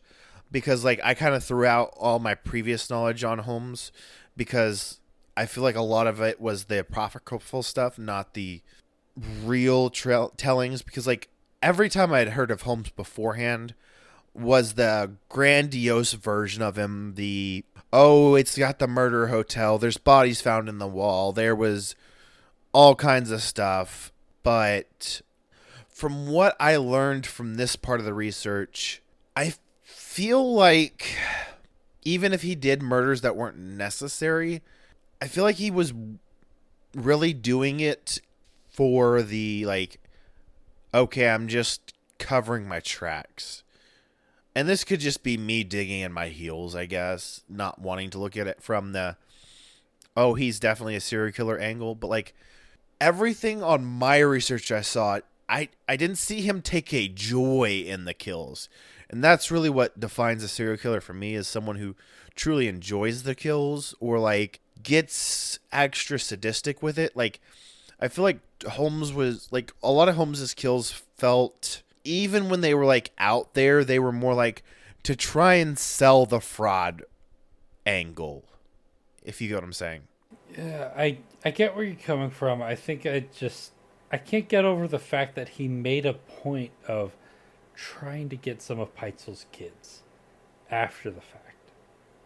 [SPEAKER 1] because I kind of threw out all my previous knowledge on Holmes because I feel like a lot of it was the apocryphal stuff, not the real tellings, because every time I had heard of Holmes beforehand was the grandiose version of him, it's got the murder hotel, there's bodies found in the wall, there was all kinds of stuff. But from what I learned from this part of the research, I feel like even if he did murders that weren't necessary, I feel like he was really doing it for the like, okay, I'm just covering my tracks. And this could just be me digging in my heels, I guess, not wanting to look at it from the, oh, he's definitely a serial killer angle. But like everything on my research I saw, I didn't see him take a joy in the kills. And that's really what defines a serial killer for me, is someone who truly enjoys the kills or like gets extra sadistic with it. Like I feel like Holmes was like a lot of Holmes's kills felt, even when they were like out there, they were more like to try and sell the fraud angle. If you get what I'm saying.
[SPEAKER 2] Yeah, I get where you're coming from. I think I can't get over the fact that he made a point of trying to get some of Peitzel's kids after the fact.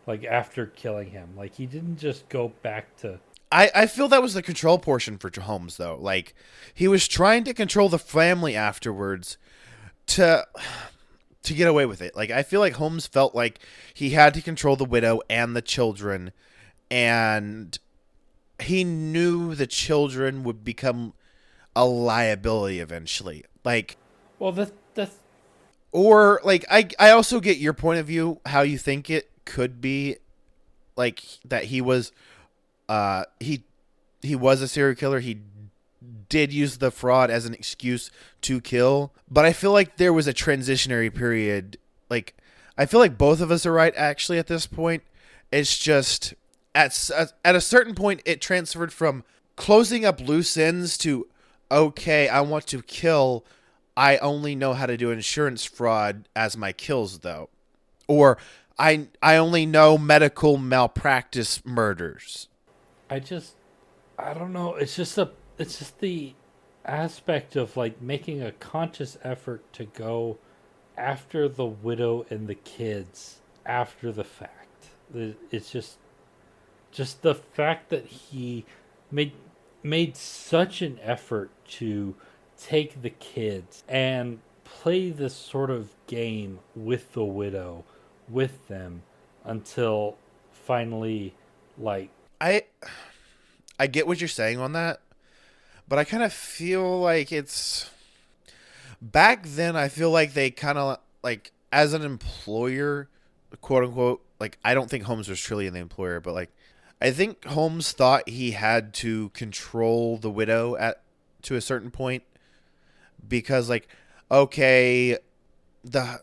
[SPEAKER 2] Like after killing him. Like he didn't just go back to
[SPEAKER 1] I feel that was the control portion for Holmes though. Like he was trying to control the family afterwards to get away with it. Like I feel like Holmes felt like he had to control the widow and the children, and he knew the children would become a liability eventually. Like,
[SPEAKER 2] well that's
[SPEAKER 1] or like I also get your point of view, how you think it could be like that he was he was a serial killer. He did use the fraud as an excuse to kill, but I feel like there was a transitionary period. Like I feel like both of us are right actually at this point. It's just at a certain point it transferred from closing up loose ends to, okay, I want to kill. I only know how to do insurance fraud as my kills though. Or I only know medical malpractice murders.
[SPEAKER 2] I don't know. It's just the aspect of like making a conscious effort to go after the widow and the kids after the fact. It's just the fact that he made made such an effort to take the kids and play this sort of game with the widow, with them, until finally, like,
[SPEAKER 1] I I get what you're saying on that, but I kind of feel like it's back then. I feel like they kind of like as an employer, quote unquote. Like I don't think Holmes was truly the employer, but like I think Holmes thought he had to control the widow at to a certain point because like okay, the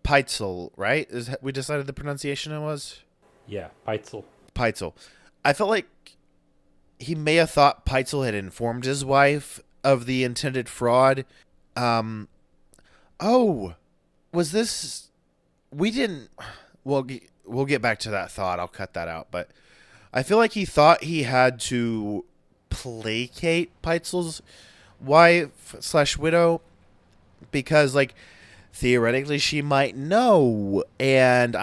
[SPEAKER 1] Peitzel, right? We decided the pronunciation it was
[SPEAKER 2] yeah, Peitzel.
[SPEAKER 1] Peitzel. I felt like he may have thought Peitzel had informed his wife of the intended fraud. Um, oh, was this? We didn't. We'll get back to that thought. I'll cut that out. But I feel like he thought he had to placate Peitzel's wife slash widow because, like, theoretically she might know, and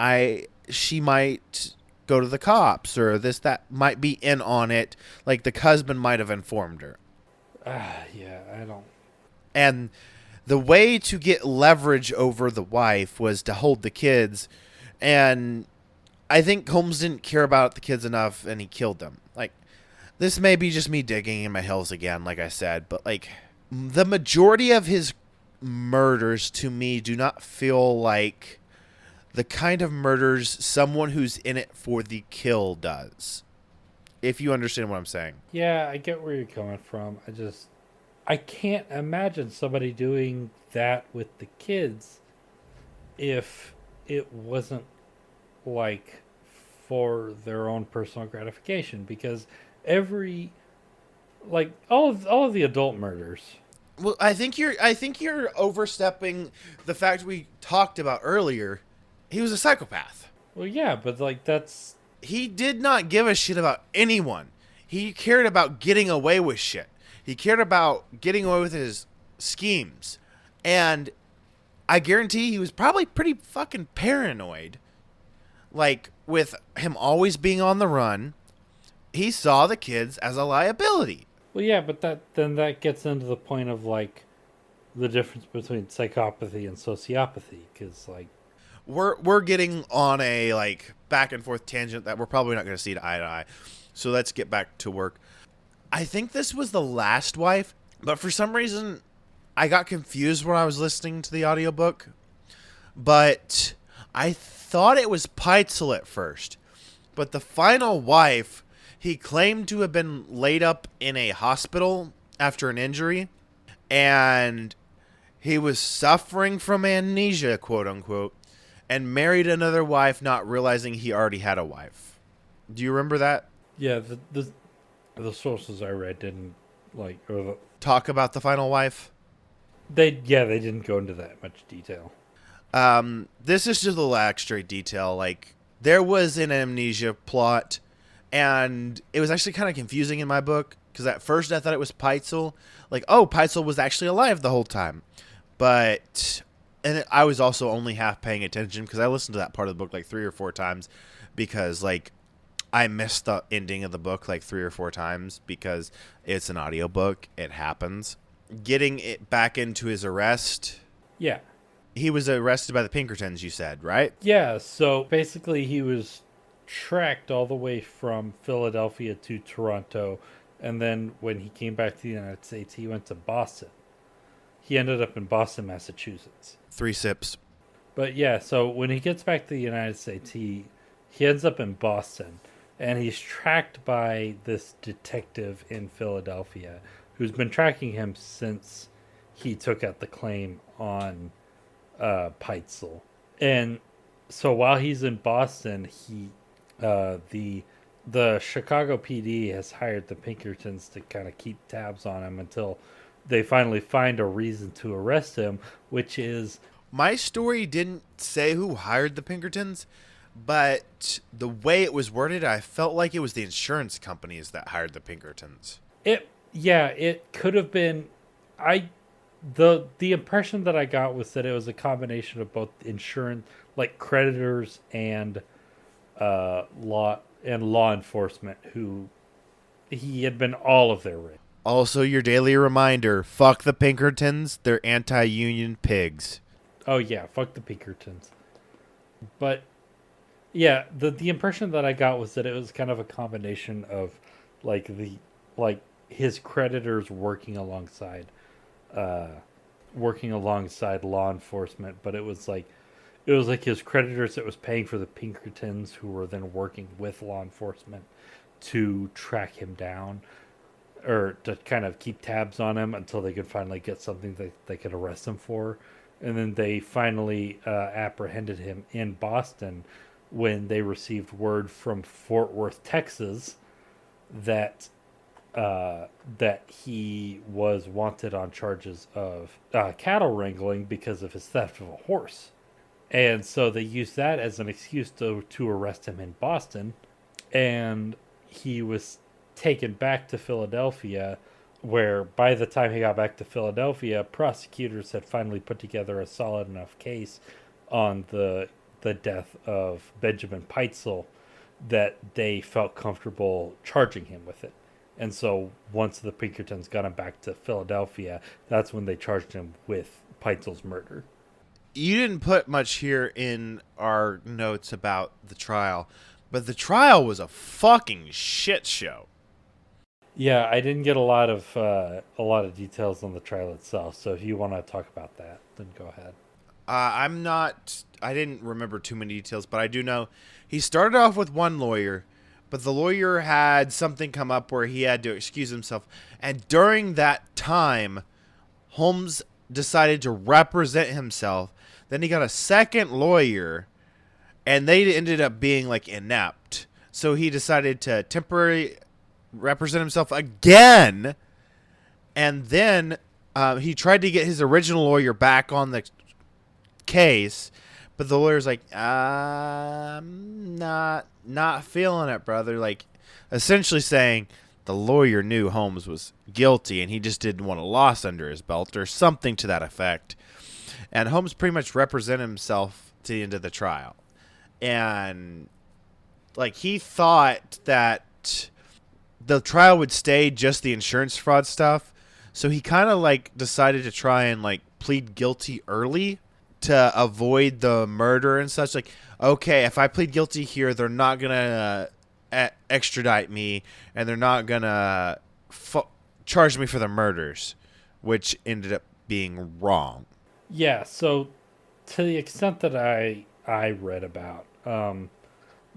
[SPEAKER 1] she might go to the cops or this that might be in on it. Like the husband might have informed her.
[SPEAKER 2] Yeah, I don't.
[SPEAKER 1] And the way to get leverage over the wife was to hold the kids. And I think Holmes didn't care about the kids enough and he killed them. Like, this may be just me digging in my heels again, like I said, but like the majority of his murders to me do not feel like the kind of murders someone who's in it for the kill does. If you understand what I'm saying.
[SPEAKER 2] Yeah, I get where you're coming from. I can't imagine somebody doing that with the kids if it wasn't like for their own personal gratification, because every like all of the adult murders.
[SPEAKER 1] Well, I think you're overstepping the fact we talked about earlier. He was a psychopath.
[SPEAKER 2] Well, yeah, but like that's
[SPEAKER 1] He did not give a shit about anyone. He cared about getting away with shit. He cared about getting away with his schemes. And I guarantee he was probably pretty fucking paranoid. Like, with him always being on the run, he saw the kids as a liability.
[SPEAKER 2] well, yeah, but that gets into the point of like the difference between psychopathy and sociopathy, because like
[SPEAKER 1] we're getting on a like back and forth tangent that we're probably not going to see eye to eye. So let's get back to work. I think this was the last wife, but for some reason I got confused when I was listening to the audiobook. But I thought it was Peitzel at first. But the final wife, he claimed to have been laid up in a hospital after an injury, and he was suffering from amnesia, quote unquote, and married another wife, not realizing he already had a wife. Do you remember that?
[SPEAKER 2] Yeah, the sources I read didn't
[SPEAKER 1] Talk about the final wife.
[SPEAKER 2] they didn't go into that much detail.
[SPEAKER 1] This is just a little extra detail. Like, there was an amnesia plot, and it was actually kind of confusing in my book, because at first I thought it was Peitzel. Like, oh, Peitzel was actually alive the whole time. But, and I was also only half paying attention, because I listened to that part of the book like 3 or 4 times, because, like, I missed the ending of the book like 3 or 4 times, because it's an audiobook. It happens. Getting it back into his arrest.
[SPEAKER 2] Yeah.
[SPEAKER 1] He was arrested by the Pinkertons, you said, right?
[SPEAKER 2] Yeah, so basically he was tracked all the way from Philadelphia to Toronto, and then when he came back to the United States, he went to Boston. He ended up in Boston, Massachusetts.
[SPEAKER 1] 3 sips.
[SPEAKER 2] But yeah, so when he gets back to the United States, he ends up in Boston, and he's tracked by this detective in Philadelphia who's been tracking him since he took out the claim on Peitzel. And so while he's in Boston, the Chicago PD has hired the Pinkertons to kind of keep tabs on him until they finally find a reason to arrest him, which is...
[SPEAKER 1] My story didn't say who hired the Pinkertons, but the way it was worded, I felt like it was the insurance companies that hired the Pinkertons.
[SPEAKER 2] It could have been. The impression that I got was that it was a combination of both insurance, like creditors, and law enforcement, who he had been all of their risk.
[SPEAKER 1] Also, your daily reminder: fuck the Pinkertons. They're anti-union pigs.
[SPEAKER 2] Oh yeah, fuck the Pinkertons. But yeah, the impression that I got was that it was kind of a combination of his creditors working alongside law enforcement, but it was like his creditors that was paying for the Pinkertons, who were then working with law enforcement to track him down, or to kind of keep tabs on him until they could finally get something that they could arrest him for. And then they finally apprehended him in Boston when they received word from Fort Worth, Texas, that he was wanted on charges of cattle wrangling because of his theft of a horse. And so they used that as an excuse to arrest him in Boston. And he was taken back to Philadelphia, where by the time he got back to Philadelphia, prosecutors had finally put together a solid enough case on the death of Benjamin Peitzel that they felt comfortable charging him with it. And so once the Pinkertons got him back to Philadelphia, that's when they charged him with Peitzel's murder.
[SPEAKER 1] You didn't put much here in our notes about the trial, but the trial was a fucking shit show.
[SPEAKER 2] Yeah, I didn't get a lot of details on the trial itself, so if you want to talk about that, then go ahead.
[SPEAKER 1] I didn't remember too many details, but I do know he started off with one lawyer, but the lawyer had something come up where he had to excuse himself. And during that time, Holmes decided to represent himself. Then he got a second lawyer, and they ended up being like inept. So he decided to temporarily represent himself again. And then he tried to get his original lawyer back on the case, but the lawyer's like, I'm not feeling it, brother. Like, essentially saying the lawyer knew Holmes was guilty and he just didn't want a loss under his belt or something to that effect. And Holmes pretty much represented himself to the end of the trial. And like, he thought that the trial would stay just the insurance fraud stuff. So he kind of like decided to try and like plead guilty early. to avoid the murder and such. Like, okay, if I plead guilty here, they're not gonna extradite me, and they're not gonna charge me for the murders, which ended up being wrong.
[SPEAKER 2] Yeah, so to the extent that I read about,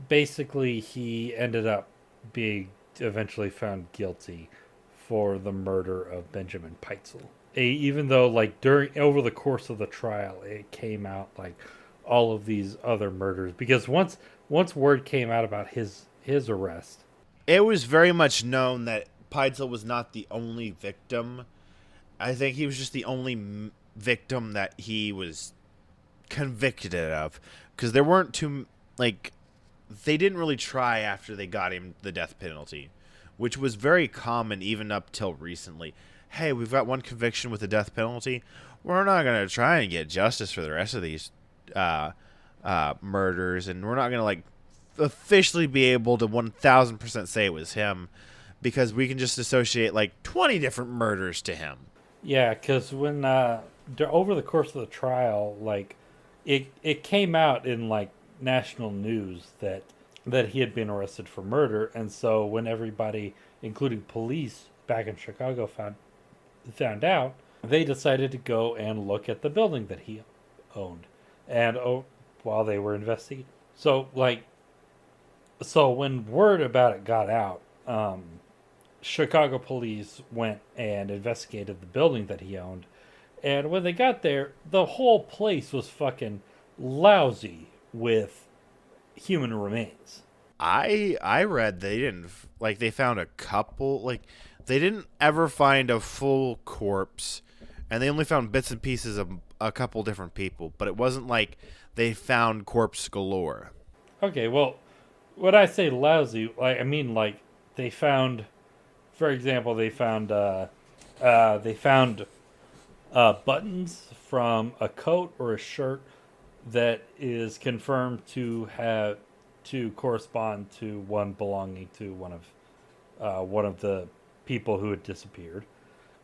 [SPEAKER 2] basically he ended up being eventually found guilty for the murder of Benjamin Peitzel. Even though like during over the course of the trial, it came out like all of these other murders, because once word came out about his arrest.
[SPEAKER 1] It was very much known that Peitzel was not the only victim. I think he was just the only victim that he was convicted of, because there weren't too, like, they didn't really try after they got him the death penalty, which was very common even up till recently. Hey, we've got one conviction with the death penalty. We're not going to try and get justice for the rest of these murders, and we're not going to like officially be able to 1000% say it was him, because we can just associate like 20 different murders to him.
[SPEAKER 2] Yeah, because when over the course of the trial, like it came out in like national news that he had been arrested for murder, and so when everybody, including police back in Chicago, found out, they decided to go and look at the building that he owned, and while they were investigating, so when word about it got out, Chicago police went and investigated the building that he owned. And when they got there, the whole place was fucking lousy with human remains.
[SPEAKER 1] I read they didn't, like, they found a couple, like, they didn't ever find a full corpse, and they only found bits and pieces of a couple different people, but it wasn't like they found corpse galore.
[SPEAKER 2] Okay, well, when I say lousy, I mean like they found, for example, they found buttons from a coat or a shirt that is confirmed to correspond to one belonging to one of the people who had disappeared.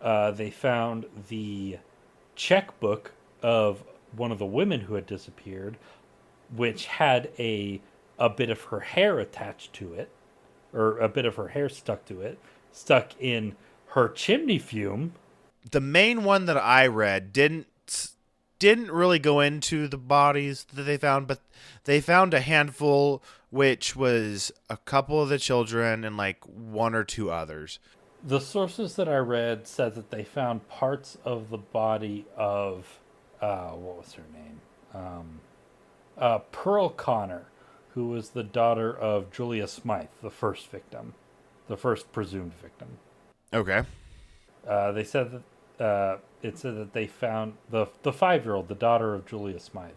[SPEAKER 2] They found the checkbook of one of the women who had disappeared, which had a bit of her hair attached to it, or a bit of her hair stuck to it, stuck in her chimney fume.
[SPEAKER 1] The main one that I read didn't really go into the bodies that they found, but they found a handful, which was a couple of the children and like one or two others.
[SPEAKER 2] The sources that I read said that they found parts of the body of what was her name? Pearl Connor, who was the daughter of Julia Smythe, the first victim, the first presumed victim.
[SPEAKER 1] Okay.
[SPEAKER 2] They said that it said that they found the 5-year-old, the daughter of Julia Smythe.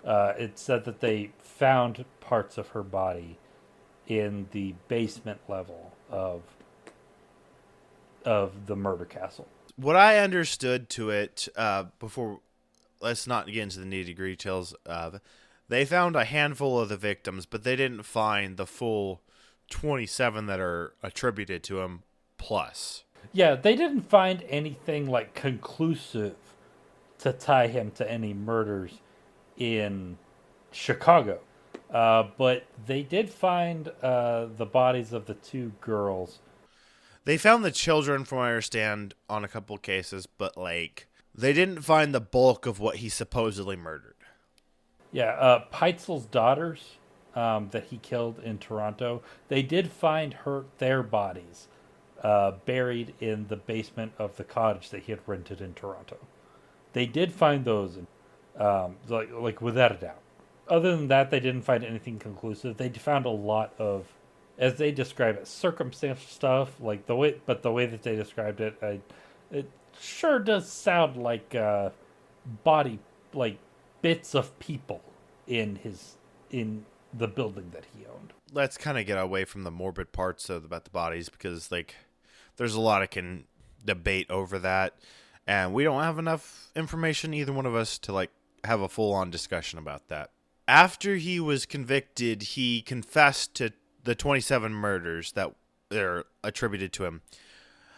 [SPEAKER 2] It said that they found parts of her body in the basement level of the murder castle.
[SPEAKER 1] What I understood to it, before, let's not get into the nitty-gritty details of, they found a handful of the victims, but they didn't find the full 27 that are attributed to him plus.
[SPEAKER 2] Yeah, they didn't find anything like conclusive to tie him to any murders in Chicago. But they did find the bodies of the 2 girls.
[SPEAKER 1] They found the children, from what I understand, on a couple cases, but like they didn't find the bulk of what he supposedly murdered.
[SPEAKER 2] Yeah, Peitzel's daughters that he killed in Toronto, they did find their bodies buried in the basement of the cottage that he had rented in Toronto. They did find those, like without a doubt. Other than that, they didn't find anything conclusive. They found a lot of, as they describe it, circumstantial stuff. Like the way that they described it, it sure does sound like body, like bits of people in the building that he owned.
[SPEAKER 1] Let's kind of get away from the morbid parts about the bodies, because like there's a lot of debate over that, and we don't have enough information, either one of us, to like have a full-on discussion about that. After he was convicted, he confessed to the 27 murders that are attributed to him.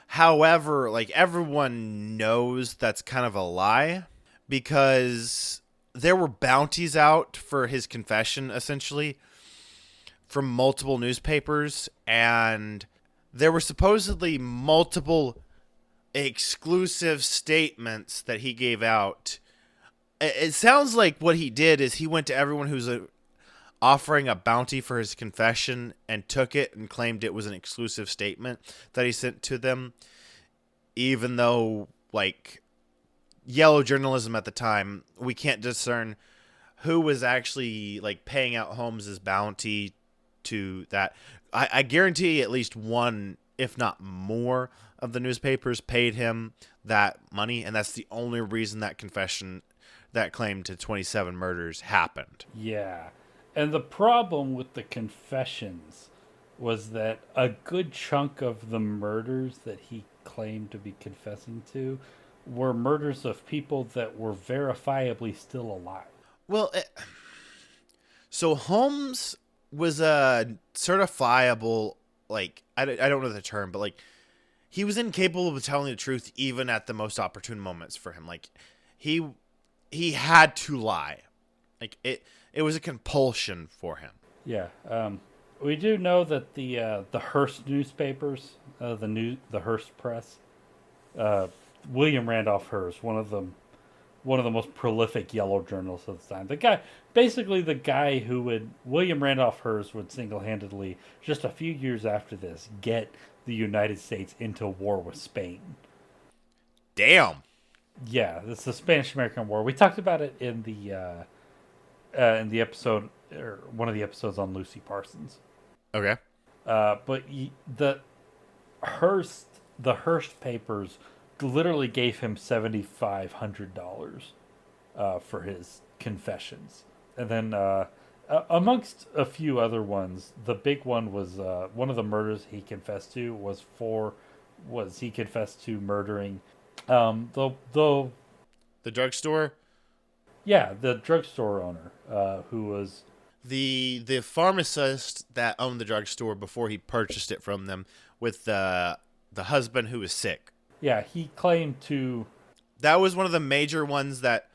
[SPEAKER 1] However, like everyone knows that's kind of a lie, because there were bounties out for his confession, essentially, from multiple newspapers, and there were supposedly multiple exclusive statements that he gave out. It sounds like what he did is he went to everyone who's offering a bounty for his confession and took it and claimed it was an exclusive statement that he sent to them, even though, like, yellow journalism at the time, we can't discern who was actually, like, paying out Holmes's bounty to that. I guarantee at least one, if not more, of the newspapers paid him that money, and that's the only reason that confession, that claim to 27 murders, happened.
[SPEAKER 2] Yeah. And the problem with the confessions was that a good chunk of the murders that he claimed to be confessing to were murders of people that were verifiably still alive.
[SPEAKER 1] Well, so Holmes was a certifiable, like, I don't know the term, but, like, he was incapable of telling the truth even at the most opportune moments for him. Like, he had to lie. Like, it was a compulsion for him.
[SPEAKER 2] Yeah. We do know that the Hearst newspapers, the Hearst Press, William Randolph Hearst, one of the most prolific yellow journalists of the time. William Randolph Hearst would single-handedly, just a few years after this, get the United States into war with Spain.
[SPEAKER 1] Damn.
[SPEAKER 2] Yeah, it's the Spanish-American War. We talked about it in the episode, or one of the episodes on Lucy Parsons.
[SPEAKER 1] Okay.
[SPEAKER 2] But the Hearst papers literally gave him $7,500 for his confessions, and then amongst a few other ones, the big one was one of the murders he confessed to was he confessed to murdering the
[SPEAKER 1] drugstore.
[SPEAKER 2] Yeah, the drugstore owner who was
[SPEAKER 1] the pharmacist that owned the drugstore before he purchased it from them, with the husband who was sick.
[SPEAKER 2] Yeah, he claimed to.
[SPEAKER 1] That was one of the major ones that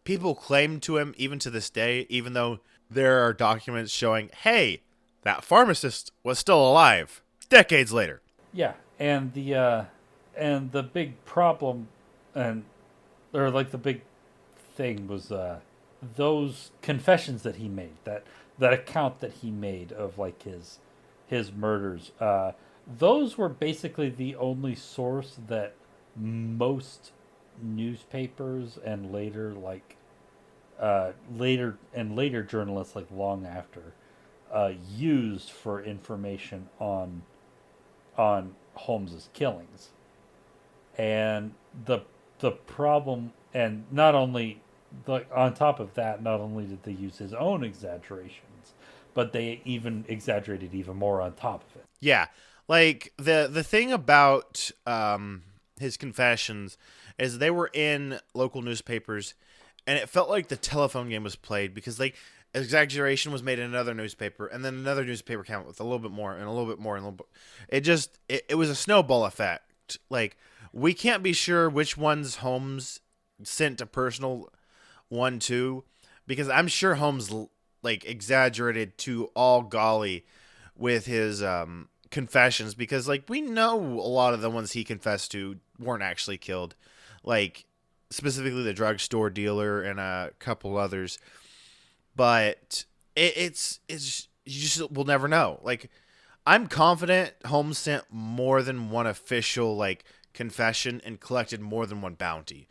[SPEAKER 1] people claimed to him even to this day, even though there are documents showing, hey, that pharmacist was still alive decades later.
[SPEAKER 2] Yeah, and the big problem, the big thing was those confessions that he made, that account that he made of, like, his murders. Those were basically the only source that most newspapers and later journalists, like, long after, used for information on Holmes's killings. And the problem, and not only, on top of that, not only did they use his own exaggerations, but they even exaggerated even more on top of it.
[SPEAKER 1] Yeah. Like, the thing about his confessions is they were in local newspapers, and it felt like the telephone game was played, because, like, exaggeration was made in another newspaper, and then another newspaper came out with a little bit more, and a little bit more, and a little bit. It was a snowball effect. Like, we can't be sure which ones Holmes sent a personal one to, because I'm sure Holmes, like, exaggerated to all golly with his confessions, because, like, we know a lot of the ones he confessed to weren't actually killed, like, specifically the drugstore dealer and a couple others. But it's you just will never know. Like, I'm confident Holmes sent more than one official, like, confession and collected more than one bounty.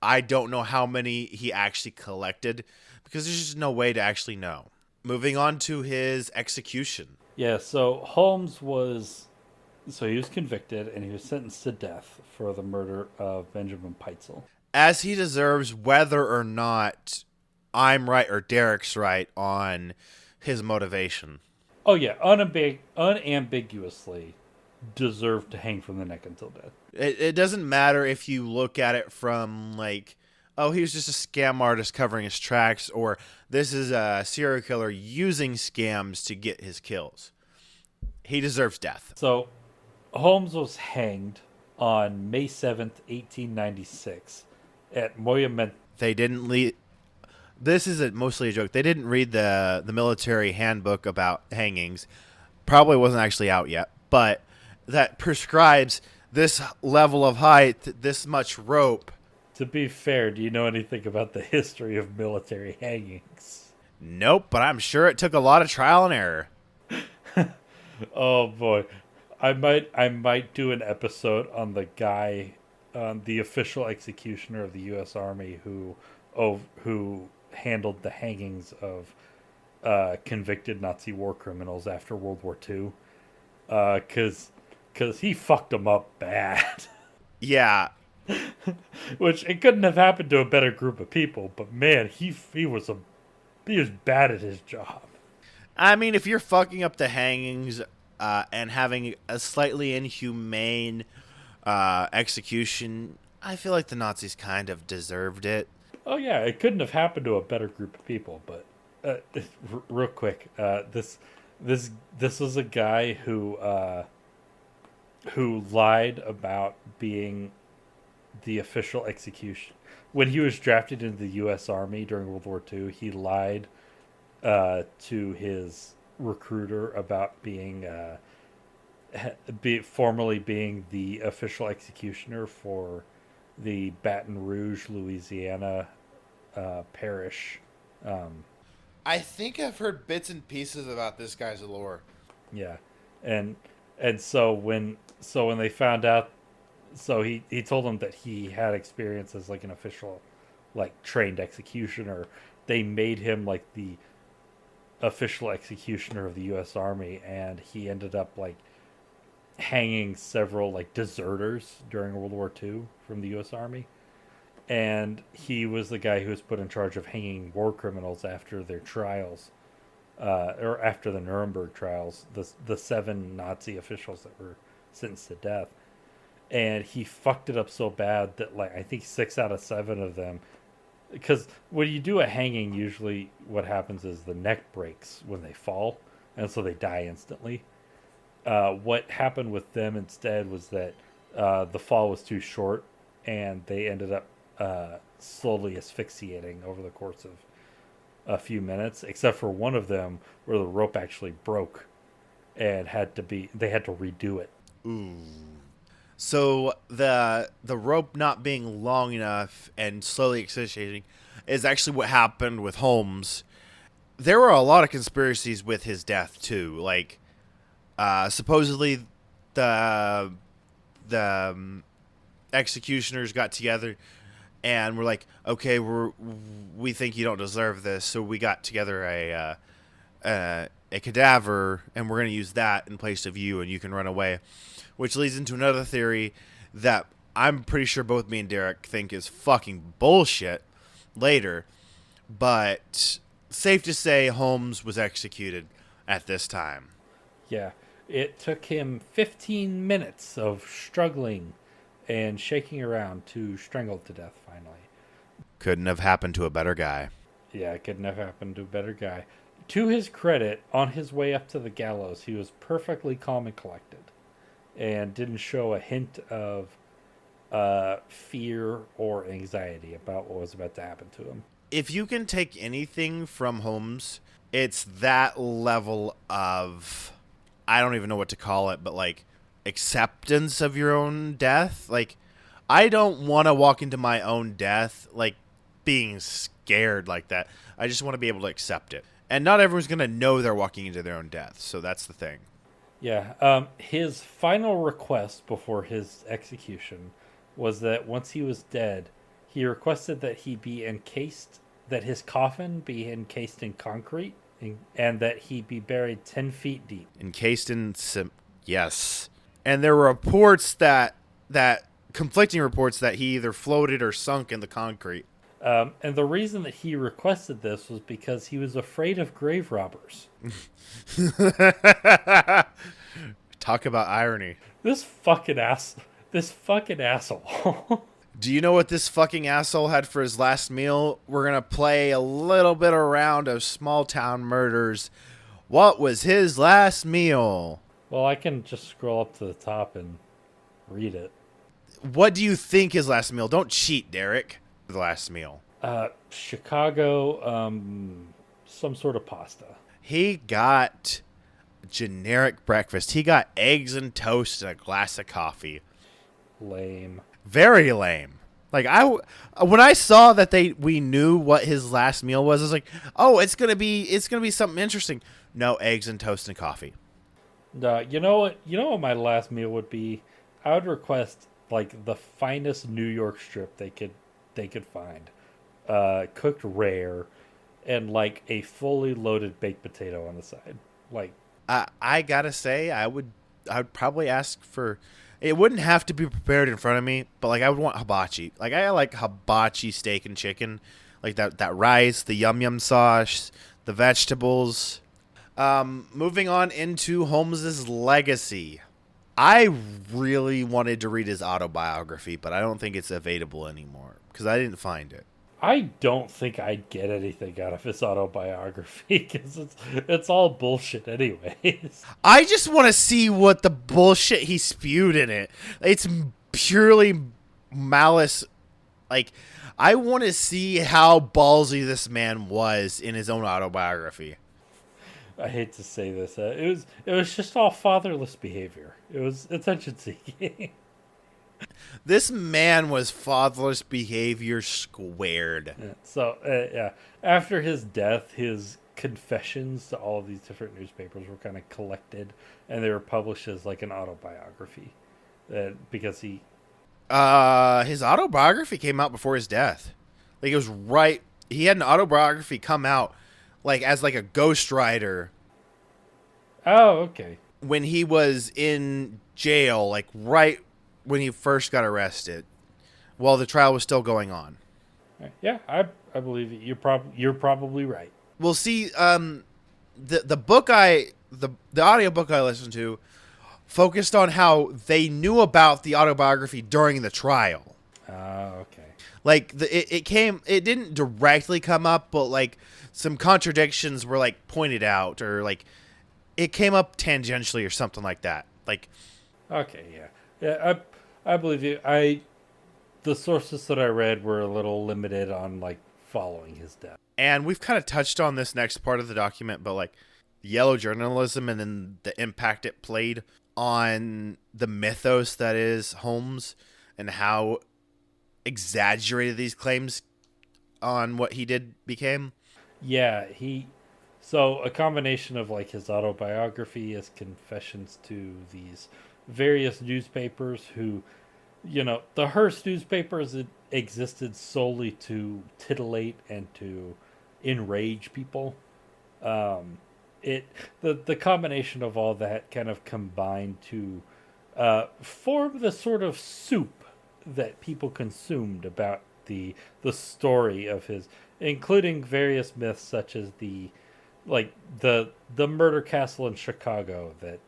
[SPEAKER 1] I don't know how many he actually collected, because there's just no way to actually know. Moving on to his execution.
[SPEAKER 2] Yeah, so he was convicted and he was sentenced to death for the murder of Benjamin Peitzel.
[SPEAKER 1] As he deserves, whether or not I'm right or Derek's right on his motivation.
[SPEAKER 2] Oh yeah, unambiguously deserved to hang from the neck until death.
[SPEAKER 1] It doesn't matter if you look at it from, like, oh, he was just a scam artist covering his tracks, or this is a serial killer using scams to get his kills. He deserves death.
[SPEAKER 2] So, Holmes was hanged on May 7th, 1896 at Monument.
[SPEAKER 1] They didn't this is mostly a joke. They didn't read the military handbook about hangings. Probably wasn't actually out yet, but that prescribes this level of height, this much rope.
[SPEAKER 2] To be fair, do you know anything about the history of military hangings?
[SPEAKER 1] Nope, but I'm sure it took a lot of trial and error.
[SPEAKER 2] Oh boy, I might do an episode on the guy, the official executioner of the U.S. Army who handled the hangings of convicted Nazi war criminals after World War II, because he fucked them up bad.
[SPEAKER 1] Yeah.
[SPEAKER 2] Which it couldn't have happened to a better group of people, but man, he was bad at his job.
[SPEAKER 1] I mean, if you're fucking up the hangings and having a slightly inhumane execution, I feel like the Nazis kind of deserved it.
[SPEAKER 2] Oh yeah, it couldn't have happened to a better group of people. But real quick, this was a guy who lied about being the official execution. When he was drafted into the U.S. Army during World War II, he lied to his recruiter about being formally being the official executioner for the Baton Rouge, Louisiana parish.
[SPEAKER 1] I think I've heard bits and pieces about this guy's lore.
[SPEAKER 2] Yeah, and so when they found out, so he told them that he had experience as like an official, like trained executioner. They made him like the official executioner of the U.S. Army, and he ended up like hanging several like deserters during World War II from the U.S. Army. And he was the guy who was put in charge of hanging war criminals after their trials, or after the Nuremberg trials, the 7 Nazi officials that were sentenced to death. And he fucked it up so bad that like I think 6 out of 7 of them, because when you do a hanging, usually what happens is the neck breaks when they fall, and so they die instantly. What happened with them instead was that the fall was too short, and they ended up slowly asphyxiating over the course of a few minutes, except for one of them where the rope actually broke and they had to redo it.
[SPEAKER 1] Ooh. So the rope not being long enough and slowly asphyxiating is actually what happened with Holmes. There were a lot of conspiracies with his death too. Like supposedly the executioners got together and were like, okay, we think you don't deserve this, so we got together a cadaver, and we're going to use that in place of you, and you can run away. Which leads into another theory that I'm pretty sure both me and Derek think is fucking bullshit later, but safe to say Holmes was executed at this time.
[SPEAKER 2] Yeah, it took him 15 minutes of struggling and shaking around to strangle to death finally.
[SPEAKER 1] Couldn't have happened to a better guy.
[SPEAKER 2] Yeah, it couldn't have happened to a better guy. To his credit, on his way up to the gallows, he was perfectly calm and collected and didn't show a hint of fear or anxiety about what was about to happen to him.
[SPEAKER 1] If you can take anything from Holmes, it's that level of, I don't even know what to call it, but like acceptance of your own death. Like, I don't want to walk into my own death like being scared like that. I just want to be able to accept it. And not everyone's going to know they're walking into their own death. So that's the thing.
[SPEAKER 2] Yeah. His final request before his execution was that once he was dead, he requested that that his coffin be encased in concrete and that he be buried 10 feet deep.
[SPEAKER 1] Encased in yes. And there were reports that conflicting reports that he either floated or sunk in the concrete.
[SPEAKER 2] And the reason that he requested this was because he was afraid of grave robbers.
[SPEAKER 1] Talk about irony.
[SPEAKER 2] This fucking asshole.
[SPEAKER 1] Do you know what this fucking asshole had for his last meal? We're going to play a little bit around of small town murders. What was his last meal?
[SPEAKER 2] Well, I can just scroll up to the top and read it.
[SPEAKER 1] What do you think his last meal? Don't cheat, Derek. The last meal.
[SPEAKER 2] Chicago, some sort of pasta.
[SPEAKER 1] He got generic breakfast. He got eggs and toast and a glass of coffee.
[SPEAKER 2] Lame.
[SPEAKER 1] Very lame. Like when I saw that we knew what his last meal was, I was like, oh, it's gonna be something interesting. No, eggs and toast and coffee.
[SPEAKER 2] You know what? You know what my last meal would be? I would request like the finest New York strip they could find, cooked rare, and like a fully loaded baked potato on the side. Like,
[SPEAKER 1] I gotta say, I would probably ask for. It wouldn't have to be prepared in front of me, but like I would want hibachi. Like I like hibachi steak and chicken, like that rice, the yum yum sauce, the vegetables. Moving on into Holmes's legacy. I really wanted to read his autobiography, but I don't think it's available anymore because I didn't find it.
[SPEAKER 2] I don't think I'd get anything out of his autobiography because it's all bullshit, anyways.
[SPEAKER 1] I just want to see what the bullshit he spewed in it. It's purely malice. Like, I want to see how ballsy this man was in his own autobiography.
[SPEAKER 2] I hate to say this, it was just all fatherless behavior. It was attention seeking.
[SPEAKER 1] This man was fatherless behavior squared.
[SPEAKER 2] So yeah, after his death, his confessions to all of these different newspapers were kind of collected, and they were published as like an autobiography. Because
[SPEAKER 1] His autobiography came out before his death. Like, it was right. He had an autobiography come out, like, as like a ghostwriter
[SPEAKER 2] oh, okay.
[SPEAKER 1] when he was in jail, like right when he first got arrested, while the trial was still going on.
[SPEAKER 2] Yeah, I believe it. You're probably right.
[SPEAKER 1] We'll see. The book the audiobook I listened to focused on how they knew about the autobiography during the trial.
[SPEAKER 2] Okay.
[SPEAKER 1] Like it didn't directly come up, but like some contradictions were like pointed out, or like it came up tangentially or something like that. Like,
[SPEAKER 2] Okay, yeah. Yeah, I believe you. The sources that I read were a little limited on like following his death.
[SPEAKER 1] and we've kind of touched on this next part of the document, but like yellow journalism and then the impact it played on the mythos that is Holmes and how exaggerated these claims on what he did became.
[SPEAKER 2] Yeah, so a combination of like his autobiography, his confessions to these various newspapers who, the Hearst newspapers existed solely to titillate and to enrage people. It the combination of all that kind of combined to form the sort of soup that people consumed about the story of his, including various myths such as the murder castle in Chicago. That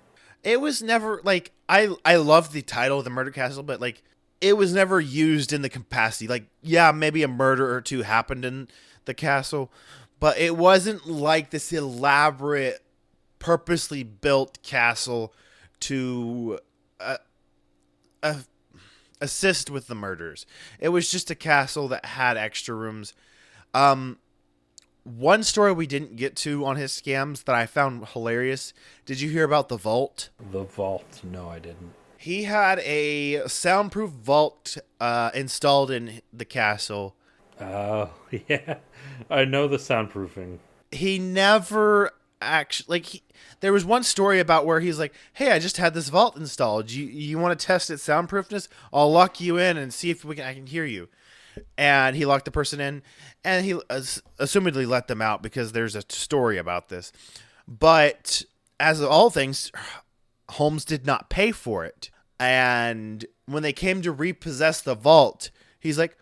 [SPEAKER 1] It was never like I love the title of the murder castle, but like it was never used in the capacity. Like, yeah, maybe a murder or two happened in the castle, but it wasn't like this elaborate, purposely built castle to uh, assist with the murders. It was just a castle that had extra rooms. One story we didn't get to on his scams that I found hilarious. Did you hear about the vault?
[SPEAKER 2] the vault. No, I didn't.
[SPEAKER 1] He had a soundproof vault installed in the castle.
[SPEAKER 2] Oh, yeah. I know the soundproofing.
[SPEAKER 1] He never actually there was one story about where he's like, "Hey, I just had this vault installed. You want to test its soundproofness? I'll lock you in and see if I can hear you." And he locked the person in, and he assumedly let them out because there's a story about this. But as of all things, Holmes did not pay for it. And when they came to repossess the vault, he's like,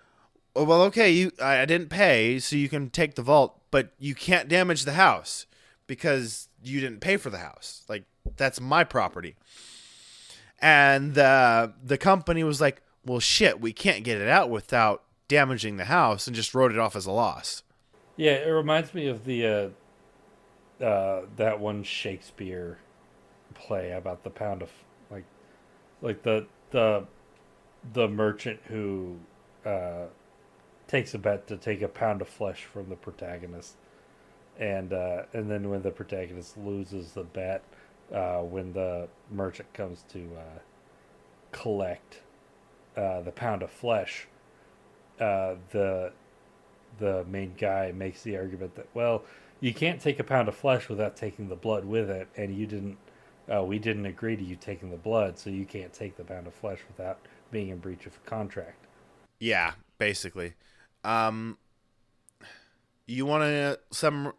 [SPEAKER 1] "Oh, well, okay, I didn't pay, so you can take the vault, but you can't damage the house because you didn't pay for the house. Like, that's my property." And the company was like, "Well, shit, we can't get it out without damaging the house," and just wrote it off as a loss.
[SPEAKER 2] Yeah, it reminds me of the that one Shakespeare play about the pound of like the merchant who takes a bet to take a pound of flesh from the protagonist, and then when the protagonist loses the bet, when the merchant comes to collect the pound of flesh, the main guy makes the argument that, well, you can't take a pound of flesh without taking the blood with it, and you didn't. We didn't agree to you taking the blood, so you can't take the pound of flesh without being in breach of a contract.
[SPEAKER 1] Yeah, basically. Um, you want to some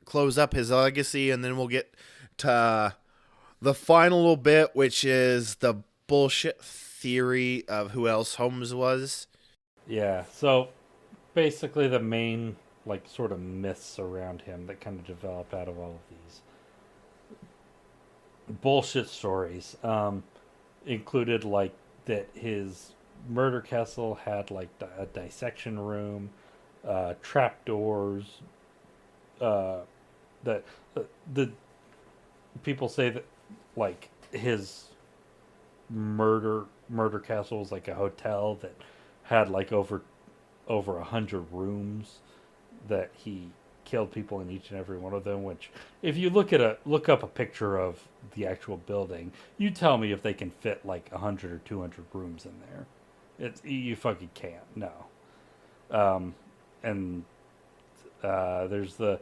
[SPEAKER 1] close up his legacy, and then we'll get to the final little bit, which is the bullshit theory of who else Holmes was.
[SPEAKER 2] Yeah, so basically the main like sort of myths around him that kind of develop out of all of these bullshit stories included like that his murder castle had like a dissection room, trapdoors. That the people say that like his murder castle was like a hotel that had like over 100 rooms that he killed people in each and every one of them. Which, if you look up a picture of the actual building, you tell me if they can fit like 100 or 200 rooms in there. You fucking can't. No. And there's the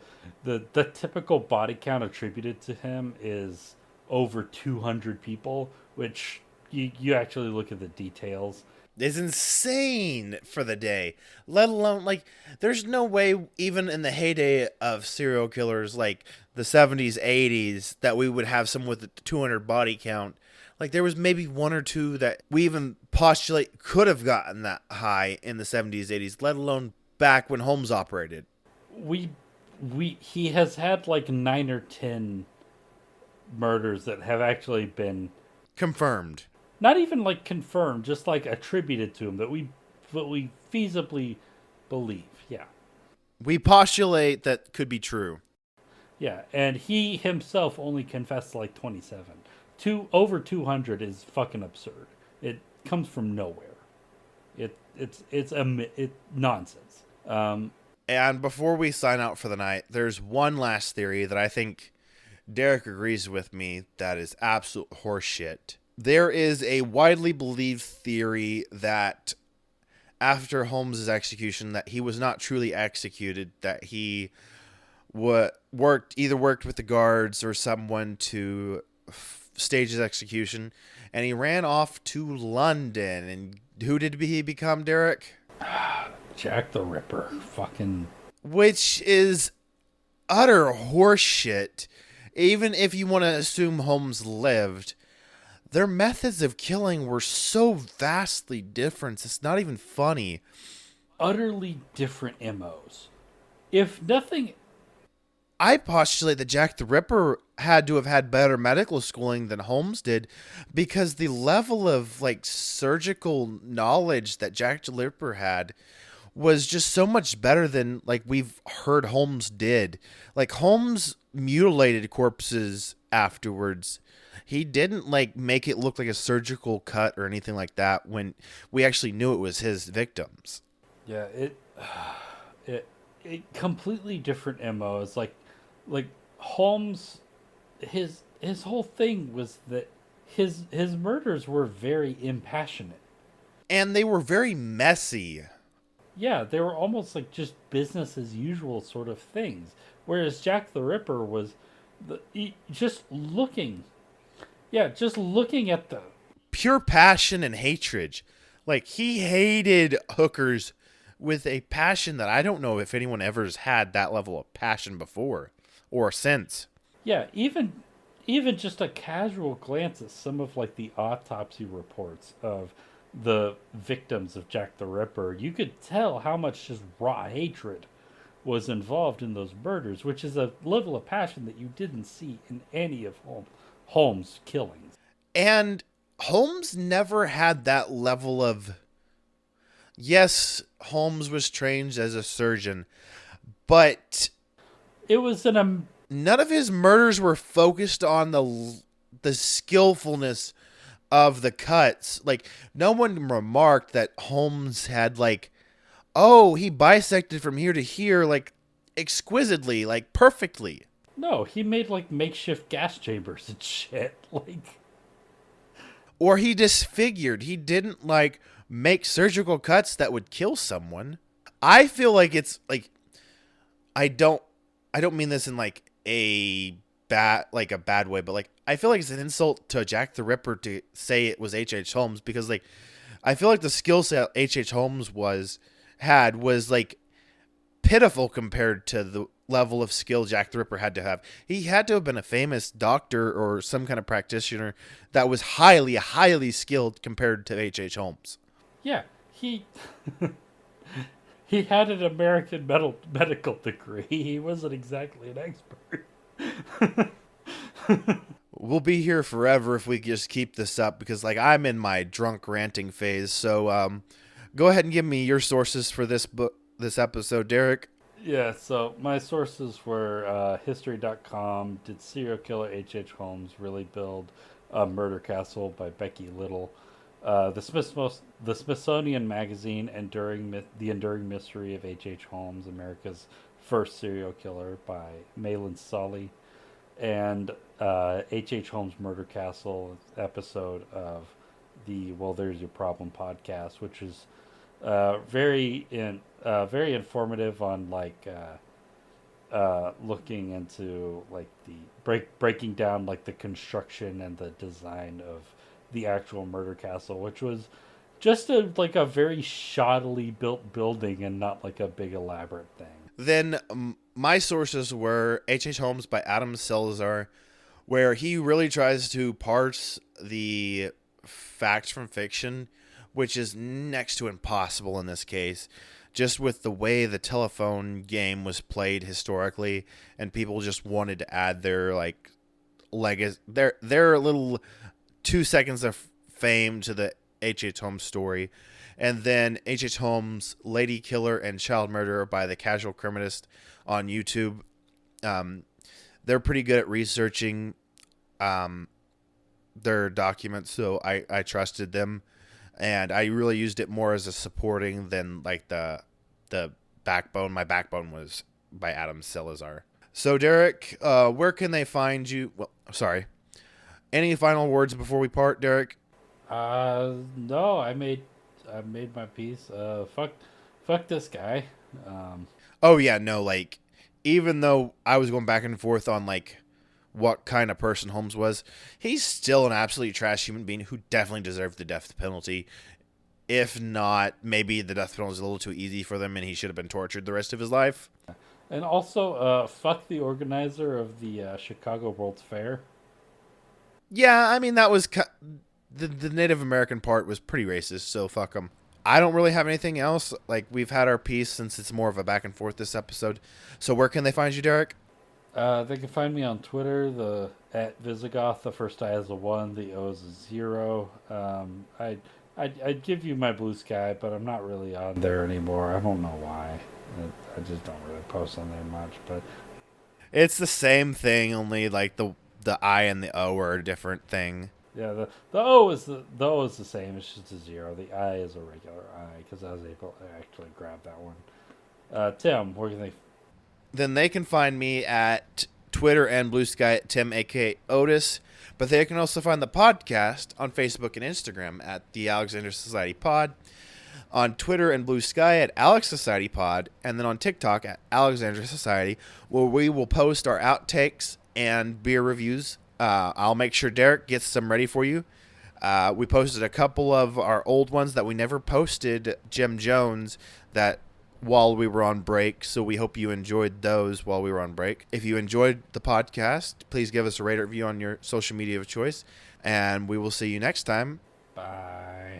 [SPEAKER 2] typical body count attributed to him is over 200 people, which you actually look at the details.
[SPEAKER 1] Is insane for the day. Let alone, like, there's no way, even in the heyday of serial killers, like the 70s, 80s, that we would have someone with a 200 body count. Like, there was maybe one or two that we even postulate could have gotten that high in the 70s, 80s, let alone back when Holmes operated.
[SPEAKER 2] He has had like 9 or 10 murders that have actually been
[SPEAKER 1] Confirmed.
[SPEAKER 2] not even like confirmed, just like attributed to him that we feasibly believe. Yeah.
[SPEAKER 1] We postulate that could be true.
[SPEAKER 2] Yeah, and he himself only confessed like 27. Over 200 is fucking absurd. It comes from nowhere. It's nonsense.
[SPEAKER 1] And before we sign out for the night, there's one last theory that I think Derek agrees with me that is absolute horseshit. There is a widely believed theory that after Holmes's execution, that he was not truly executed, that he worked with the guards or someone to stage his execution, and he ran off to London. And who did he become, Derek?
[SPEAKER 2] Jack the Ripper. Fucking.
[SPEAKER 1] Which is utter horseshit. Even if you want to assume Holmes lived, their methods of killing were so vastly different. It's not even funny.
[SPEAKER 2] Utterly different MOs. If nothing.
[SPEAKER 1] I postulate that Jack the Ripper had to have had better medical schooling than Holmes did, because the level of like surgical knowledge that Jack the Ripper had was just so much better than like we've heard Holmes did. Like, Holmes mutilated corpses afterwards. He didn't like make it look like a surgical cut or anything like that when we actually knew it was his victims.
[SPEAKER 2] Yeah, it completely different MOs. Like Holmes, his whole thing was that his murders were very impassionate.
[SPEAKER 1] And they were very messy.
[SPEAKER 2] Yeah, they were almost like just business as usual sort of things. Whereas Jack the Ripper was just looking at the
[SPEAKER 1] pure passion and hatred. Like, he hated hookers with a passion that I don't know if anyone ever has had that level of passion before or since.
[SPEAKER 2] Yeah, even just a casual glance at some of like the autopsy reports of the victims of Jack the Ripper, you could tell how much just raw hatred was involved in those murders, which is a level of passion that you didn't see in any of Holmes' killings.
[SPEAKER 1] And Holmes never had that level of... Yes, Holmes was trained as a surgeon, but
[SPEAKER 2] it was
[SPEAKER 1] none of his murders were focused on the skillfulness of the cuts. Like, no one remarked that Holmes had like Oh, he bisected from here to here, like, exquisitely, like, perfectly.
[SPEAKER 2] No, he made like makeshift gas chambers and shit. Like,
[SPEAKER 1] Or he disfigured. He didn't, like, make surgical cuts that would kill someone. I feel like it's, like, I don't, I don't mean this in, like, a bad way, but, like, I feel like it's an insult to Jack the Ripper to say it was H.H. Holmes because, like, I feel like the skill set H.H. Holmes was like pitiful compared to the level of skill Jack the Ripper had to have. He had to have been a famous doctor or some kind of practitioner that was highly, highly skilled compared to H.H. Holmes.
[SPEAKER 2] yeah, he had an American medical degree. He wasn't exactly an expert.
[SPEAKER 1] We'll be here forever if we just keep this up because, like, I'm in my drunk ranting phase. So, go ahead and give me your sources for this episode, Derek.
[SPEAKER 2] Yeah, so my sources were history.com. Did serial killer H.H. Holmes really build a murder castle by Becky Little? The Smithsonian Magazine, The Enduring Mystery of H.H. Holmes, America's First Serial Killer by Malin Sully, and H.H. Holmes Murder Castle episode of the Well, There's Your Problem podcast, which is very informative on like looking into like the breaking down like the construction and the design of the actual murder castle, which was just a very shoddily built building and not like a big elaborate thing.
[SPEAKER 1] Then my sources were H.H. Holmes by Adam Salazar, where he really tries to parse the facts from fiction, which is next to impossible in this case, just with the way the telephone game was played historically, and people just wanted to add their like legacy, their little 2 seconds of fame to the H.H. Holmes story. And then H.H. Holmes, Lady Killer and Child Murderer by the Casual Criminalist on YouTube. They're pretty good at researching their documents, so I trusted them. And I really used it more as a supporting than like the backbone. My backbone was by Adam Salazar. So Derek, where can they find you? Well, sorry. Any final words before we part, Derek?
[SPEAKER 2] No, I made my piece. Fuck this guy.
[SPEAKER 1] Oh yeah, no, like even though I was going back and forth on like what kind of person Holmes was, he's still an absolutely trash human being who definitely deserved the death penalty. If not, maybe the death penalty is a little too easy for them and he should have been tortured the rest of his life.
[SPEAKER 2] And also, fuck the organizer of the Chicago World's Fair.
[SPEAKER 1] Yeah, I mean, that was the Native American part was pretty racist, so fuck them. I don't really have anything else. Like, we've had our piece since it's more of a back and forth this episode. So where can they find you, Derek?
[SPEAKER 2] They can find me on Twitter, at Visigoth. The first I is a 1, the O is a 0. I'd give you my Blue Sky, but I'm not really on there anymore. I don't know why. I just don't really post on there much. But
[SPEAKER 1] It's the same thing, only like the I and the O are a different thing.
[SPEAKER 2] yeah, the O is the same. It's just a 0. The I is a regular I because I was able to actually grab that one. Tim, where can they?
[SPEAKER 1] Then they can find me at Twitter and Blue Sky at Tim, aka Otis. But they can also find the podcast on Facebook and Instagram at the Alexander Society Pod, on Twitter and Blue Sky at Alex Society Pod, and then on TikTok at Alexandria Society, where we will post our outtakes and beer reviews. I'll make sure Derek gets some ready for you. We posted a couple of our old ones that we never posted, Jim Jones, that while we were on break, so we hope you enjoyed those while we were on break. If you enjoyed the podcast, please give us a rate or review on your social media of choice, and we will see you next time.
[SPEAKER 2] Bye.